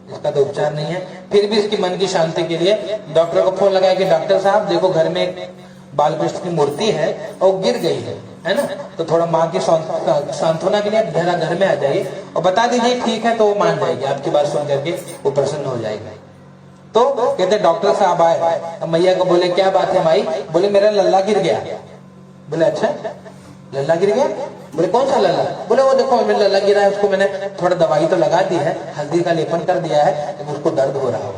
इसका तो उपचार नहीं है। फिर भी इसकी मन की शांति के लिए डॉक्टर को फोन लगाया कि डॉक्टर साहब देखो घर में एक बालकृष्ण की मूर्ति है और गिर गई है ना, तो थोड़ा माँ की सांत्वना के लिए आप जरा घर में आ जाइए और बता दीजिए ठीक है, तो वो मान जाएगी, आपकी बात सुन करके वो प्रसन्न हो जाएगी। तो कहते डॉक्टर साहब आए, मैया को बोले क्या बात है माई? बोले मेरा लल्ला गिर गया। बोले अच्छा लल्ला गिर गया? बोले कौन सा लल्ला? बोले वो देखो मेरा लल्ला गिरा है, उसको मैंने थोड़ा दवाई तो लगा दी है, हल्दी का लेपन कर दिया है, लेकिन उसको दर्द हो रहा हो।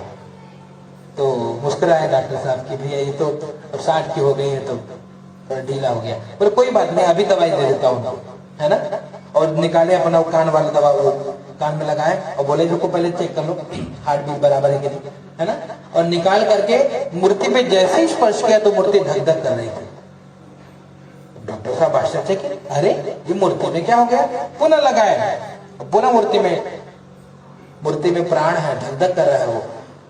तो मुस्कुराए डॉक्टर साहब की भैया ये तो अब 60 की हो गई है तो थोड़ा ढीला हो गया। बोले कोई बात नहीं, अभी दवाई दे देता हूँ, है ना। और निकाले अपना कान वाला दवा, वो कान में लगाए और बोले जो को पहले चेक कर लो हार्ट बीट बराबर है कि नहीं, है ना। और निकाल करके मूर्ति पे जैसे ही स्पर्श किया तो मूर्ति धक धक कर रही थी। डॉक्टर साहब आश्चर्य कि अरे ये मूर्ति में क्या हो गया? पुनः लगाए, पुनः मूर्ति में प्राण है, धक धक कर रहा है वो।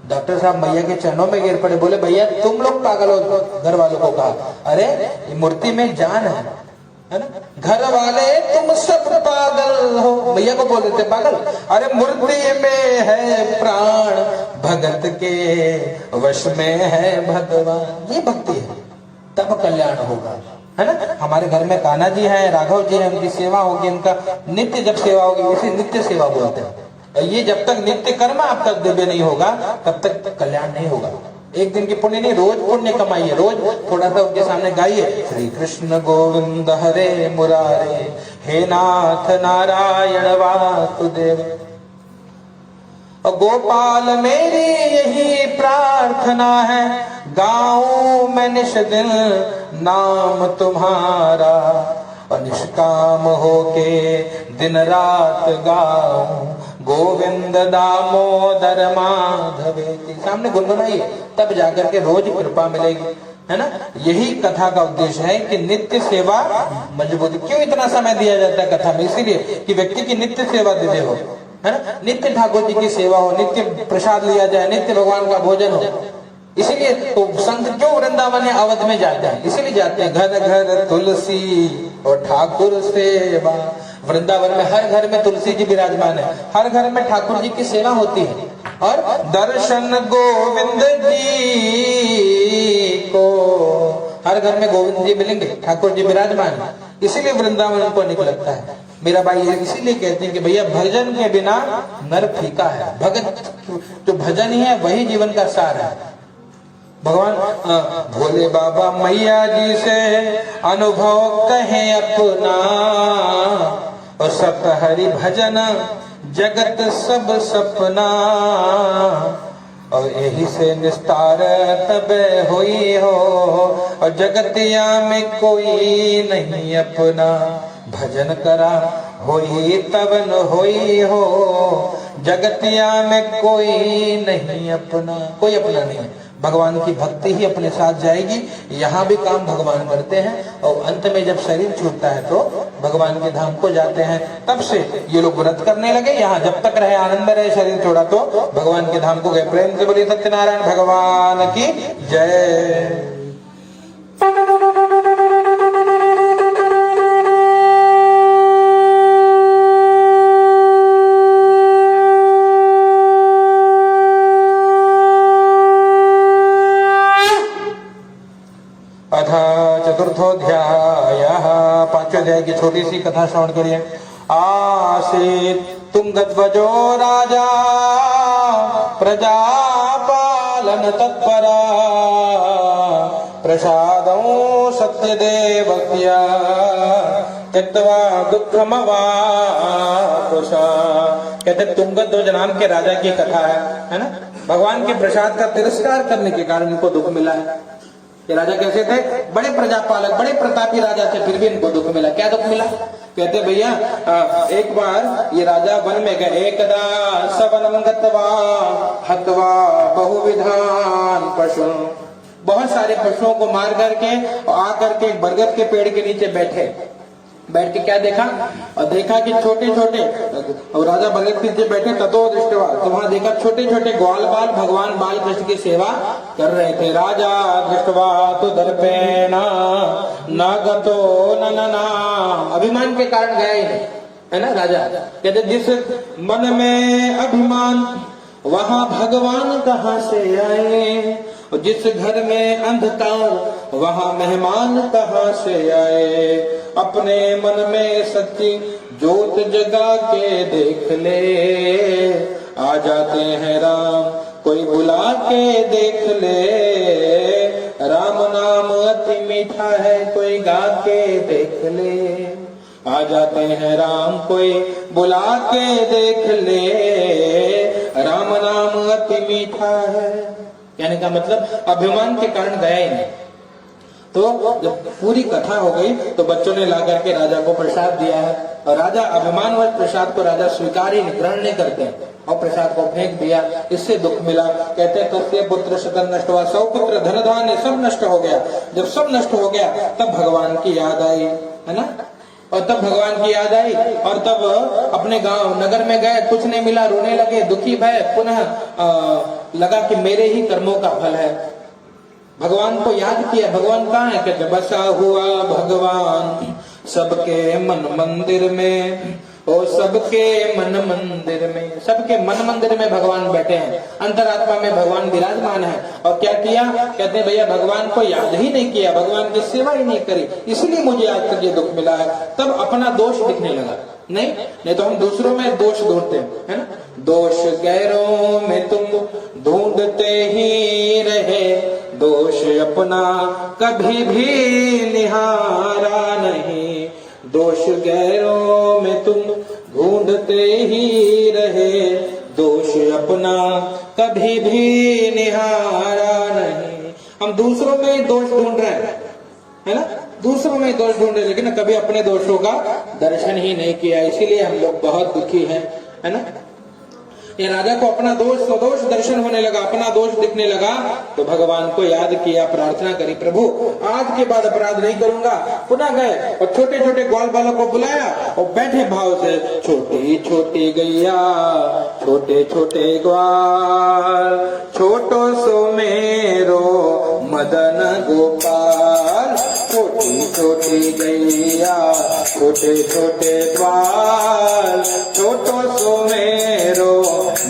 डॉक्टर साहब मैया के चरणों में गिर पड़े, बोले भैया तुम लोग पागल हो। घर वालों को कहा अरे ये मूर्ति में जान है ना, घर वाले तुम सब पागल हो। भैया को बोल देते पागल, अरे मूर्ति में है प्राण, भगत के वश में है भगवान। ये भक्ति है, तब कल्याण होगा, है ना। हमारे घर में कान्हा जी है, राघव जी है, उनकी सेवा होगी, उनका नित्य जब सेवा होगी, इसे नित्य सेवा बोलते हैं। ये जब तक नित्य कर्म आपका दिव्य नहीं होगा तब तक कल्याण नहीं होगा। एक दिन की पुण्य नहीं, रोज पुण्य कमाइए, रोज थोड़ा सा उनके सामने गाइए, श्री कृष्ण गोविंद हरे मुरारे, हे नाथ नारायण वासुदेव। गोपाल मेरी यही प्रार्थना है, गाऊं मैं निश दिन नाम तुम्हारा, और निष्काम होके दिन रात गाऊं गोविंद दामोदर माधवेति। सामने गुनगुनाइए, तब जाकर के रोज कृपा मिलेगी, है ना। यही कथा का उद्देश्य है कि नित्य सेवा मजबूती। क्यों इतना समय दिया जाता है कथा में? इसीलिए कि व्यक्ति की नित्य सेवा दिव्य हो, है ना। नित्य ठाकुर जी की सेवा हो, नित्य प्रसाद लिया जाए, नित्य भगवान का भोजन हो। इसीलिए तो संत क्यों वृंदावन या अवध में जाते हैं? इसीलिए जाते हैं, घर घर तुलसी और ठाकुर सेवा। वृंदावन में हर घर में तुलसी जी विराजमान है, हर घर में ठाकुर जी की सेवा होती है। और दर्शन गोविंद जी को हर घर में गोविंद जी मिलेंगे, ठाकुर जी विराजमान, इसीलिए वृंदावन उनको निक लगता है। मेरा भाई इसीलिए कहते हैं कि भैया भजन के बिना नर फीका है। भगत जो भजन ही है वही जीवन का सार है। भगवान भोले बाबा मैया जी से अनुभव कहे अपना, और सब हरि भजन जगत सब सपना, और यही से निस्तार तब हुई हो, और जगतिया में कोई नहीं अपना, भजन करा होई तबन होई हो, जगतिया में कोई नहीं अपना, कोई अपना नहीं। भगवान की भक्ति ही अपने साथ जाएगी। यहाँ भी काम भगवान करते हैं, और अंत में जब शरीर छूटता है तो भगवान के धाम को जाते हैं। तब से ये लोग व्रत करने लगे, यहाँ जब तक रहे आनंद रहे, शरीर छोड़ा तो भगवान के धाम को गए। प्रेम से बोलिए सत्यनारायण भगवान की जय। चतुर्थोध्यायः, पांचवें अध्याय की छोटी सी कथा श्रवण करिए। आसीत् तुंगध्वजो राजा प्रजा पालन तत्परा, प्रसादं सत्यदेवक्या त्यक्त्वा दुःखमवापुषा। कहते तुंगध्वज नाम के राजा की कथा है ना। भगवान के प्रसाद का तिरस्कार करने के कारण उनको दुख मिला है। ये राजा कैसे थे? बड़े प्रजापालक, बड़े प्रतापी राजा थे, फिर भी इनको दुख मिला। क्या दुख मिला? कहते भैया एक बार ये राजा वन में गए। एकदा सवनम गत्वा हत्वा बहुविधान पशु, बहुत सारे पशुओं को मार करके और आकर के बरगद के पेड़ के नीचे बैठे। बैठ के क्या देखा? और देखा कि छोटे छोटे, और राजा बरगद के नीचे बैठे, ततो दृष्टवा, तो वहां देखा छोटे छोटे ग्वाल बाल भगवान बाल कृष्ण की सेवा कर रहे थे। राजा दृष्टवा तो दर्पेण न गतो न, अभिमान के कारण गया ही नहीं, है ना। राजा कहते जिस मन में अभिमान वहां भगवान कहाँ से आए, और जिस घर में अंधकार वहां मेहमान कहाँ से आए। अपने मन में सच्ची जोत जगा के देख ले, आ जाते हैं राम कोई बुला के देख ले। राम नाम अति मीठा है कोई गा के देख ले, आ जाते हैं राम कोई बुला के देख ले। राम नाम अति मीठा है, कहने का मतलब अभिमान के कारण गया ही नहीं। तो जब पूरी कथा हो गई तो बच्चों ने ला करके राजा को प्रसाद दिया है, और राजा अभिमानवश प्रसाद को राजा स्वीकार ही ग्रहण नहीं करते हैं, और प्रसाद को फेंक दिया। इससे दुख मिला। कहते हैं तस्य पुत्र शतन नष्ट हुआ, 100 पुत्र धन धान्य सब नष्ट हो गया। जब सब नष्ट हो गया तब भगवान की याद आई, है ना। और तब भगवान की याद आई, और तब अपने गांव नगर में गए, कुछ नहीं मिला, रोने लगे, दुखी भय। पुनः लगा कि मेरे ही कर्मों का फल है। भगवान को याद किया। भगवान कहाँ है? कहते बसा हुआ भगवान सबके मन मंदिर में, ओ सबके मन मंदिर में, सबके मन मंदिर में भगवान बैठे हैं, अंतरात्मा में भगवान विराजमान है। और क्या किया? कहते भैया भगवान को याद ही नहीं किया, भगवान की सेवा ही नहीं करी, इसलिए मुझे आज तक ये दुख मिला है। तब अपना दोष दिखने लगा। नहीं तो हम दूसरों में दोष ढूंढते हैं, है ना। दोष गैरों में तुम ढूंढते ही रहे, दोष अपना कभी भी निहारा नहीं। दोष गैरों में तुम ढूंढते ही रहे, दोष अपना कभी भी निहारा नहीं। हम दूसरों में दोष ढूंढ रहे हैं, है ना, दूसरों में दोष ढूंढ रहे, लेकिन कभी अपने दोषों का दर्शन ही नहीं किया, इसीलिए हम लोग बहुत दुखी हैं, है ना। ये राजा को अपना दोष स्वदोष दर्शन होने लगा, अपना दोष दिखने लगा, तो भगवान को याद किया, प्रार्थना करी, प्रभु आज के बाद अपराध नहीं करूंगा। पुनः गए और छोटे छोटे ग्वाल बालक को बुलाया और बैठे भाव से, छोटी छोटी गैया छोटे छोटे ग्वाल, छोटो सो मेरो मदन गोपाल। छोटी छोटी गैया छोटे छोटे ग्वाल, छोटो सो मेरो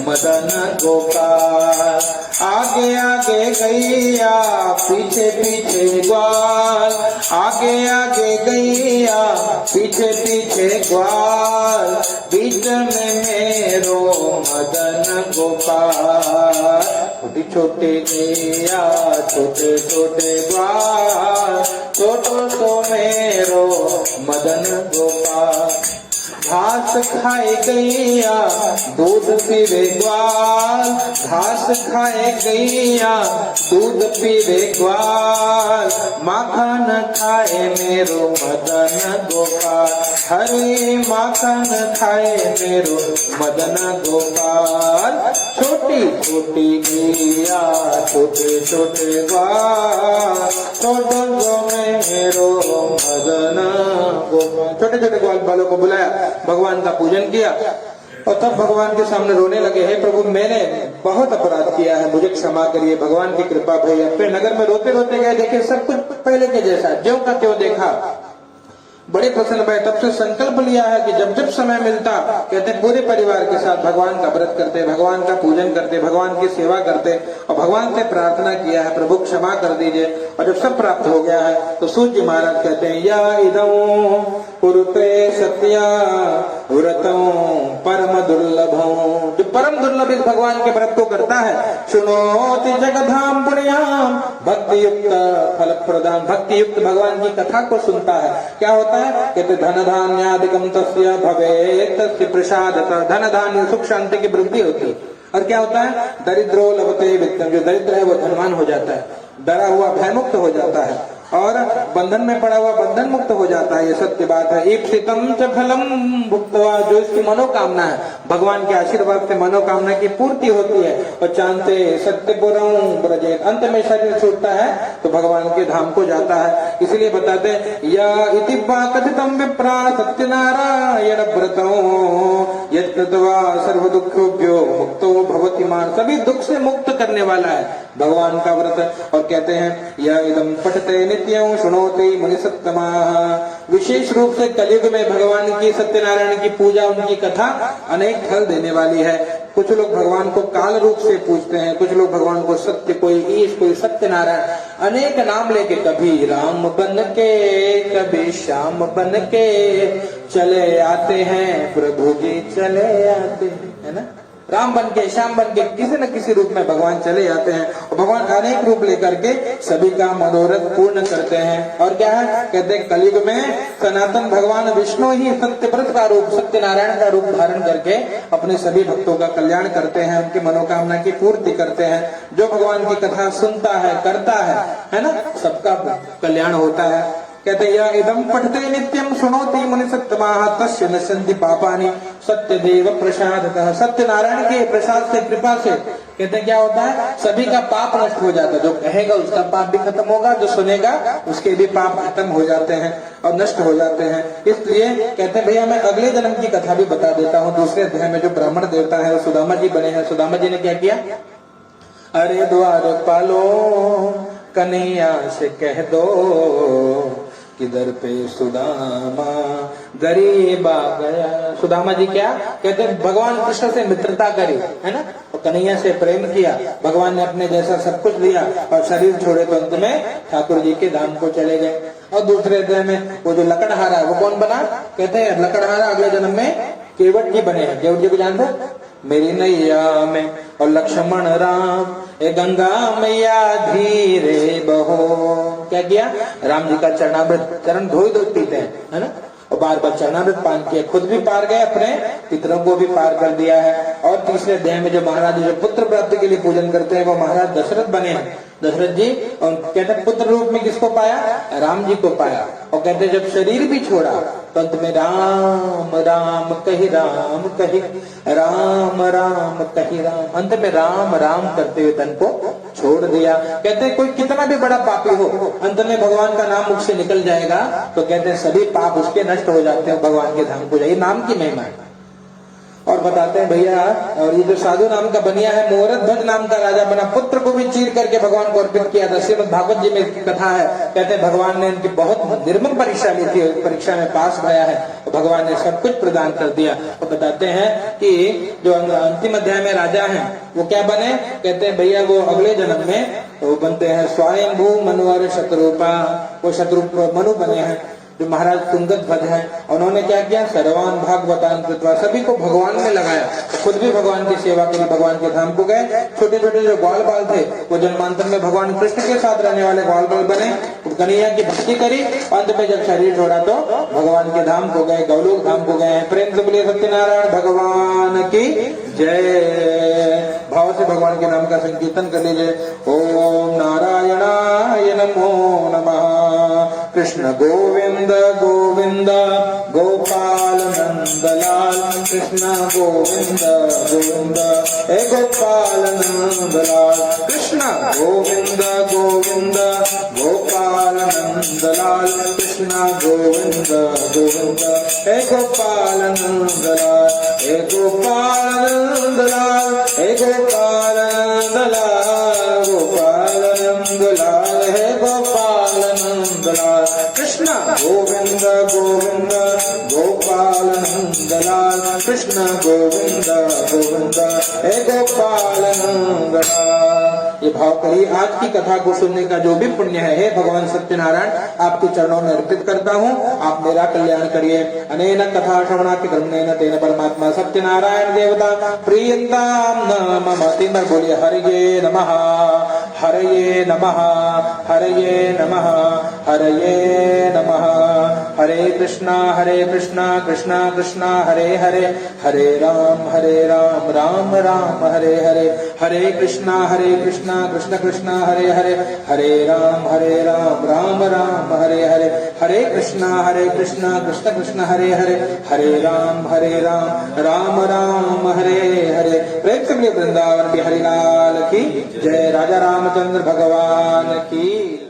मदन गोपाल। आगे आगे गैया पीछे पीछे ग्वाल, आगे आगे गैया पीछे पीछे ग्वाल, बीच में मेरो मदन गोपाल। छोटी छोटी गैया छोटे छोटे ग्वाल, छोटो सो मेरो मदन गोपाल। घास खाए गैया दूध पीवे ग्वाल, घास खाए गैया दूध पीवे ग्वाल, माखन खाए मेरो मदन गोपाल। हरे माखन खाए मेरो मदन गोपाल। छोटी छोटी गैया छोटे छोटे ग्वाल, छोटो सो मेरो मदन गोपाल। छोटे छोटे ग्वाल वालों को बुलाया, भगवान का पूजन किया और तब भगवान के सामने रोने लगे, हे प्रभु मैंने बहुत अपराध किया है, मुझे क्षमा करिए। भगवान की कृपा भई। अपने नगर में रोते रोते गए, देखे सब कुछ पहले के जैसा, ज्यों का त्यों देखा। बड़े प्रसन्न भय, तब से संकल्प लिया है कि जब जब समय मिलता, कहते पूरे परिवार के साथ भगवान का व्रत करते, भगवान का पूजन करते, भगवान की सेवा करते और भगवान से प्रार्थना किया है प्रभु क्षमा कर दीजिए। और जब सब प्राप्त हो गया है तो सूत जी महाराज कहते हैं, या इदं कुरुते सत्या व्रतं परम दुर्लभं। जो परम दुर्लभ इस भगवान के व्रत को करता है, सुनोति जगधाम पुण्याम भक्ति युक्त फल प्रदान। भक्ति युक्त भगवान की कथा को सुनता है, क्या होता है? कहते धन धान्यादिकम तस्य भवेत् तस्य प्रसादतः। धन धान्य सुख शांति की वृद्धि होती है। और क्या होता है? दरिद्रो लभते वित्तम। जो दरिद्र है वो धनवान हो जाता है, डरा हुआ भयमुक्त हो जाता है और बंधन में पड़ा हुआ बंधन मुक्त हो जाता है। ये सत्य बात है। ईप्सितम च फलम भुक्त्वा। जो इसकी मनोकामना है, भगवान के आशीर्वाद से मनोकामना की पूर्ति होती है। और चांते सत्यपुरं ब्रजेत। अंत में शरीर छूटता है तो भगवान के धाम को जाता है। इसलिए बताते या इति कथितम विप्रा सत्यनारायण व्रतो यत्कृत्वा सर्व दुःखेभ्यो मुक्तो भवति मान्। सभी दुख से मुक्त करने वाला है भगवान का व्रत। और कहते हैं या इदं पठते नित्यं शृणोति मुनिसत्तमाः। विशेष रूप से कलयुग में भगवान की सत्यनारायण की पूजा, उनकी कथा अनेक फल देने वाली है। कुछ लोग भगवान को काल रूप से पूजते हैं, कुछ लोग भगवान को सत्य, कोई ईश, कोई सत्यनारायण, अनेक नाम लेके, कभी राम बन के कभी श्याम बन के चले आते हैं प्रभु जी चले आते हैं, है ना। राम बन के श्याम बन के किसी न किसी रूप में भगवान चले जाते हैं और भगवान अनेक रूप लेकर के सभी का मनोरथ पूर्ण करते हैं। और क्या है? कहते हैं कलयुग में सनातन भगवान विष्णु ही सत्यव्रत का रूप, सत्यनारायण का रूप धारण करके अपने सभी भक्तों का कल्याण करते हैं, उनकी मनोकामना की पूर्ति करते हैं। जो भगवान की कथा सुनता है, करता है ना, सबका कल्याण होता है। कहते या इदं पठते नित्यं शृणोति मुनिसत्तमाः तस्य नश्यन्ति पापानि सत्यदेव प्रसादतः। सत्यनारायण के प्रसाद से, कृपा से, कहते क्या होता है? सभी का पाप नष्ट हो जाता है। जो कहेगा उसका पाप भी खत्म होगा, जो सुनेगा उसके भी पाप खत्म हो जाते हैं और नष्ट हो जाते हैं। इसलिए कहते हैं भैया मैं अगले जन्म की कथा भी बता देता हूँ। दूसरे अध्याय में जो ब्राह्मण देवता है वो सुदामा जी बने हैं। सुदामा जी ने क्या किया? अरे द्वारपालो कन्हैया से कह दो किधर पे सुदामा गरीब आ गया। सुदामा जी क्या कहते? भगवान कृष्ण से मित्रता करी, है ना, और कन्हैया से प्रेम किया। भगवान ने अपने जैसा सब कुछ दिया और शरीर छोड़े तो अंत में ठाकुर जी के धाम को चले गए। और दूसरे अध्याय में वो जो लकड़हारा है वो कौन बना? कहते हैं लकड़हारा अगले जन्म में केवट जी बने हैं। केवट जी को जानते? मेरी नैया में और लक्ष्मण राम ए गंगा मैया धीरे बहो। क्या किया? राम जी का चरणामृत, चरण धोई धोई पीते हैं, है ना, और बार बार चरणामृत पान किया। खुद भी पार गए, अपने पितरों को भी पार कर दिया है। और तीसरे अध्याय में जो महाराज जो पुत्र प्राप्ति के लिए पूजन करते हैं वो महाराज दशरथ बने हैं। दशरथ जी, और कहते हैं पुत्र रूप में किसको पाया? राम जी को पाया। और कहते जब शरीर भी छोड़ा तो अंत में राम राम कही राम कही, राम राम कही राम, अंत में राम राम करते हुए तन को छोड़ दिया। कहते हैं कोई कितना भी बड़ा पापी हो, अंत में भगवान का नाम मुख से निकल जाएगा तो कहते हैं सभी पाप उसके नष्ट हो जाते हैं, भगवान के धाम को जाइए। नाम की महिमा है। और बताते हैं भैया, और ये जो साधु नाम का बनिया है, मुहूर्त भट्ट नाम का राजा बना, पुत्र को भी चीर करके भगवान को अर्पित किया था। श्रीमद् भागवत जी में इसकी कथा है। कहते हैं भगवान ने इनकी बहुत निर्मल परीक्षा ली थी, परीक्षा में पास भया है, भगवान ने सब कुछ प्रदान कर दिया। तो बताते हैं कि जो अंतिम अध्याय में राजा है वो क्या बने, कहते हैं भैया वो अगले जन्म में वो बनते हैं स्वयंभू मनुवर शत्रुपा, वो शत्रुप मनु बने हैं जो महाराज तुंगध्वज है। उन्होंने क्या किया, सर्वान भागवतान कृत्वा, सभी को भगवान में लगाया, खुद भी भगवान की सेवा के लिए भगवान के धाम को गए। छोटे छोटे जो ग्वाल बाल थे वो जन्मांतर में भगवान कृष्ण के साथ रहने वाले ग्वाल बाल बने, कन्हैया की भक्ति करी, अंत में जब शरीर छोड़ा तो भगवान के धाम को गए, गौलोक धाम को गए। प्रेम से बोलिए सत्यनारायण भगवान की जय। भाव से भगवान के नाम का संकीर्तन कर लीजिए। ओम नारायणाय नमो नमः। कृष्ण गोविंद गोविंद गोपाल नंदलाल, कृष्ण गोविंद गोविंद हे गोपाल नंदलाल, कृष्ण गोविंद गोविंद गोपाल नंदलाल, कृष्ण गोविंद गोविंद हे गोपाल नंदलाल, हे गोपाल नंदलाल, हे गोपाल नंदलाल, गोपाल नंदलाल, हे गोपाल नंदलाल, कृष्ण गोविंद गोविंद गोपाल नंदलाल, कृष्ण गोविंद गोविंद हे गोपाल नंदलाल। ये भाव करिए। आज की कथा को सुनने का जो भी पुण्य है, हे भगवान सत्यनारायण आपके चरणों में अर्पित करता हूँ, आप मेरा कल्याण करिए। अनेन कथा श्रवणाति क्रमेण तेन परमात्मा सत्यनारायण देवता प्रियताम न मम। तीन बार बोलिए हरये नमः, हरये नमः, हरये नमः, हरये नमः। हरे कृष्णा कृष्णा कृष्णा हरे हरे, हरे राम राम राम हरे हरे, हरे कृष्णा कृष्ण कृष्ण हरे हरे, हरे राम राम राम हरे हरे, हरे कृष्णा कृष्ण कृष्ण हरे हरे, हरे राम राम राम हरे हरे। प्रेम से वृंदावन बिहारी लाल की जय। राजा रामचंद्र भगवान की।